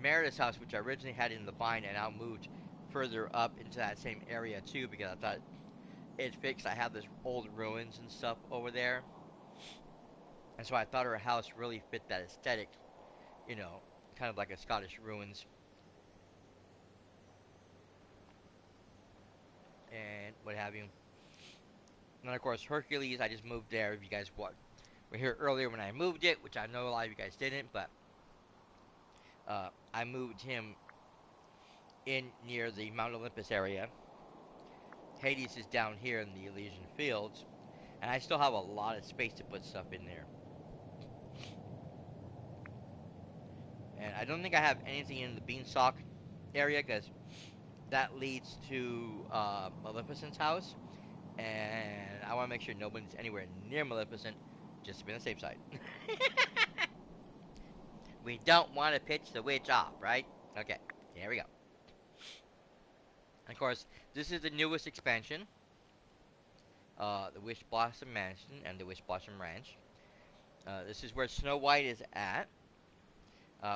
Merida's house, which I originally had in the vine and now moved further up into that same area too, because I thought it fixed. I have this old ruins and stuff over there, and so I thought her house really fit that aesthetic, kind of like a Scottish ruins and what have you. And then of course Hercules, I just moved there. If you guys were here earlier when I moved it, which I know a lot of you guys didn't, but I moved him in near the Mount Olympus area. Hades is down here in the Elysian Fields, and I still have a lot of space to put stuff in there. And I don't think I have anything in the Beanstalk area, because that leads to Maleficent's house, and I want to make sure nobody's anywhere near Maleficent, just to be on the safe side. We don't want to pitch the witch off, right? Okay, here we go. Of course, this is the newest expansion, the Wish Blossom Mansion and the Wish Blossom Ranch. This is where Snow White is at.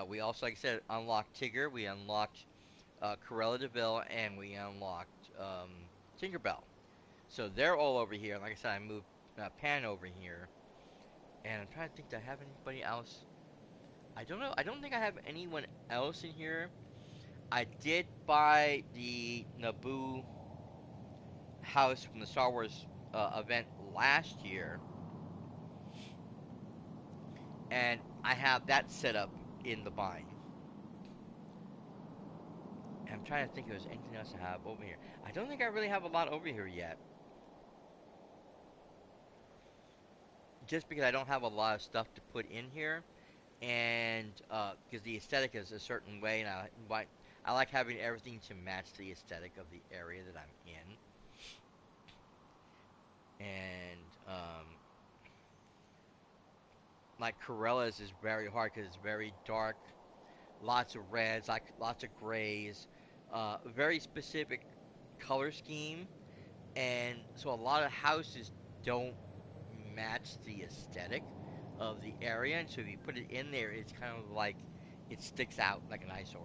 We also, like I said, unlocked Tigger, we unlocked Cruella de Vil, and we unlocked Tinkerbell. So they're all over here. Like I said, I moved Pan over here. And I'm trying to think, do I have anybody else? I don't know. I don't think I have anyone else in here. I did buy the Naboo house from the Star Wars event last year. And I have that set up in the bind. And I'm trying to think if there's anything else I have over here. I don't think I really have a lot over here yet. Just because I don't have a lot of stuff to put in here. And because the aesthetic is a certain way, and I like having everything to match the aesthetic of the area that I'm in. And like Corella's is very hard because it's very dark, lots of reds, like lots of grays, very specific color scheme, and so a lot of houses don't match the aesthetic of the area, and so if you put it in there, it's kind of like it sticks out like an eyesore.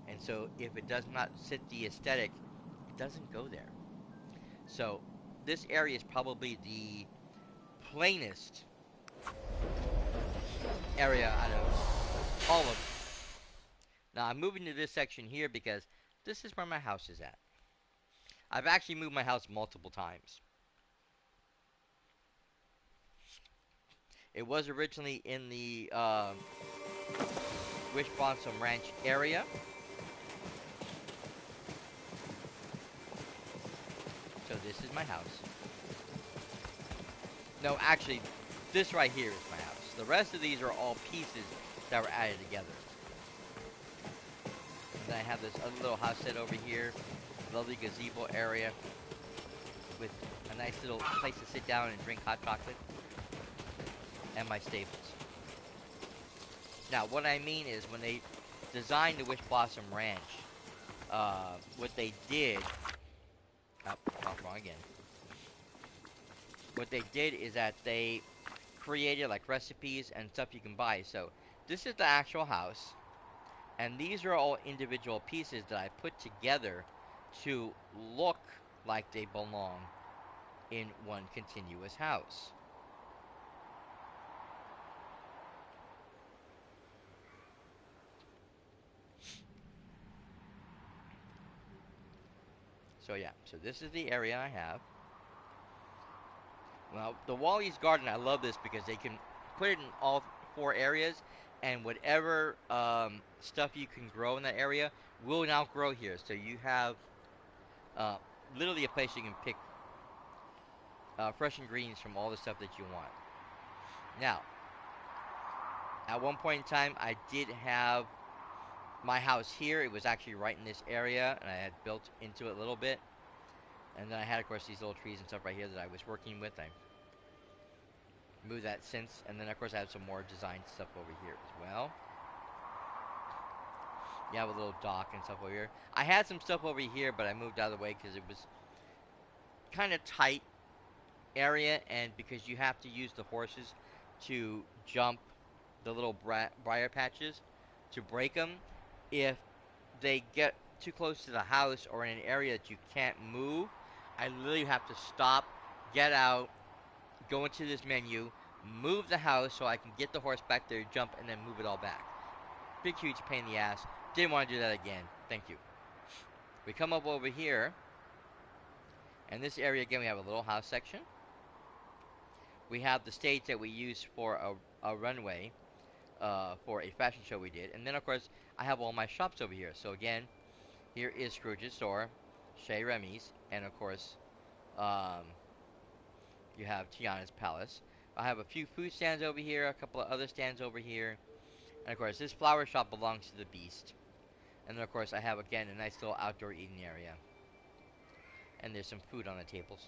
And so if it does not fit the aesthetic, it doesn't go there. So this area is probably the plainest area out of all of them. Now I'm moving to this section here because this is where my house is at. I've actually moved my house multiple times. It was originally in the Wish Blossom Ranch area. So this is my house. No, actually, this right here is my house. The rest of these are all pieces that were added together. And then I have this other little house set over here. Lovely gazebo area. With a nice little place to sit down and drink hot chocolate. And my stables. Now, what I mean is when they designed the Wish Blossom Ranch, what they did... Oh, wrong again. What they did is that they created like recipes and stuff you can buy. So this is the actual house, and these are all individual pieces that I put together to look like they belong in one continuous house. So yeah, so this is the area I have. Well, the Wally's Garden, I love this because they can put it in all 4 areas, and whatever stuff you can grow in that area will now grow here. So you have literally a place you can pick fresh ingredients from all the stuff that you want. Now, at one point in time, I did have my house here. It was actually right in this area, and I had built into it a little bit. And then I had, of course, these little trees and stuff right here that I was working with. I moved that since. And then, of course, I have some more design stuff over here as well. You have a little dock and stuff over here. I had some stuff over here, but I moved out of the way because it was kind of tight area. And because you have to use the horses to jump the little briar patches to break them. If they get too close to the house or in an area that you can't move, I literally have to stop, get out, go into this menu, move the house so I can get the horse back there, jump, and then move it all back. Big, huge pain in the ass. Didn't want to do that again. Thank you. We come up over here, and this area, again, we have a little house section. We have the stage that we use for a runway, for a fashion show we did. And then, of course, I have all my shops over here. So, again, here is Scrooge's store, Chez Remy's, and, of course, um, you have Tiana's Palace. I have a few food stands over here, a couple of other stands over here. And, of course, this flower shop belongs to the Beast. And then, of course, I have, again, a nice little outdoor eating area. And there's some food on the tables.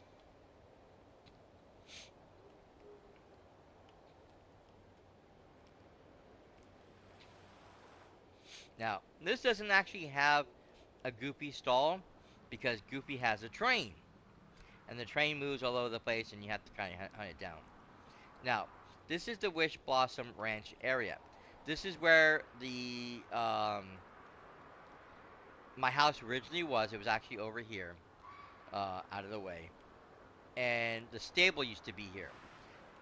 Now, this doesn't actually have a Goofy stall because Goofy has a train. And the train moves all over the place and you have to kind of hunt it down. Now, this is the Wish Blossom Ranch area. This is where the my house originally was. It was actually over here, out of the way. And the stable used to be here.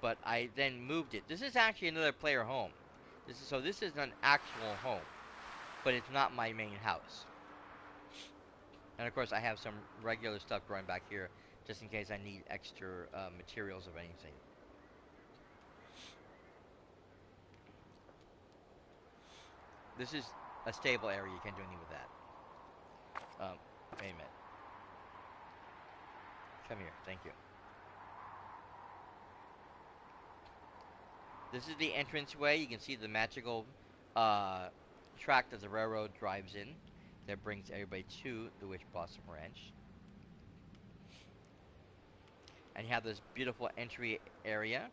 But I then moved it. This is actually another player home. This is an actual home. But it's not my main house. And of course I have some regular stuff growing back here just in case I need extra materials of anything. This is a stable area. You can't do anything with that. Wait a minute. Come here. Thank you. This is the entranceway. You can see the magical track that the railroad drives in. That brings everybody to the Wish Blossom Ranch. And you have this beautiful entry area.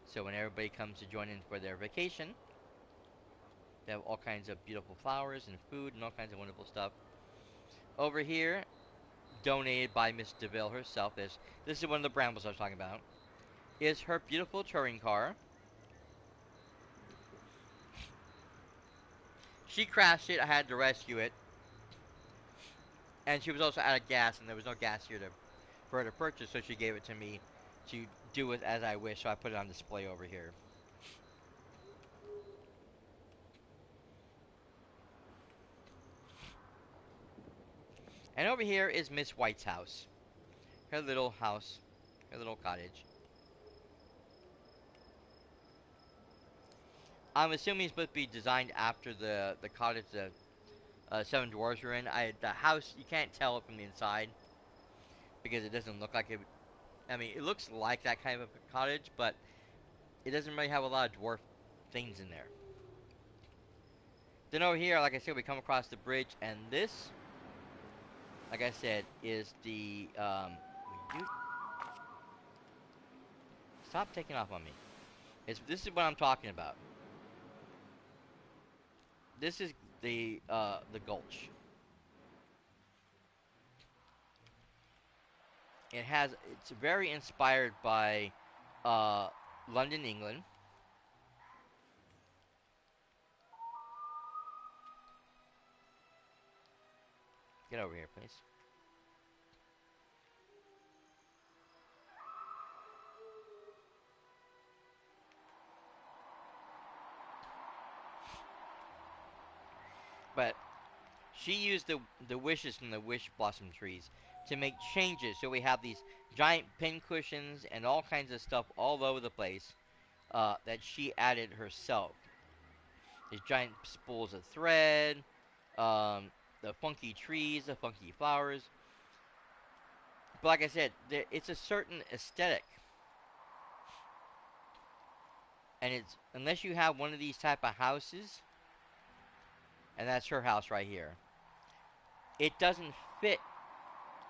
So when everybody comes to join in for their vacation, they have all kinds of beautiful flowers and food and all kinds of wonderful stuff. Over here, donated by Miss DeVille herself, this is one of the brambles I was talking about, is her beautiful touring car. She crashed it. I had to rescue it. And she was also out of gas, and there was no gas here for her to purchase, so she gave it to me to do with as I wish, so I put it on display over here. And over here is Miss White's house. Her little house. Her little cottage. I'm assuming it's supposed to be designed after the cottage the Seven Dwarfs were in. The house, you can't tell it from the inside because it doesn't look like it. I mean, it looks like that kind of a cottage, but it doesn't really have a lot of dwarf things in there. Then over here, like I said, we come across the bridge, and this, like I said, is the stop taking off on me. This is what I'm talking about. This is the gulch. It's very inspired by London, England. Get over here, please. But she used the wishes from the wish blossom trees to make changes. So we have these giant pin cushions and all kinds of stuff all over the place that she added herself. These giant spools of thread, the funky trees, the funky flowers. But like I said, it's a certain aesthetic. And it's unless you have one of these type of houses, and that's her house right here, it doesn't fit.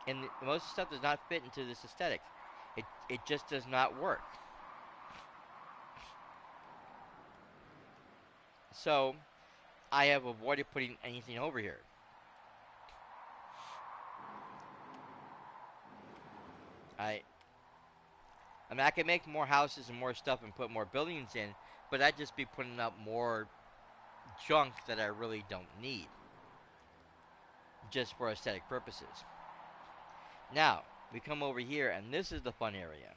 And most stuff does not fit into this aesthetic. It just does not work. So I have avoided putting anything over here. I mean, I can make more houses and more stuff and put more buildings in, but I'd just be putting up more junk that I really don't need, just for aesthetic purposes. Now, we come over here, and this is the fun area.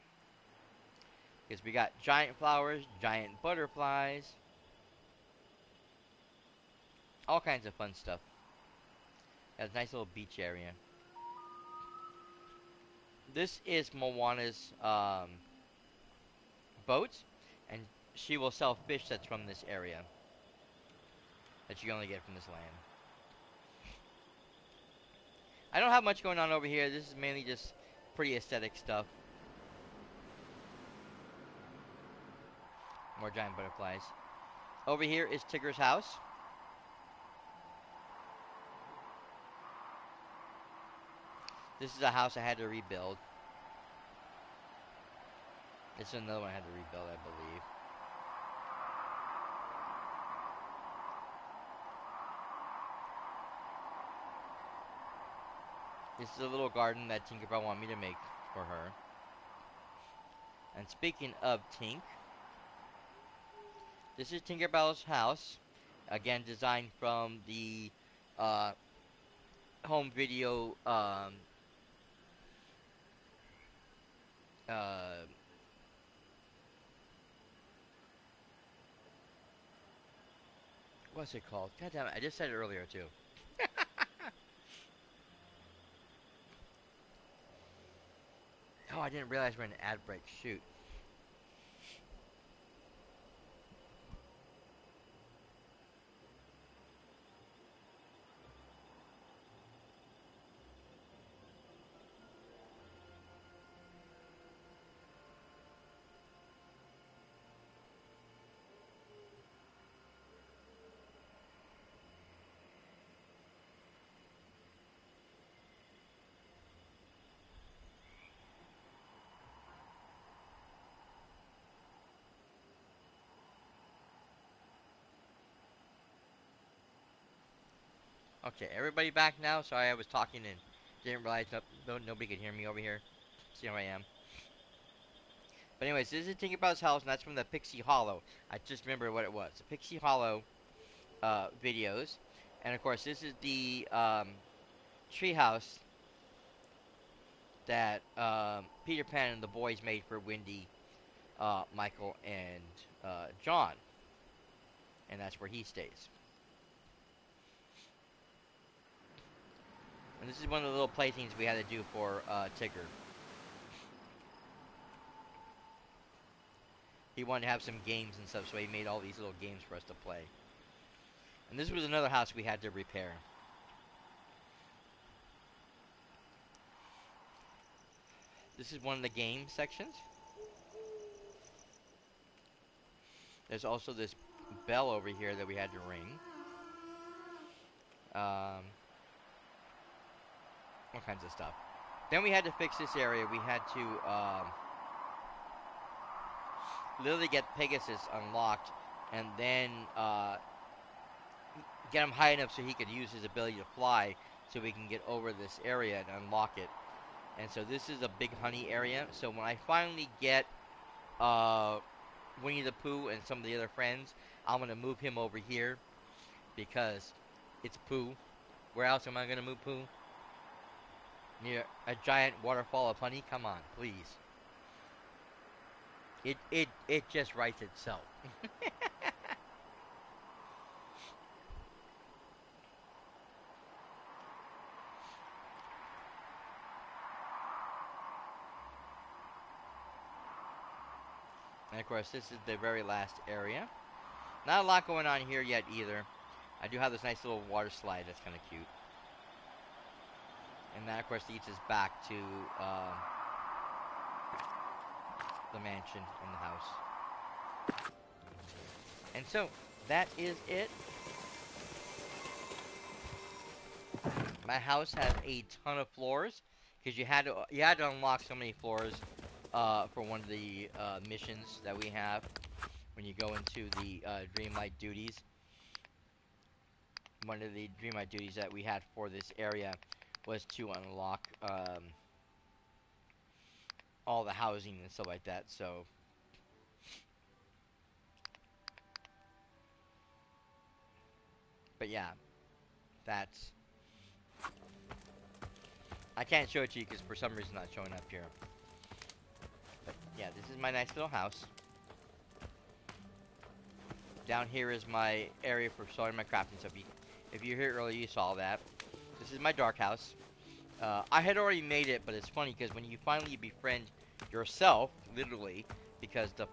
Because we got giant flowers, giant butterflies, all kinds of fun stuff. Got a nice little beach area. This is Moana's boats, and she will sell fish that's from this area that you only get from this land. I don't have much going on over here. This is mainly just pretty aesthetic stuff. More giant butterflies. Over here is Tigger's house. This is a house I had to rebuild. This is another one I had to rebuild, I believe. This is a little garden that Tinkerbell wanted me to make for her. And speaking of Tink, this is Tinkerbell's house. Again, designed from the home video what's it called? God damn it, I just said it earlier too. Oh, I didn't realize we're in an ad break. Shoot. Okay, everybody back now? Sorry, I was talking and didn't realize nobody could hear me over here. See how I am. But anyways, this is Tinkerbell's house, and that's from the Pixie Hollow. I just remember what it was. The Pixie Hollow videos. And of course, this is the treehouse that Peter Pan and the boys made for Wendy, Michael, and John. And that's where he stays. And this is one of the little playthings we had to do for Tigger. He wanted to have some games and stuff, so he made all these little games for us to play. And this was another house we had to repair. This is one of the game sections. There's also this bell over here that we had to ring. All kinds of stuff. Then we had to fix this area. We had to literally get Pegasus unlocked, and then get him high enough so he could use his ability to fly, so we can get over this area and unlock it. And so this is a big honey area. So when I finally get Winnie the Pooh and some of the other friends, I'm gonna move him over here because it's Pooh. Where else am I gonna move Pooh? Near a giant waterfall of honey? Come on, please. It just writes itself. And of course, this is the very last area. Not a lot going on here yet either. I do have this nice little water slide that's kind of cute. And that, of course, leads us back to the mansion and the house. And so, that is it. My house has a ton of floors because you had to unlock so many floors for one of the missions that we have when you go into the Dreamlight duties. One of the Dreamlight duties that we had for this area was to unlock all the housing and stuff like that. So but yeah, that's, I can't show it to you because for some reason it's not showing up here. But yeah, this is my nice little house. Down here is my area for starting my crafting stuff. If you were here earlier, you saw that. This is my dark house. I had already made it, but it's funny because when you finally befriend yourself, literally, because the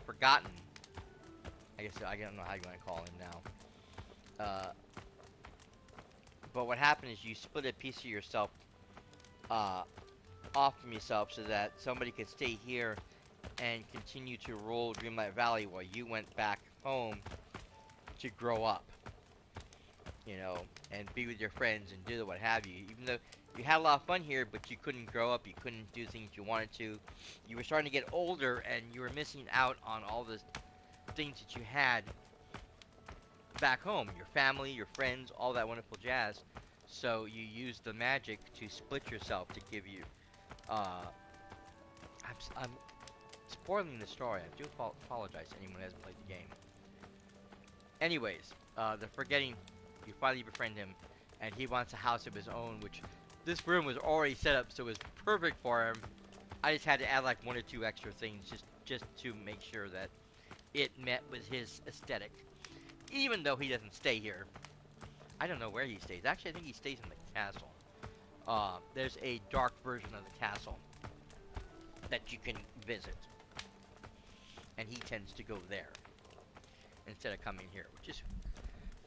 forgotten. I guess I don't know how you want to call him now. But what happened is you split a piece of yourself off from yourself so that somebody could stay here and continue to rule Dreamlight Valley while you went back home to grow up, you know, and be with your friends and do the what have you. Even though you had a lot of fun here, but you couldn't grow up, you couldn't do things you wanted to. You were starting to get older, and you were missing out on all the things that you had back home. Your family, your friends, all that wonderful jazz. So you used the magic to split yourself to give you, I'm spoiling the story. I do apologize to anyone who hasn't played the game. Anyways, the forgetting, you finally befriend him, and he wants a house of his own, which this room was already set up, so it was perfect for him. I just had to add like 1 or 2 extra things just to make sure that it met with his aesthetic. Even though he doesn't stay here. I don't know where he stays. Actually, I think he stays in the castle. There's a dark version of the castle that you can visit. And he tends to go there instead of coming here, which is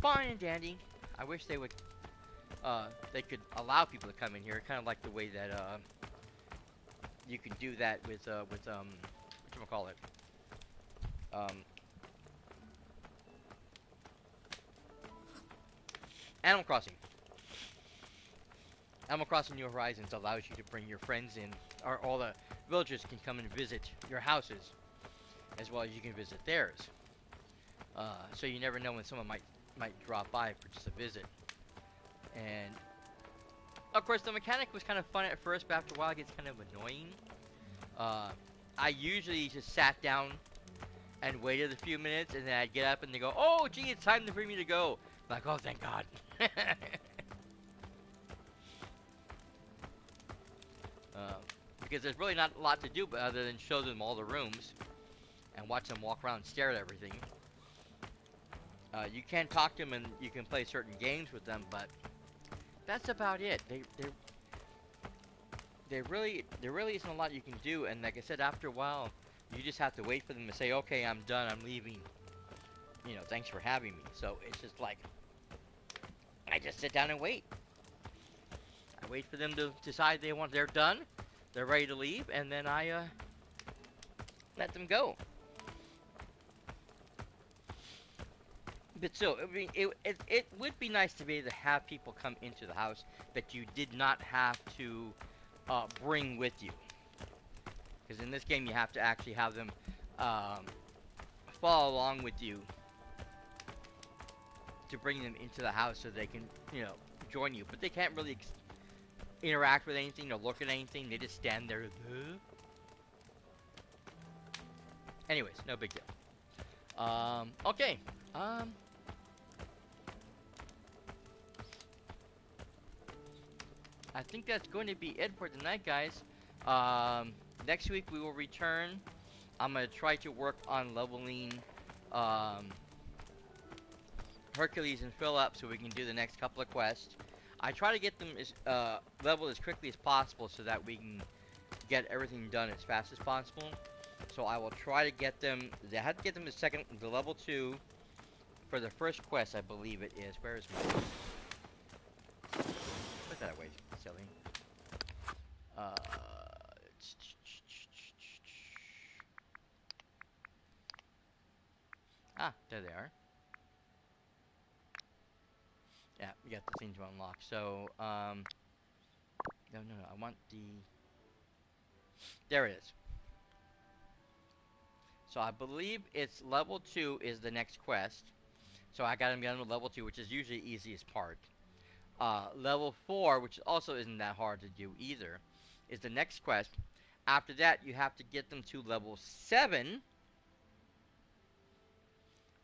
fine and dandy. I wish they would they could allow people to come in here, kind of like the way that you can do that with whatchamacallit, Animal Crossing. Animal Crossing New Horizons allows you to bring your friends in, or all the villagers can come and visit your houses, as well as you can visit theirs. So you never know when someone might drop by for just a visit. And of course, the mechanic was kind of fun at first, but after a while, it gets kind of annoying. I usually just sat down and waited a few minutes, and then I'd get up and they go, "Oh, gee, it's time for me to go." I'm like, "Oh, thank God." Because there's really not a lot to do but other than show them all the rooms and watch them walk around and stare at everything. You can talk to them and you can play certain games with them, but that's about it. There really isn't a lot you can do, and like I said, after a while, you just have to wait for them to say, "Okay, I'm done. I'm leaving. You know, thanks for having me." So it's just like I just sit down and wait. I wait for them to decide they're done, they're ready to leave, and then I let them go. But still, I mean, it would be nice to be able to have people come into the house that you did not have to bring with you. Because in this game, you have to actually have them follow along with you to bring them into the house so they can, you know, join you. But they can't really interact with anything or look at anything. They just stand there. Anyways, no big deal. Okay. I think that's going to be it for tonight, guys. Next week we will return. I'm going to try to work on leveling Hercules and Philip so we can do the next couple of quests. I try to get them leveled as quickly as possible so that we can get everything done as fast as possible. So I will try to get them. I have to get them the level 2 for the first quest, I believe it is. Where is my? Put that away, silly. There they are. Yeah, we got the thing to unlock. So, no, I want the. There it is. So I believe it's level 2 is the next quest. So I got him down to level 2, which is usually the easiest part. Level 4, which also isn't that hard to do either, is the next quest. After that, you have to get them to level 7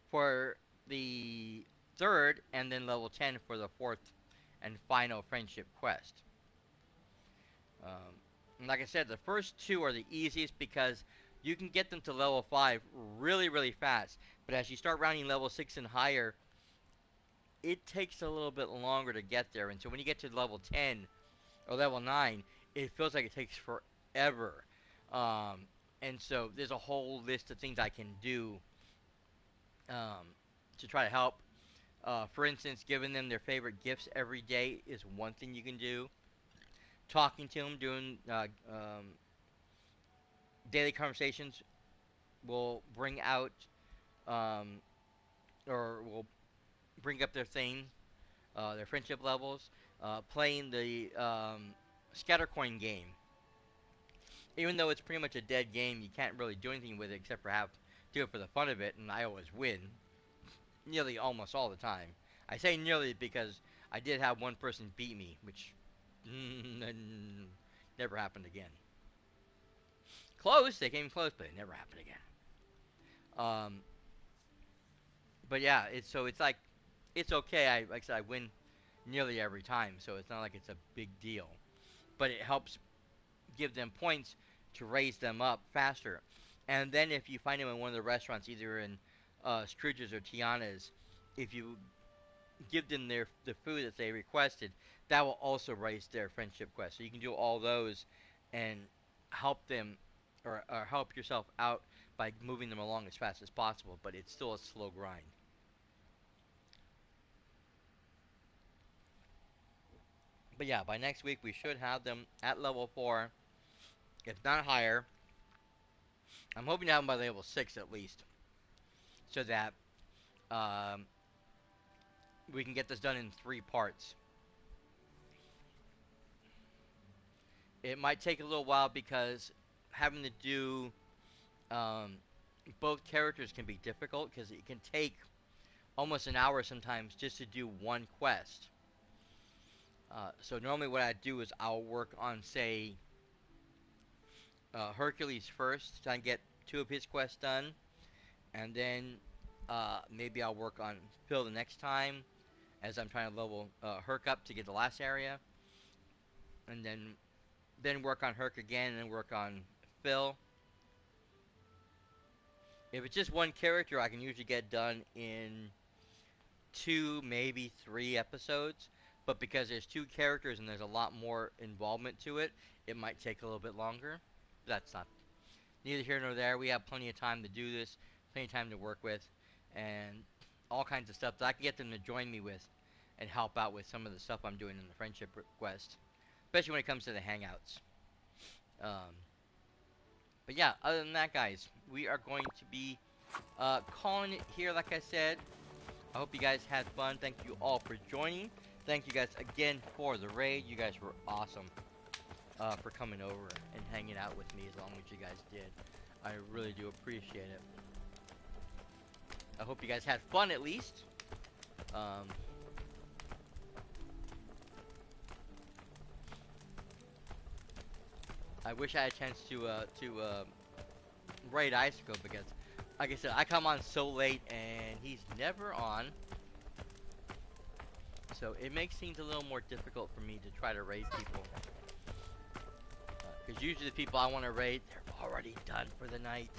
for the third, and then level 10 for the fourth and final friendship quest. And like I said, the first 2 are the easiest because you can get them to level 5 really, really fast. But as you start rounding level 6 and higher, it takes a little bit longer to get there. And so when you get to level 10 or level 9, it feels like it takes forever. And so there's a whole list of things I can do to try to help. For instance, giving them their favorite gifts every day is one thing you can do. Talking to them, doing daily conversations will bring out um, or will bring up their thing, their friendship levels. Playing the Scattercoin game, even though it's pretty much a dead game, you can't really do anything with it except for do it for the fun of it, and I always win, nearly almost all the time. I say nearly because I did have one person beat me, which never happened again. Close, they came close, but it never happened again. Um, but yeah, it's like it's okay. Like I said, I win nearly every time, so it's not like it's a big deal. But it helps give them points to raise them up faster. And then if you find them in one of the restaurants, either in Scrooge's or Tiana's, if you give them the food that they requested, that will also raise their friendship quest. So you can do all those and help them or help yourself out by moving them along as fast as possible. But it's still a slow grind. But yeah, by next week we should have them at level 4, if not higher. I'm hoping to have them by level 6 at least, so that um, we can get this done in 3 parts. It might take a little while because having to do um, both characters can be difficult because it can take almost an hour sometimes just to do one quest. So normally what I do is I'll work on, say, Hercules first, try and get 2 of his quests done, and then maybe I'll work on Phil the next time as I'm trying to level Herc up to get the last area, and then work on Herc again, and then work on Phil. If it's just one character, I can usually get done in 2, maybe 3 episodes. But because there's 2 characters and there's a lot more involvement to it, it might take a little bit longer. That's not neither here nor there. We have plenty of time to do this, plenty of time to work with, and all kinds of stuff that I can get them to join me with and help out with some of the stuff I'm doing in the friendship quest, especially when it comes to the hangouts. Um, but yeah, other than that, guys, we are going to be calling it here. Like I said, I hope you guys had fun. Thank you all for joining. Thank you guys again for the raid. You guys were awesome for coming over and hanging out with me as long as you guys did. I really do appreciate it. I hope you guys had fun at least. I wish I had a chance to raid Icicle because, like I said, I come on so late and he's never on. So it makes things a little more difficult for me to try to raid people. Because usually the people I want to raid, they're already done for the night.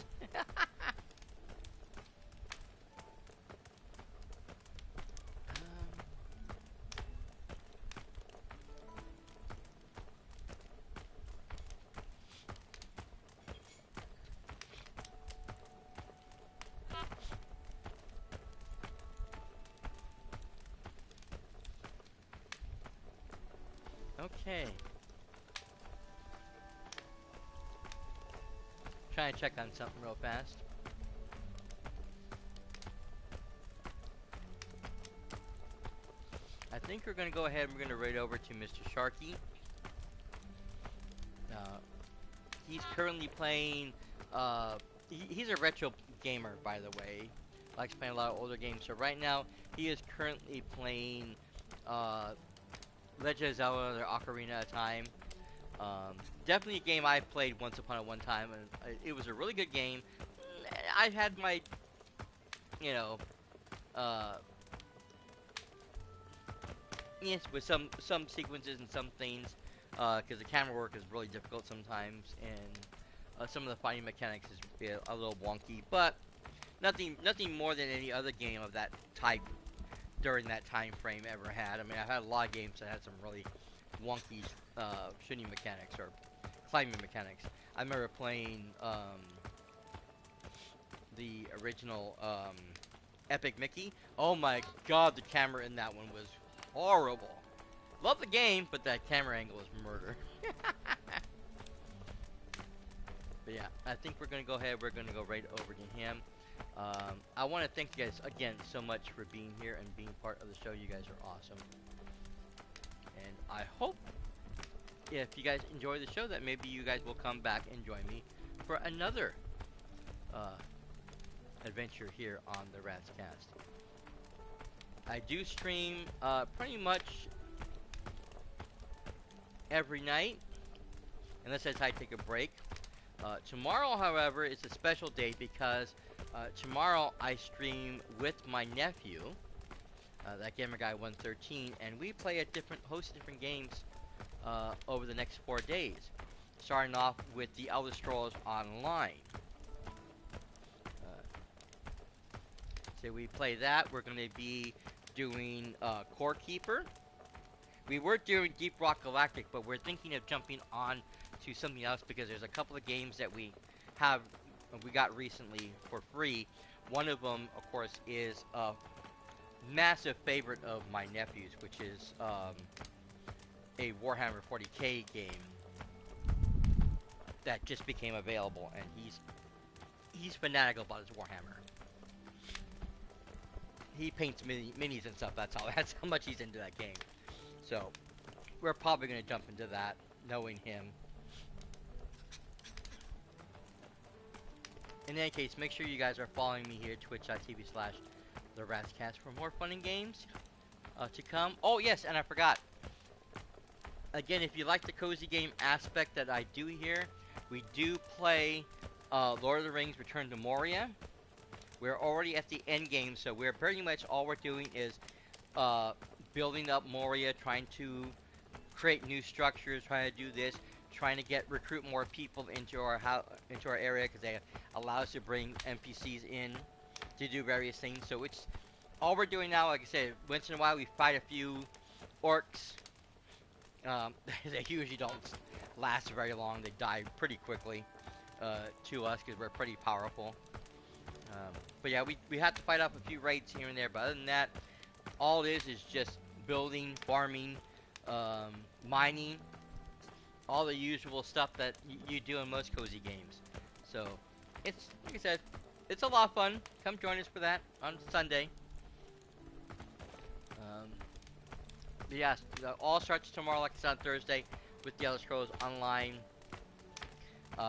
Okay. Trying to check on something real fast. I think we're going to go ahead and we're going to raid over to Mr. Sharky. He's currently playing, he's a retro gamer, by the way. Likes playing a lot of older games. So right now, he is currently playing, Legend of Zelda, or Ocarina of Time. Definitely a game I played once upon a one time, and it was a really good game. I had my, you know, yes, with some sequences and some things, because the camera work is really difficult sometimes, and some of the fighting mechanics is a little wonky, but nothing more than any other game of that type during that time frame ever had. I mean, I've had a lot of games that had some really wonky shooting mechanics or climbing mechanics. I remember playing the original Epic Mickey. Oh my god, the camera in that one was horrible. Love the game, but that camera angle is murder. But yeah, I think we're going to go ahead. We're going to go right over to him. I want to thank you guys again so much for being here and being part of the show. You guys are awesome. And I hope if you guys enjoy the show that maybe you guys will come back and join me for another adventure here on the Rats Cast. I do stream pretty much every night, unless I take a break. Tomorrow, however, is a special day because tomorrow I stream with my nephew, that gamer guy 113, and we play a host of different games over the next 4 days, starting off with the Elder Scrolls Online. So we play that. We're going to be doing Core Keeper. We were doing Deep Rock Galactic, but we're thinking of jumping on to something else because there's a couple of games that we got recently for free. One of them, of course, is a massive favorite of my nephew's, which is a Warhammer 40k game that just became available, and he's fanatical about his Warhammer. He paints minis and stuff. That's how much he's into that game. So we're probably going to jump into that, knowing him. In any case, make sure you guys are following me here, twitch.tv/TheRatsCast for more fun and games to come. Oh, yes, and I forgot. Again, if you like the cozy game aspect that I do here, we do play Lord of the Rings Return to Moria. We're already at the end game, so we're pretty much all we're doing is building up Moria, trying to create new structures, trying to do this, trying to recruit more people into our area because they allow us to bring NPCs in to do various things. So it's all we're doing now. Like I said, once in a while we fight a few orcs. They usually don't last very long. They die pretty quickly to us because we're pretty powerful. But yeah, we have to fight off a few raids here and there. But other than that, all it is just building, farming, mining, all the usual stuff that you do in most cozy games. So it's, like I said, it's a lot of fun. Come join us for that on Sunday. But yeah, all starts tomorrow, like I said, on Thursday, with the Elder Scrolls Online.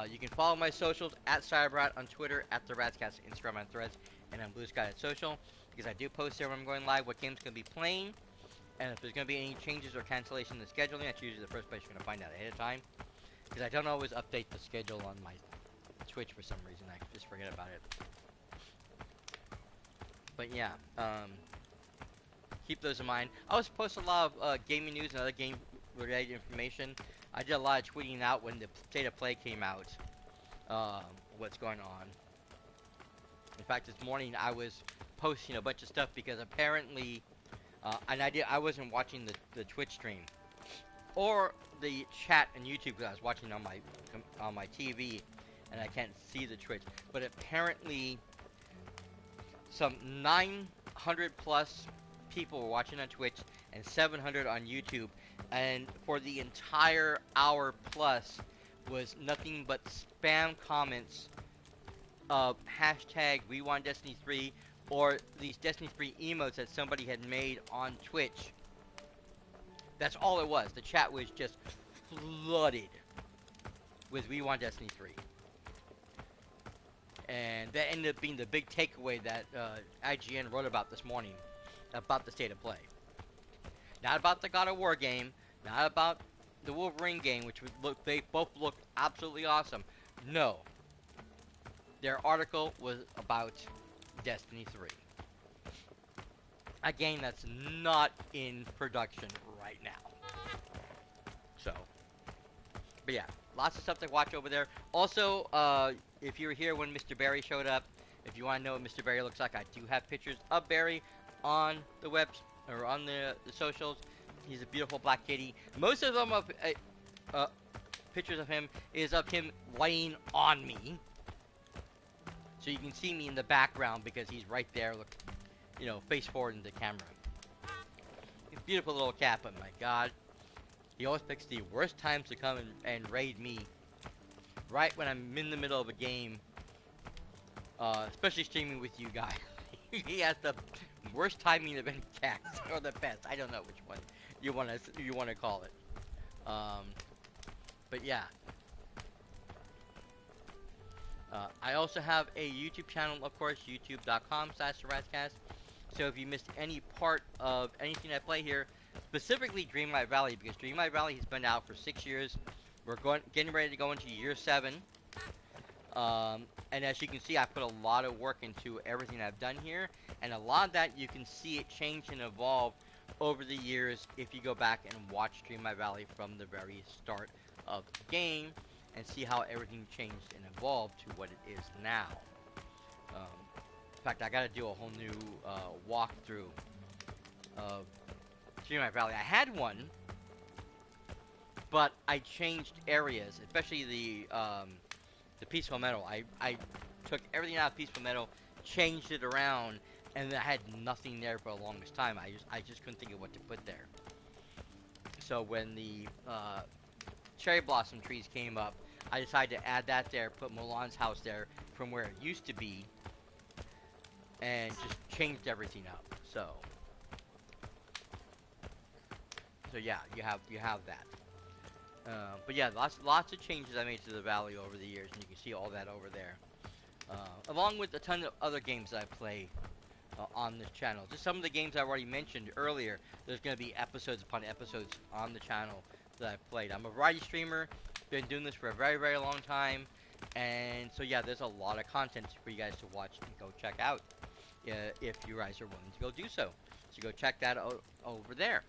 You can follow my socials at cyperrat on Twitter, at the Ratscast, Instagram and Threads, and on BlueSky.Social, because I do post there when I'm going live what games going to be playing, and if there's going to be any changes or cancellation in the scheduling, that's usually the first place you're going to find out ahead of time, because I don't always update the schedule on my Twitch for some reason. I just forget about it. But yeah, keep those in mind. I also post a lot of gaming news and other game-related information. I did a lot of tweeting out when the State of Play came out, what's going on. In fact, this morning I was posting a bunch of stuff because apparently, and I wasn't watching the Twitch stream or the chat on YouTube because I was watching on my TV, and I can't see the Twitch. But apparently, some 900 plus people were watching on Twitch and 700 on YouTube, and for the entire hour plus was nothing but spam comments of hashtag We Want Destiny 3 or these Destiny 3 emotes that somebody had made on Twitch. That's all it was. The chat was just flooded with We Want Destiny 3. And that ended up being the big takeaway that IGN wrote about this morning about the State of Play. Not about the God of War game, not about the Wolverine game, which they both look absolutely awesome. No. Their article was about Destiny 3. A game that's not in production right now. So, but yeah, lots of stuff to watch over there. Also, if you were here when Mr. Barry showed up, if you want to know what Mr. Barry looks like, I do have pictures of Barry on the web or on the socials. He's a beautiful black kitty. Most of them pictures of him is of him laying on me. So you can see me in the background because he's right there, look, you know, face forward in the camera. He's a beautiful little cat, but my god, he always picks the worst times to come and raid me. Right when I'm in the middle of a game, especially streaming with you guys. He has the worst timing of any cats, or the best. I don't know which one you wanna call it. But yeah. I also have a YouTube channel, of course, youtube.com/cyperrat. So if you missed any part of anything I play here, specifically Dreamlight Valley, because Dreamlight Valley has been out for 6 years. We're getting ready to go into year 7. And as you can see, I put a lot of work into everything I've done here. And a lot of that, you can see it change and evolve over the years if you go back and watch Dreamlight Valley from the very start of the game and see how everything changed and evolved to what it is now. In fact, I gotta do a whole new walkthrough of Dreamlight Valley. I had one, but I changed areas, especially the Peaceful Meadow. I took everything out of Peaceful Meadow, changed it around, and I had nothing there for the longest time. I just couldn't think of what to put there. So when the cherry blossom trees came up, I decided to add that there, put Mulan's house there from where it used to be, and just changed everything up. So yeah, you have that. But yeah, lots of changes I made to the valley over the years, and you can see all that over there. Along with a ton of other games that I play on this channel. Just some of the games I've already mentioned earlier. There's going to be episodes upon episodes on the channel that I've played. I'm a variety streamer, been doing this for a very, very long time, and so yeah, there's a lot of content for you guys to watch and go check out if you guys are willing to go do so. So go check that out over there.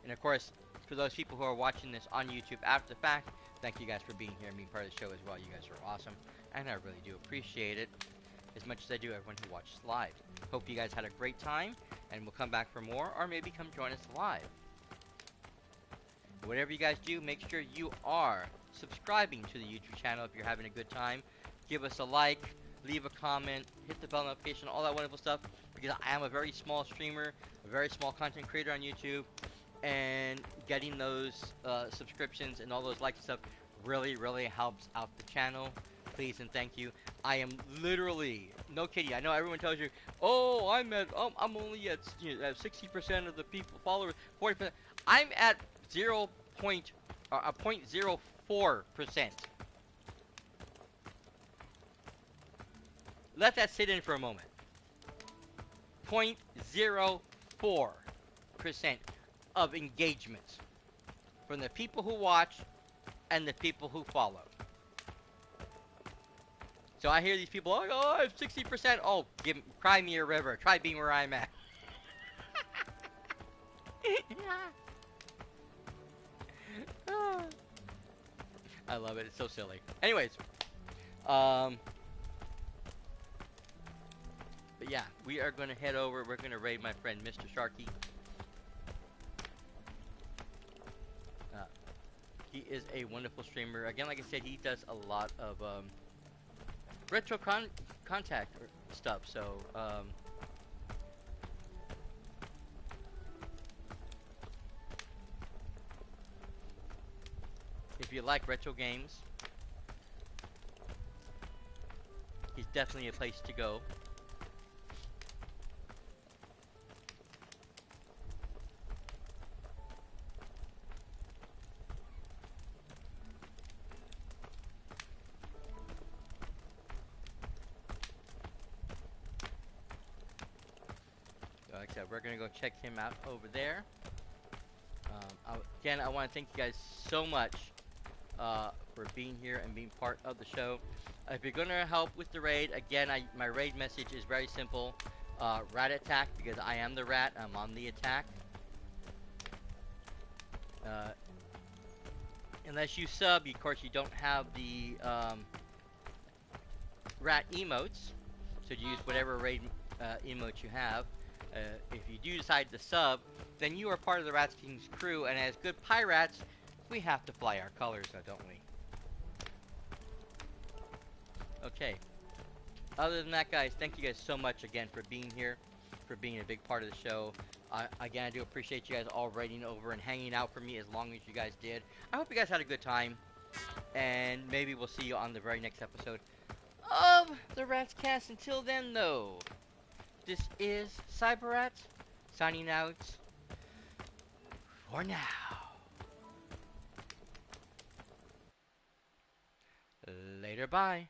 And of course, for those people who are watching this on YouTube after the fact, thank you guys for being here and being part of the show as well. You guys are awesome, and I really do appreciate it as much as I do everyone who watches live. Hope you guys had a great time, and we'll come back for more, or maybe come join us live. Whatever you guys do, make sure you are subscribing to the YouTube channel if you're having a good time. Give us a like, leave a comment, hit the bell notification, all that wonderful stuff, because I am a very small streamer, a very small content creator on YouTube, and getting those subscriptions and all those likes and stuff really, really helps out the channel. Please and thank you. I am literally, no kidding, I know everyone tells you, oh, I'm only at 60% of the people, followers, 40%. I'm at 0.04%. Let that sit in for a moment. 0.04% of engagement from the people who watch and the people who follow. So I hear these people, oh, I have 60%. Oh, cry me a river. Try being where I'm at. I love it. It's so silly. Anyways, but yeah, we are going to head over. We're going to raid my friend Mr. Sharky. He is a wonderful streamer. Again, like I said, he does a lot of retro contact stuff. So if you like retro games, he's definitely a place to go. Like I said, we're going to go check him out over there. Again, I want to thank you guys so much for being here and being part of the show. If you're going to help with the raid, again, my raid message is very simple. Rat attack, because I am the rat. I'm on the attack. Unless you sub, of course, you don't have the rat emotes. So you use whatever raid emote you have. If you do decide to sub, then you are part of the Rats King's crew, and as good pirates, We have to fly our colors now, don't we? Okay. Other than that, guys, thank you guys so much again for being here, for being a big part of the show. Again, I do appreciate you guys all writing over and hanging out for me as long as you guys did. I hope you guys had a good time, and maybe we'll see you on the very next episode of the Rats Cast. Until then, though, this is Cyperrat signing out for now. Later, bye.